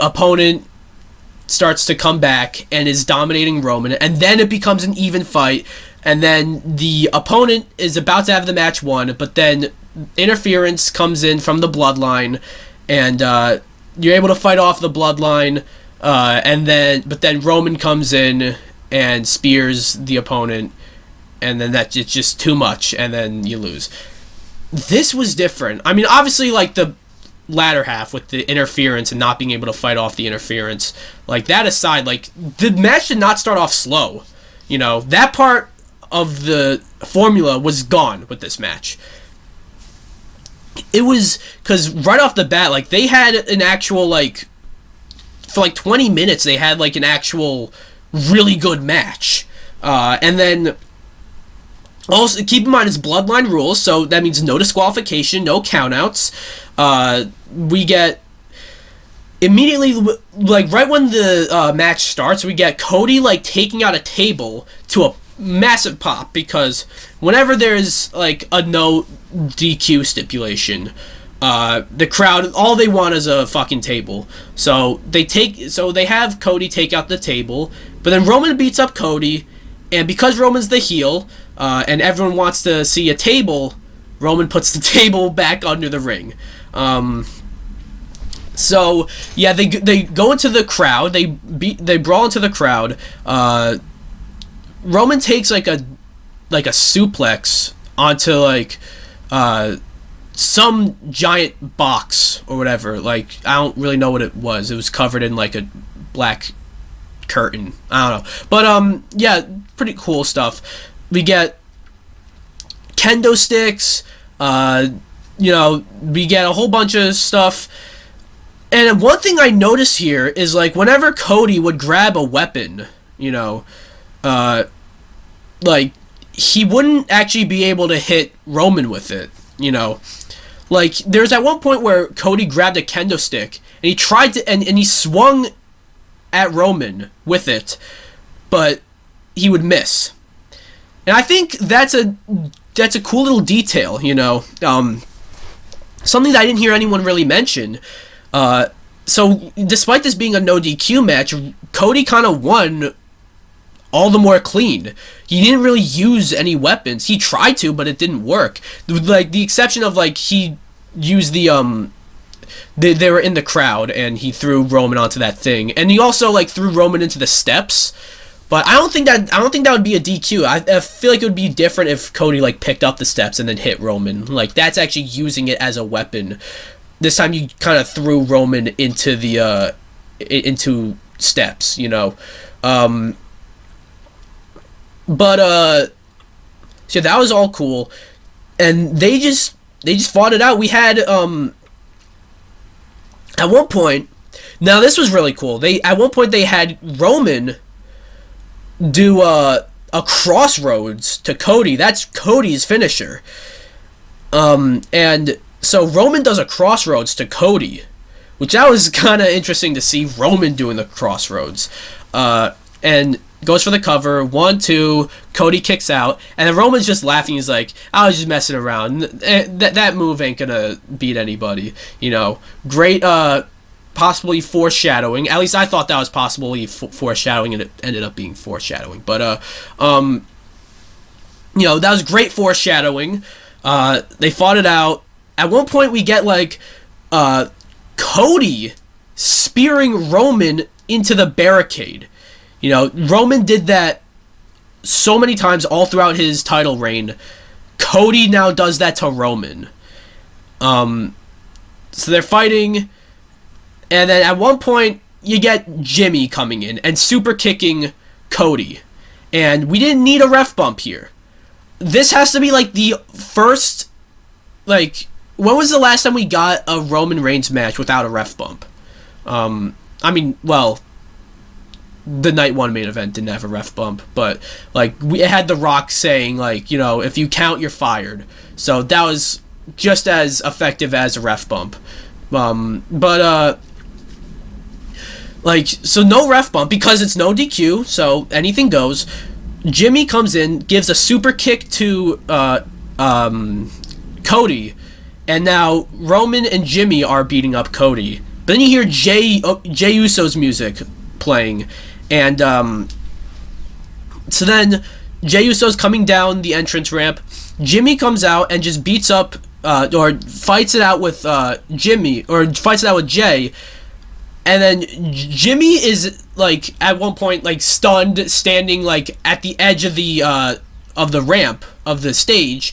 opponent starts to come back and is dominating Roman, and then it becomes an even fight, and then the opponent is about to have the match won, but then interference comes in from the bloodline, and you're able to fight off the bloodline, but then Roman comes in and spears the opponent, and then it's just too much, and then you lose. This was different. I mean, obviously, like, the latter half with the interference and not being able to fight off the interference, like, that aside, like, the match did not start off slow. You know, that part of the formula was gone with this match. It was, because right off the bat, like, they had an actual, like, for like 20 minutes they had like an actual really good match, and then also keep in mind it's bloodline rules, so that means no disqualification, no countouts. We get immediately, like, right when the match starts, we get Cody, like, taking out a table to a massive pop, because whenever there's, like, a no DQ stipulation, the crowd, all they want is a fucking table. So they have Cody take out the table, but then Roman beats up Cody, and because Roman's the heel, and everyone wants to see a table, Roman puts the table back under the ring. So yeah, they go into the crowd. They brawl into the crowd. Roman takes like a suplex onto like some giant box or whatever. Like, I don't really know what it was. It was covered in like a black curtain. I don't know. But yeah, pretty cool stuff. We get kendo sticks. We get a whole bunch of stuff. And one thing I noticed here is, like, whenever Cody would grab a weapon, like, he wouldn't actually be able to hit Roman with it, Like, there's at one point where Cody grabbed a kendo stick, and he tried to, and he swung at Roman with it, but he would miss. And I think that's a cool little detail, something that I didn't hear anyone really mention. So despite this being a no DQ match, Cody kind of won all the more clean. He didn't really use any weapons. He tried to, but it didn't work. Like, the exception of, like, he used the they were in the crowd and he threw Roman onto that thing, and he also, like, threw Roman into the steps. But I don't think that would be a DQ. I feel like it would be different if Cody, like, picked up the steps and then hit Roman. Like, that's actually using it as a weapon. This time you kind of threw Roman into the into steps, you know. So that was all cool, and they just fought it out. We had at one point, now this was really cool. At one point they had Roman do a crossroads to Cody. That's Cody's finisher. And so Roman does a crossroads to Cody, which that was kind of interesting to see Roman doing the crossroads. And goes for the cover, 1, 2, Cody kicks out, and then Roman's just laughing. He's like, I was just messing around. That move ain't gonna beat anybody, you know. Great, possibly foreshadowing. At least I thought that was possibly foreshadowing, and it ended up being foreshadowing. But, you know, that was great foreshadowing. They fought it out. At one point, we get, like, Cody spearing Roman into the barricade. You know, Roman did that so many times all throughout his title reign. Cody now does that to Roman. So they're fighting, and then at one point you get Jimmy coming in and super kicking Cody. And we didn't need a ref bump here. This has to be like the first, like, when was the last time we got a Roman Reigns match without a ref bump? I mean, well, the Night 1 main event didn't have a ref bump, but, like, it had The Rock saying, like, you know, if you count, you're fired. So that was just as effective as a ref bump. Like, so no ref bump because it's no DQ, so anything goes. Jimmy comes in, gives a super kick to Cody, and now Roman and Jimmy are beating up Cody. But then you hear Jey Uso's music playing, and so then Jey Uso's coming down the entrance ramp. Jimmy comes out and just beats up or fights it out with Jimmy, or fights it out with Jey. And then Jimmy is, like, at one point, like, stunned, standing, like, at the edge of the ramp of the stage.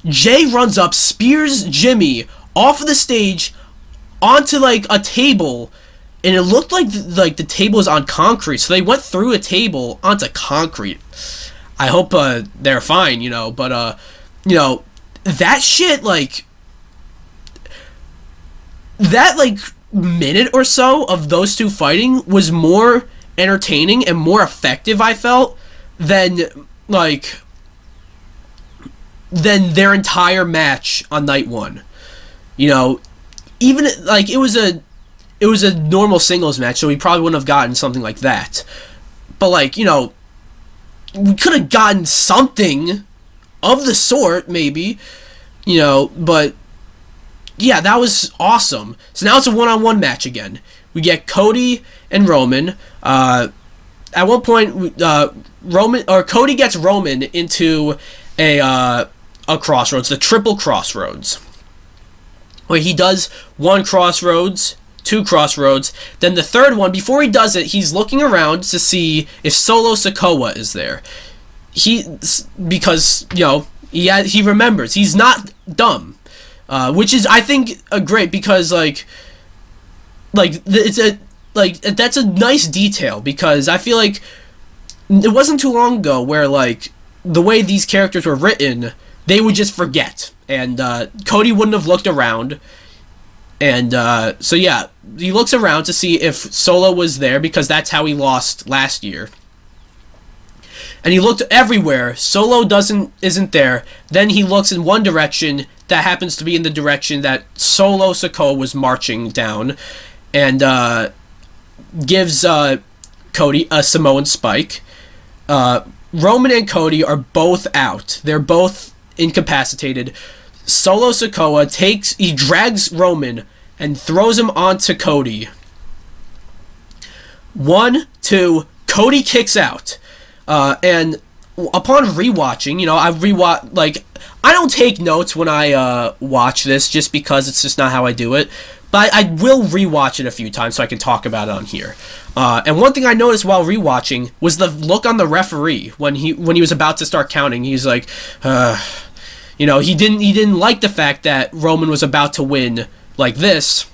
Jey runs up, spears Jimmy off of the stage onto, like, a table, and it looked like the table was on concrete, so they went through a table onto concrete. I hope they're fine, you know, but, you know, that shit, like, that, like, minute or so of those two fighting was more entertaining and more effective, I felt, than their entire match on night 1. You know, even, like, it was a normal singles match, so we probably wouldn't have gotten something like that. But, like, you know, we could have gotten something of the sort, maybe, you know, but yeah, that was awesome. So now it's a one-on-one match again. We get Cody and Roman. At one point, Cody gets Roman into a crossroads, the triple crossroads, where he does one crossroads, 2 crossroads, then the third one. Before he does it, he's looking around to see if Solo Sikoa is there. Because, you know, he remembers. He's not dumb. Which is, I think, great, because, that's a nice detail, because I feel like it wasn't too long ago where, like, the way these characters were written, they would just forget, and Cody wouldn't have looked around, and so yeah, he looks around to see if Solo was there, because that's how he lost last year. And he looked everywhere. Solo isn't there. Then he looks in one direction that happens to be in the direction that Solo Sikoa was marching down, and gives Cody a Samoan spike. Roman and Cody are both out. They're both incapacitated. Solo Sikoa drags Roman and throws him onto Cody. 1, 2, Cody kicks out. And upon rewatching, I don't take notes when I watch this just because it's just not how I do it. But I will rewatch it a few times so I can talk about it on here. And one thing I noticed while rewatching was the look on the referee when he was about to start counting. He's like, he didn't like the fact that Roman was about to win like this.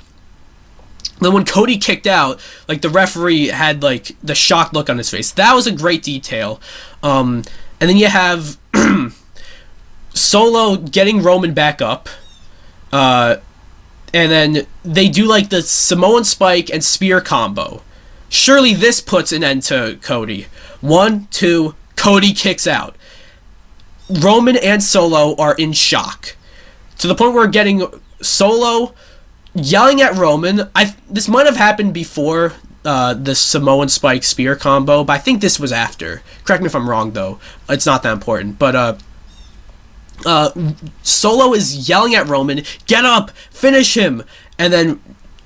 Then when Cody kicked out, like, the referee had, like, the shocked look on his face. That was a great detail. And then you have Solo getting Roman back up. And then they do, like, the Samoan Spike and Spear combo. Surely this puts an end to Cody. 1, 2, Cody kicks out. Roman and Solo are in shock. To the point where we're getting Solo yelling at Roman. This might have happened before the Samoan Spike Spear combo, but I think this was after. Correct me if I'm wrong, though. It's not that important. But Solo is yelling at Roman, "Get up! Finish him!" And then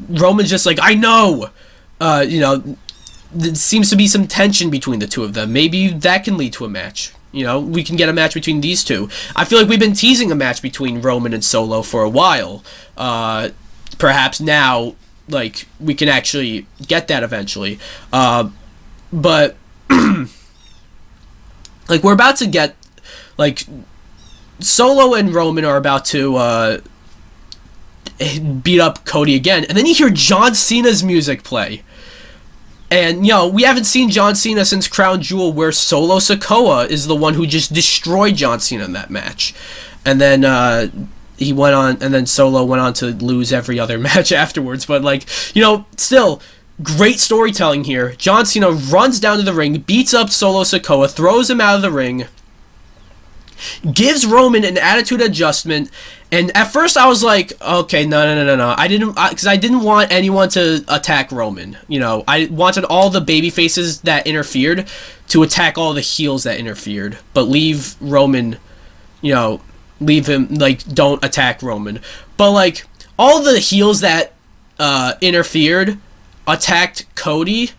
Roman's just like, "I know!" There seems to be some tension between the two of them. Maybe that can lead to a match. We can get a match between these two. I feel like we've been teasing a match between Roman and Solo for a while. Perhaps now, like, we can actually get that eventually. But, like, we're about to get, like, Solo and Roman are about to beat up Cody again. And then you hear John Cena's music play. And, we haven't seen John Cena since Crown Jewel, where Solo Sikoa is the one who just destroyed John Cena in that match. And then, he went on, and then Solo went on to lose every other match afterwards. But, like, still, great storytelling here. John Cena runs down to the ring, beats up Solo Sikoa, throws him out of the ring, gives Roman an attitude adjustment, and at first I was like, okay, no. Because I didn't want anyone to attack Roman. I wanted all the baby faces that interfered to attack all the heels that interfered, but leave Roman, leave him, like, don't attack Roman. But, like, all the heels that interfered attacked Cody.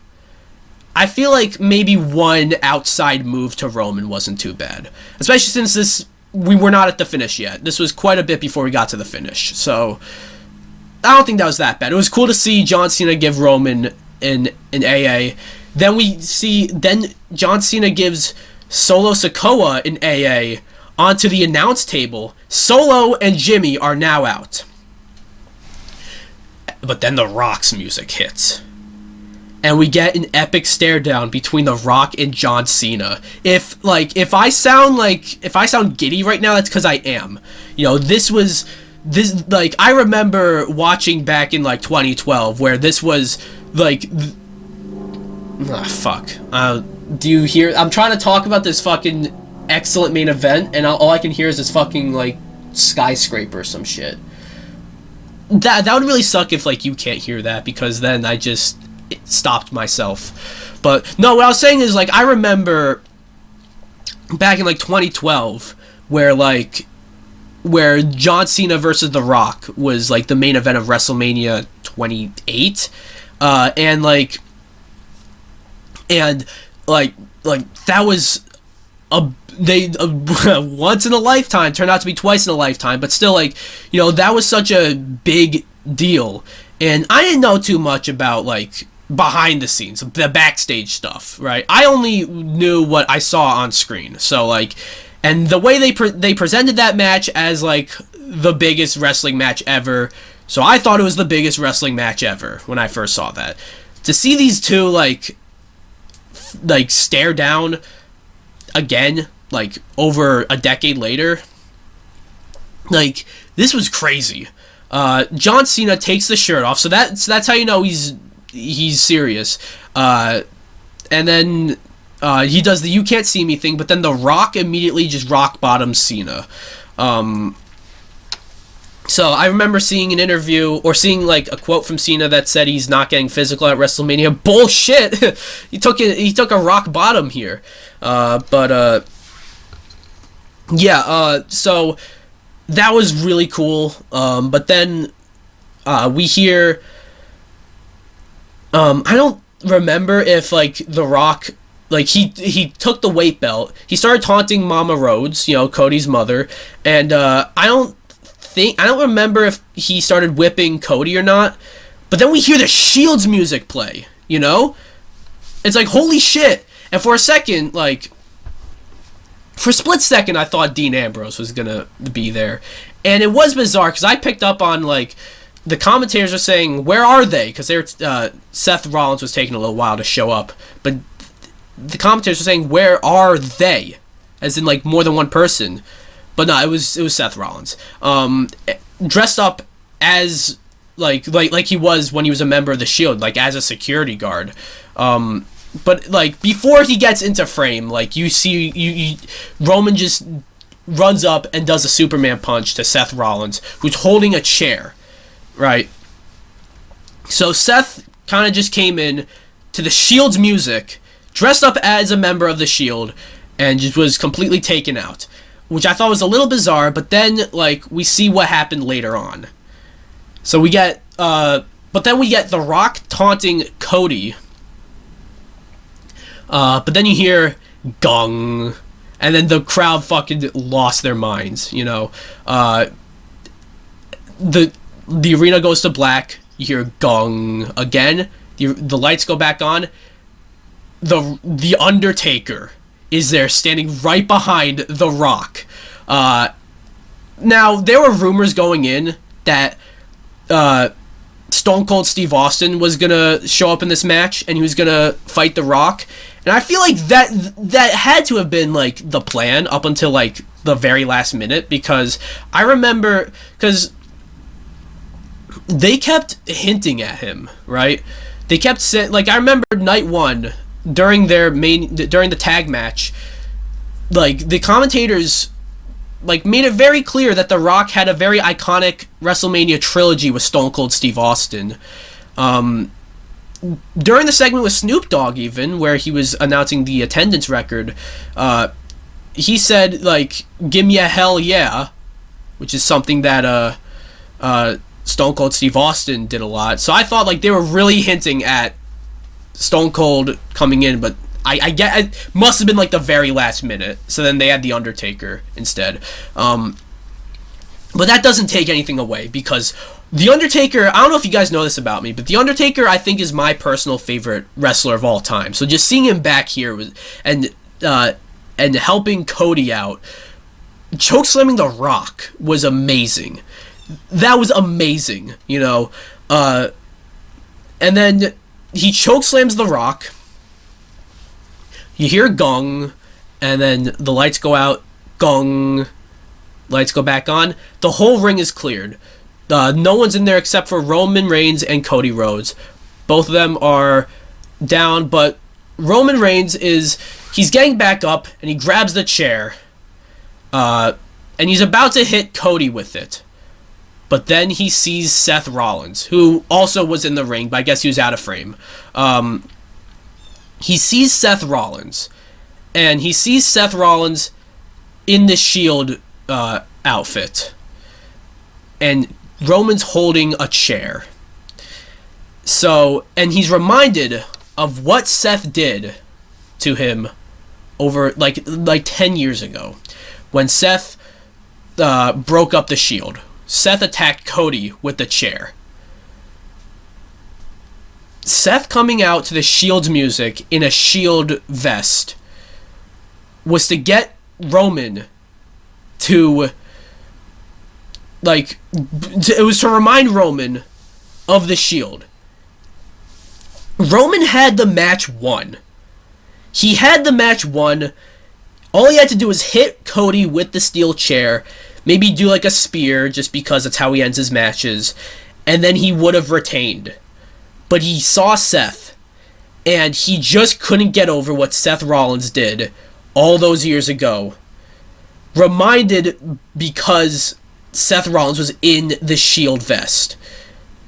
I feel like maybe one outside move to Roman wasn't too bad. Especially since we were not at the finish yet. This was quite a bit before we got to the finish. So, I don't think that was that bad. It was cool to see John Cena give Roman an AA. Then John Cena gives Solo Sikoa an AA onto the announce table. Solo and Jimmy are now out. But then The Rock's music hits. And we get an epic stare down between The Rock and John Cena. If I sound giddy right now, that's because I am. I remember watching back in, like, 2012, where this was, like, fuck. Do you hear? I'm trying to talk about this fucking excellent main event, and all I can hear is this fucking, like, skyscraper or some shit. That would really suck if, like, you can't hear that, because then I just stopped myself. But no, what I was saying is, like, I remember back in, like, 2012 where John Cena versus The Rock was, like, the main event of WrestleMania 28, and that was once in a lifetime, turned out to be twice in a lifetime, but still, like, that was such a big deal. And I didn't know too much about, like, behind the scenes, the backstage stuff, right? I only knew what I saw on screen. So, like, and the way they presented that match as, like, the biggest wrestling match ever. So I thought it was the biggest wrestling match ever when I first saw that. To see these two, like stare down again, like, over a decade later, like, this was crazy. John Cena takes the shirt off, so that's how you know he's serious. And then he does the "you can't see me" thing, but then The Rock immediately just rock bottoms Cena. So I remember seeing an interview, or seeing, like, a quote from Cena that said he's not getting physical at WrestleMania. Bullshit! He took a rock bottom here. So that was really cool. But then We hear, I don't remember if, like, The Rock, like, he took the weight belt, he started taunting Mama Rhodes, you know, Cody's mother, and I don't remember if he started whipping Cody or not, but then we hear the Shield's music play, you know? It's like, holy shit. And for a second, like, for a split second, I thought Dean Ambrose was gonna be there. And it was bizarre, because I picked up on, like, the commentators were saying, where are they? Because Seth Rollins was taking a little while to show up. But the commentators were saying, where are they? As in, like, more than one person. But no, it was Seth Rollins. Dressed up as, like he was when he was a member of the Shield, like, as a security guard. But, like, before he gets into frame, like, you see, Roman just runs up and does a Superman punch to Seth Rollins, who's holding a chair, right? So Seth kind of just came in to the Shield's music, dressed up as a member of the Shield, and just was completely taken out, which I thought was a little bizarre, but then, like, we see what happened later on. So we get, but then we get The Rock taunting Cody, but then you hear gong, and then the crowd fucking lost their minds, you know. The arena goes to black, you hear gong again, the lights go back on, the Undertaker is there standing right behind The Rock. Now, there were rumors going in that Stone Cold Steve Austin was gonna show up in this match, and he was gonna fight The Rock. And I feel like that had to have been, like, the plan up until, like, the very last minute, because I remember, because they kept hinting at him, right? They kept saying, like, I remember night one, during the tag match, like, the commentators, like, made it very clear that The Rock had a very iconic WrestleMania trilogy with Stone Cold Steve Austin. During the segment with Snoop Dogg, even, where he was announcing the attendance record, he said, like, give me a hell yeah, which is something that Stone Cold Steve Austin did a lot. So I thought, like, they were really hinting at Stone Cold coming in, but I get it must have been, like, the very last minute. So then they had the Undertaker instead. But that doesn't take anything away, because The Undertaker, I don't know if you guys know this about me, but The Undertaker, I think, is my personal favorite wrestler of all time. So just seeing him back here and helping Cody out, chokeslamming The Rock was amazing. That was amazing, you know. And then he chokeslams The Rock. You hear gong, and then the lights go out, gong, lights go back on. The whole ring is cleared. No one's in there except for Roman Reigns and Cody Rhodes. Both of them are down, but Roman Reigns he's getting back up, and he grabs the chair, and he's about to hit Cody with it. But then he sees Seth Rollins, who also was in the ring, but I guess he was out of frame. He sees Seth Rollins, and he sees Seth Rollins in the Shield outfit, and Roman's holding a chair. So, and he's reminded of what Seth did to him over, like 10 years ago, when Seth broke up the Shield. Seth attacked Cody with the chair. Seth coming out to the Shield's music in a Shield vest was to get Roman to, like, it was to remind Roman of the Shield. Roman had the match won. He had the match won. All he had to do was hit Cody with the steel chair, maybe do like a spear, just because that's how he ends his matches, and then he would have retained. But he saw Seth, and he just couldn't get over what Seth Rollins did all those years ago. Reminded because Seth Rollins was in the Shield vest.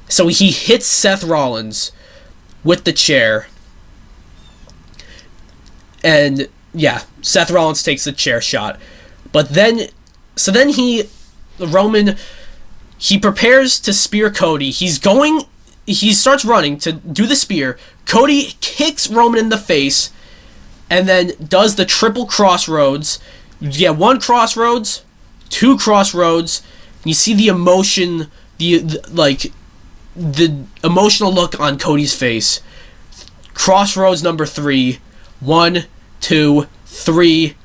So he hits Seth Rollins with the chair. And, yeah, Seth Rollins takes the chair shot. But then, Roman, He prepares to spear Cody. He starts running to do the spear. Cody kicks Roman in the face and then does the triple crossroads. Yeah, 1 crossroads, 2 crossroads. You see the emotion, the emotional look on Cody's face. Crossroads number 3. 1, 2, 3.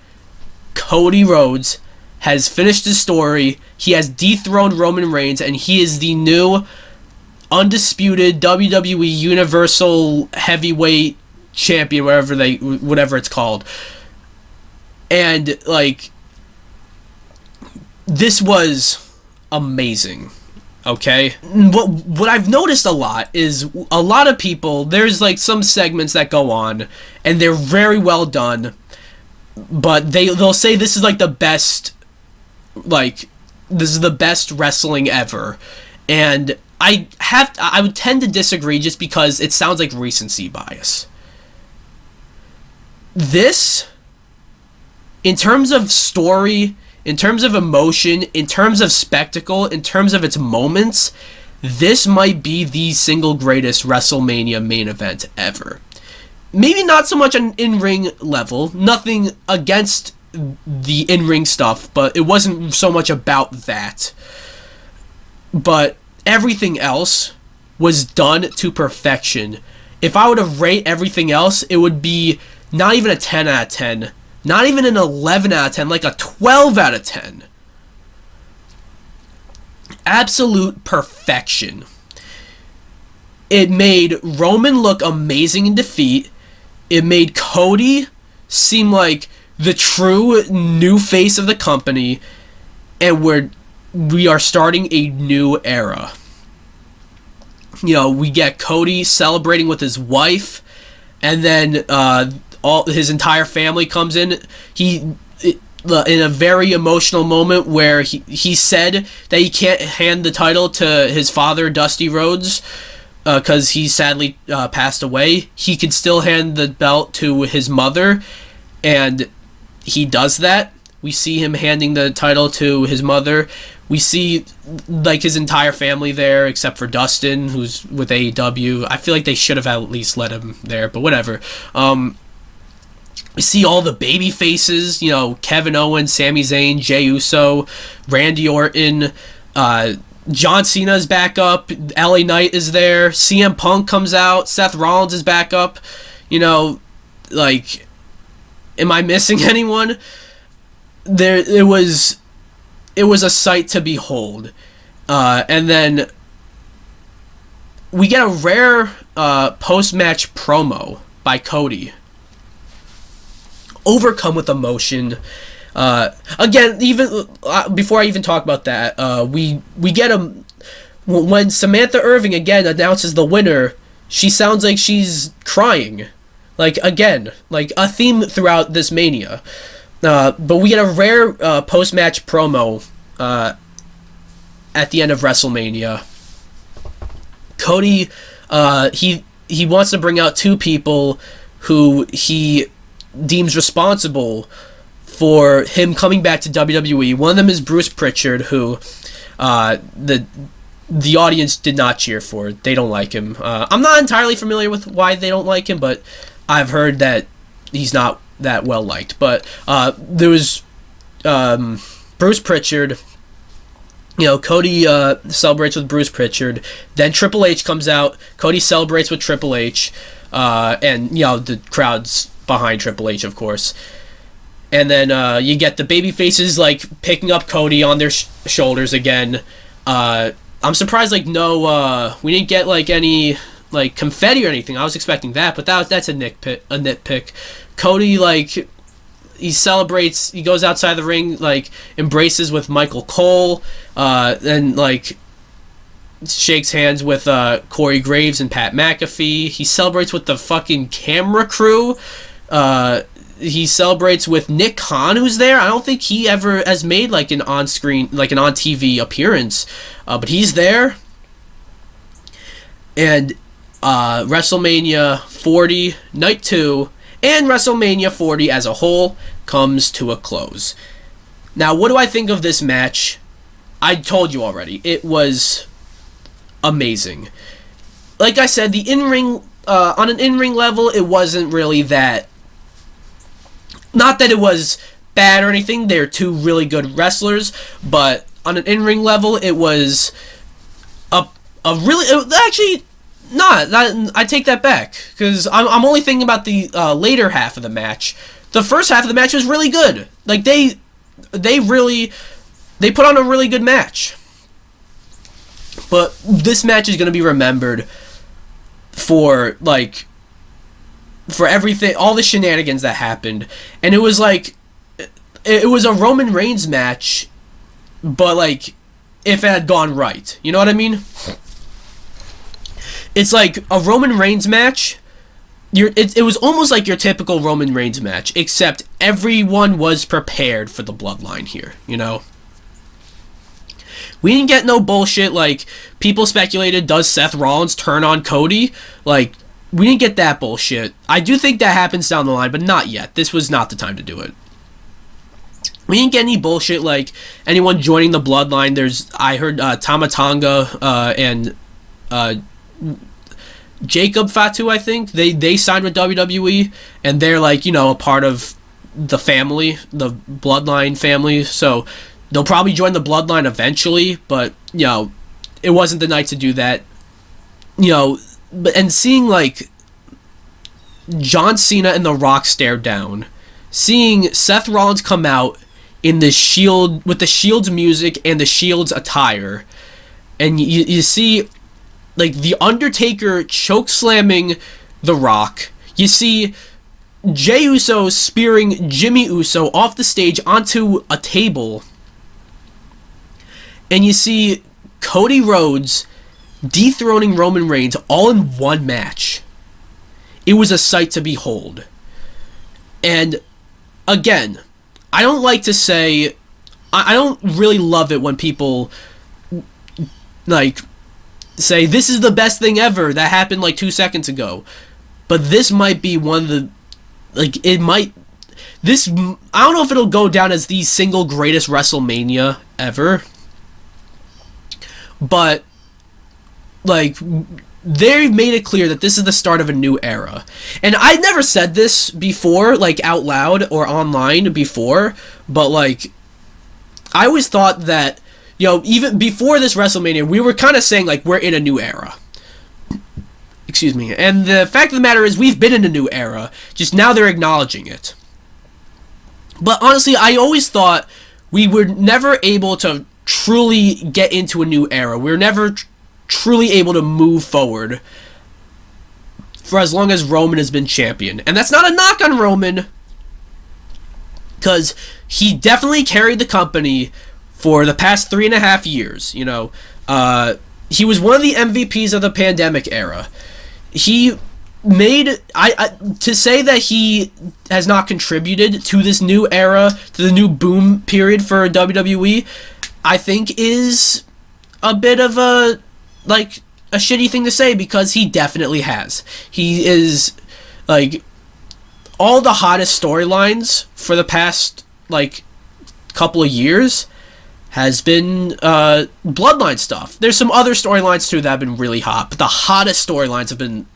Cody Rhodes has finished his story. He has dethroned Roman Reigns, and he is the new undisputed WWE Universal Heavyweight Champion, whatever it's called. And like, this was amazing. Okay, what I've noticed a lot is a lot of people, there's like some segments that go on and they're very well done, but they'll say this is like the best, like this is the best wrestling ever, and I would tend to disagree just because it sounds like recency bias. This, in terms of story, in terms of emotion, in terms of spectacle, in terms of its moments, this might be the single greatest WrestleMania main event ever. Maybe not so much on in-ring level, nothing against the in-ring stuff, but it wasn't so much about that. But everything else was done to perfection. If I were to rate everything else, it would be not even a 10 out of 10. Not even an 11 out of 10, like a 12 out of 10. Absolute perfection. It made Roman look amazing in defeat. It made Cody seem like the true new face of the company. And we are starting a new era. You know, we get Cody celebrating with his wife. And then all his entire family comes in. In a very emotional moment where he said that he can't hand the title to his father, Dusty Rhodes, because he sadly passed away. He could still hand the belt to his mother, and he does that. We see him handing the title to his mother. We see like his entire family there, except for Dustin, who's with AEW. I feel like they should have at least let him there, but whatever. We see all the baby faces, you know, Kevin Owens, Sami Zayn, Jey Uso, Randy Orton, John Cena's back up, LA Knight is there, CM Punk comes out, Seth Rollins is back up. You know, like, am I missing anyone? It was a sight to behold. And then we get a rare post-match promo by Cody. Overcome with emotion. Again, even before I even talk about that, we get when Samantha Irving again announces the winner, she sounds like she's crying. Like, again, like a theme throughout this Mania. But we get a rare post-match promo at the end of WrestleMania. Cody, he wants to bring out 2 people who he deems responsible for him coming back to WWE. One of them is Bruce Pritchard, who the audience did not cheer for. They don't like him. I'm not entirely familiar with why they don't like him, but I've heard that he's not that well liked. But there was Bruce Pritchard. You know, Cody celebrates with Bruce Pritchard. Then Triple H comes out. Cody celebrates with Triple H. And, you know, the crowd's behind Triple H, of course. And then you get the baby faces, like, picking up Cody on their shoulders again. I'm surprised, like, we didn't get, like, any, like, confetti or anything. I was expecting that, but that's a nitpick. Cody, like, he celebrates, he goes outside the ring, like, embraces with Michael Cole, and, like, shakes hands with Corey Graves and Pat McAfee. He celebrates with the fucking camera crew. He celebrates with Nick Khan, who's there. I don't think he ever has made like an on-screen, like an on-TV appearance, but he's there. And WrestleMania 40 Night 2 and WrestleMania 40 as a whole comes to a close. Now, what do I think of this match? I told you already, it was amazing. Like I said, the in-ring, on an in-ring level, it wasn't really that, not that it was bad or anything, they're two really good wrestlers, but on an in-ring level, it was a really, actually, I take that back, because I'm only thinking about the later half of the match. The first half of the match was really good. Like, they put on a really good match. But this match is going to be remembered for everything, all the shenanigans that happened. And it was like, it was a Roman Reigns match, but like, if it had gone right. You know what I mean? It's like a Roman Reigns match. It was almost like your typical Roman Reigns match, except everyone was prepared for the bloodline here, you know? We didn't get no bullshit like people speculated, does Seth Rollins turn on Cody? Like, we didn't get that bullshit. I do think that happens down the line, but not yet. This was not the time to do it. We didn't get any bullshit like anyone joining the bloodline. I heard Tama Tonga and Jacob Fatu, I think. They signed with WWE, and they're like, you know, a part of the family, the bloodline family, so they'll probably join the bloodline eventually, but, you know, it wasn't the night to do that. You know, and seeing, like, John Cena and The Rock stare down, seeing Seth Rollins come out in the Shield, with the Shield's music and the Shield's attire, and you see, like, The Undertaker choke slamming The Rock. You see Jey Uso spearing Jimmy Uso off the stage onto a table. And you see Cody Rhodes dethroning Roman Reigns all in one match. It was a sight to behold. And again, I don't like to say, I don't really love it when people like say this is the best thing ever that happened like 2 seconds ago. But this might be one of the, like, I don't know if it'll go down as the single greatest WrestleMania ever. But, like, they made it clear that this is the start of a new era. And I never said this before, like, out loud or online before, but, like, I always thought that, you know, even before this WrestleMania, we were kind of saying, like, we're in a new era. Excuse me. And the fact of the matter is, we've been in a new era, just now they're acknowledging it. But honestly, I always thought we were never able to truly get into a new era. We're never truly able to move forward for as long as Roman has been champion. And that's not a knock on Roman, because he definitely carried the company for the past 3.5 years. You know, he was one of the MVPs of the pandemic era. He made, to say that he has not contributed to this new era, to the new boom period for WWE, I think is a bit of a shitty thing to say, because he definitely has. He is, like, all the hottest storylines for the past, like, couple of years has been bloodline stuff. There's some other storylines too that have been really hot, but the hottest storylines have been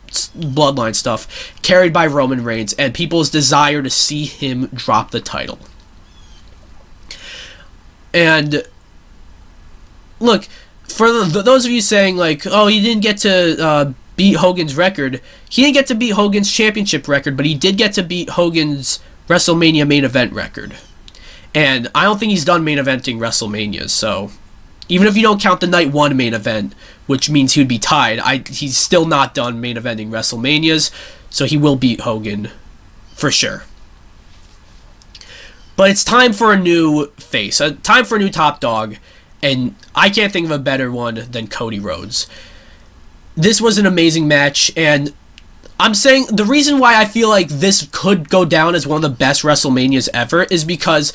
bloodline stuff carried by Roman Reigns and people's desire to see him drop the title. And look, for those of you saying, like, oh, he didn't get to beat Hogan's record, he didn't get to beat Hogan's championship record, but he did get to beat Hogan's WrestleMania main event record. And I don't think he's done main eventing WrestleManias, so even if you don't count the night one main event, which means he would be tied, he's still not done main eventing WrestleManias, so he will beat Hogan for sure. But it's time for a new face, time for a new top dog, and I can't think of a better one than Cody Rhodes. This was an amazing match, and I'm saying the reason why I feel like this could go down as one of the best WrestleManias ever is because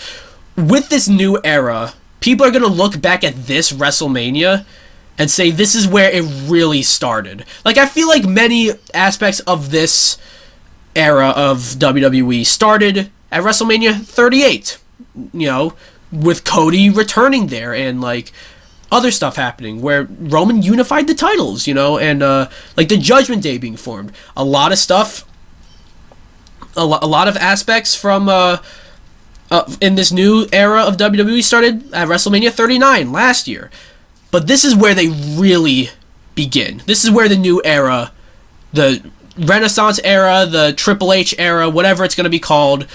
with this new era, people are going to look back at this WrestleMania and say this is where it really started. Like, I feel like many aspects of this era of WWE started at WrestleMania 38. You know, with Cody returning there and like other stuff happening where Roman unified the titles, you know, and like the Judgment Day being formed. A lot of stuff, a lot of aspects from in this new era of WWE started at WrestleMania 39 last year. But this is where they really begin. This is where the new era, the Renaissance era, the Triple H era, whatever it's going to be called,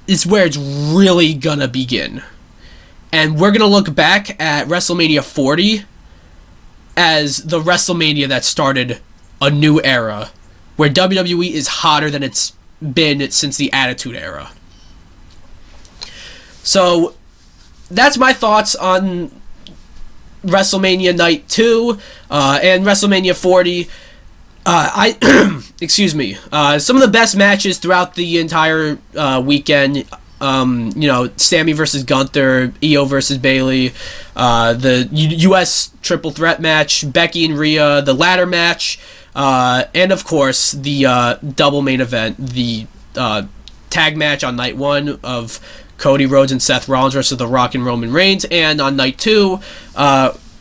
is where it's really going to begin. And we're going to look back at WrestleMania 40 as the WrestleMania that started a new era, where WWE is hotter than it's been since the Attitude Era. So, that's my thoughts on WrestleMania Night 2 and WrestleMania 40. Excuse me. Some of the best matches throughout the entire weekend. You know, Sami versus Gunther, Iyo versus Bayley, the U.S. triple threat match, Becky and Rhea, the ladder match, and of course the double main event, the tag match on night 1 of Cody Rhodes and Seth Rollins versus The Rock and Roman Reigns, and on night 2,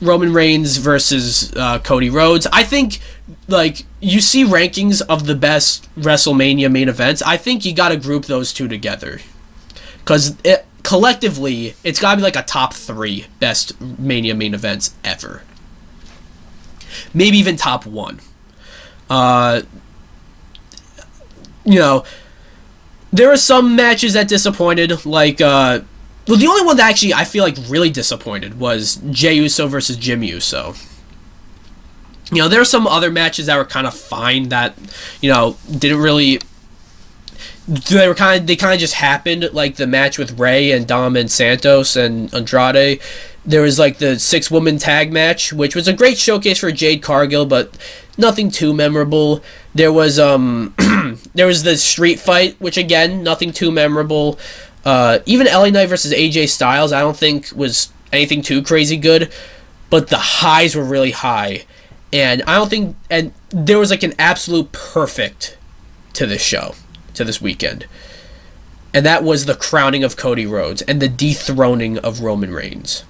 Roman Reigns versus Cody Rhodes. I think, like, you see rankings of the best WrestleMania main events. I think you gotta group those two together. Because collectively, it's gotta be like a top 3 best Mania main events ever. Maybe even top 1. You know, there were some matches that disappointed, like, well, the only one that actually I feel like really disappointed was Jey Uso versus Jimmy Uso. You know, there were some other matches that were kind of fine that, you know, didn't really... They kind of just happened, like the match with Rey and Dom and Santos and Andrade. There was like the 6-woman tag match, which was a great showcase for Jade Cargill, but nothing too memorable. There was there was the street fight, which again, nothing too memorable. Even LA Knight versus AJ Styles, I don't think was anything too crazy good, but the highs were really high, and I don't think, and there was like an absolute perfect to this show, to this weekend, and that was the crowning of Cody Rhodes and the dethroning of Roman Reigns.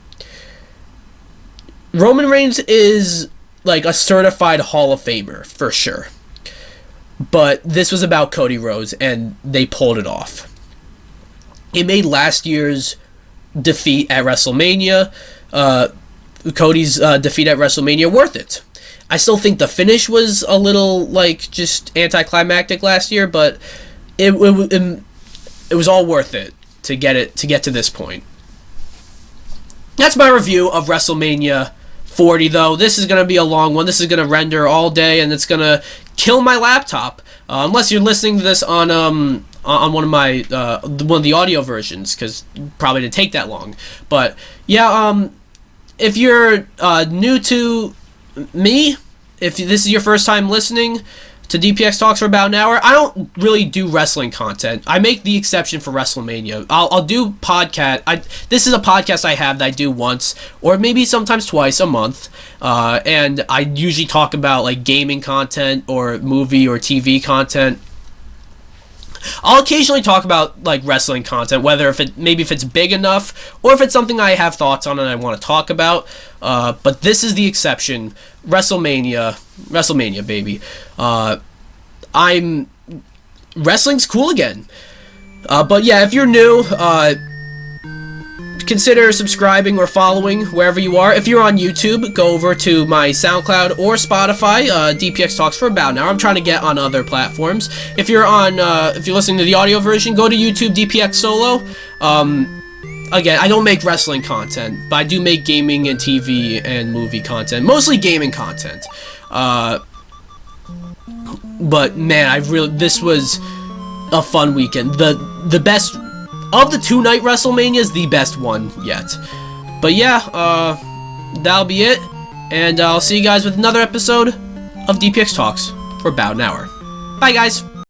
Roman Reigns is like a certified Hall of Famer for sure, but this was about Cody Rhodes and they pulled it off. It made last year's defeat at WrestleMania, Cody's defeat at WrestleMania, worth it. I still think the finish was a little like just anticlimactic last year, but it was all worth it to get to this point. That's my review of WrestleMania 40, though. This is going to be a long one. This is going to render all day, and it's going to kill my laptop. Unless you're listening to this on one of my one of the audio versions, because probably didn't take that long. But yeah, if you're new to me, if this is your first time listening to DPX Talks for about an hour, I don't really do wrestling content. I make the exception for WrestleMania. I'll do podcast. This is a podcast I have that I do once, or maybe sometimes twice a month, and I usually talk about like gaming content or movie or TV content. I'll occasionally talk about like wrestling content, whether if it's big enough or if it's something I have thoughts on and I want to talk about. But this is the exception. WrestleMania, baby. Wrestling's cool again. But yeah, if you're new, consider subscribing or following wherever you are. If you're on YouTube, go over to my SoundCloud or Spotify, DPX Talks for about an hour. I'm trying to get on other platforms. If you're listening to the audio version, go to YouTube, DPX Solo. Again, I don't make wrestling content, but I do make gaming and TV and movie content. Mostly gaming content. But man, this was a fun weekend. The best of the 2-night WrestleManias, the best one yet. But yeah, that'll be it, and I'll see you guys with another episode of DPX Talks for about an hour. Bye, guys.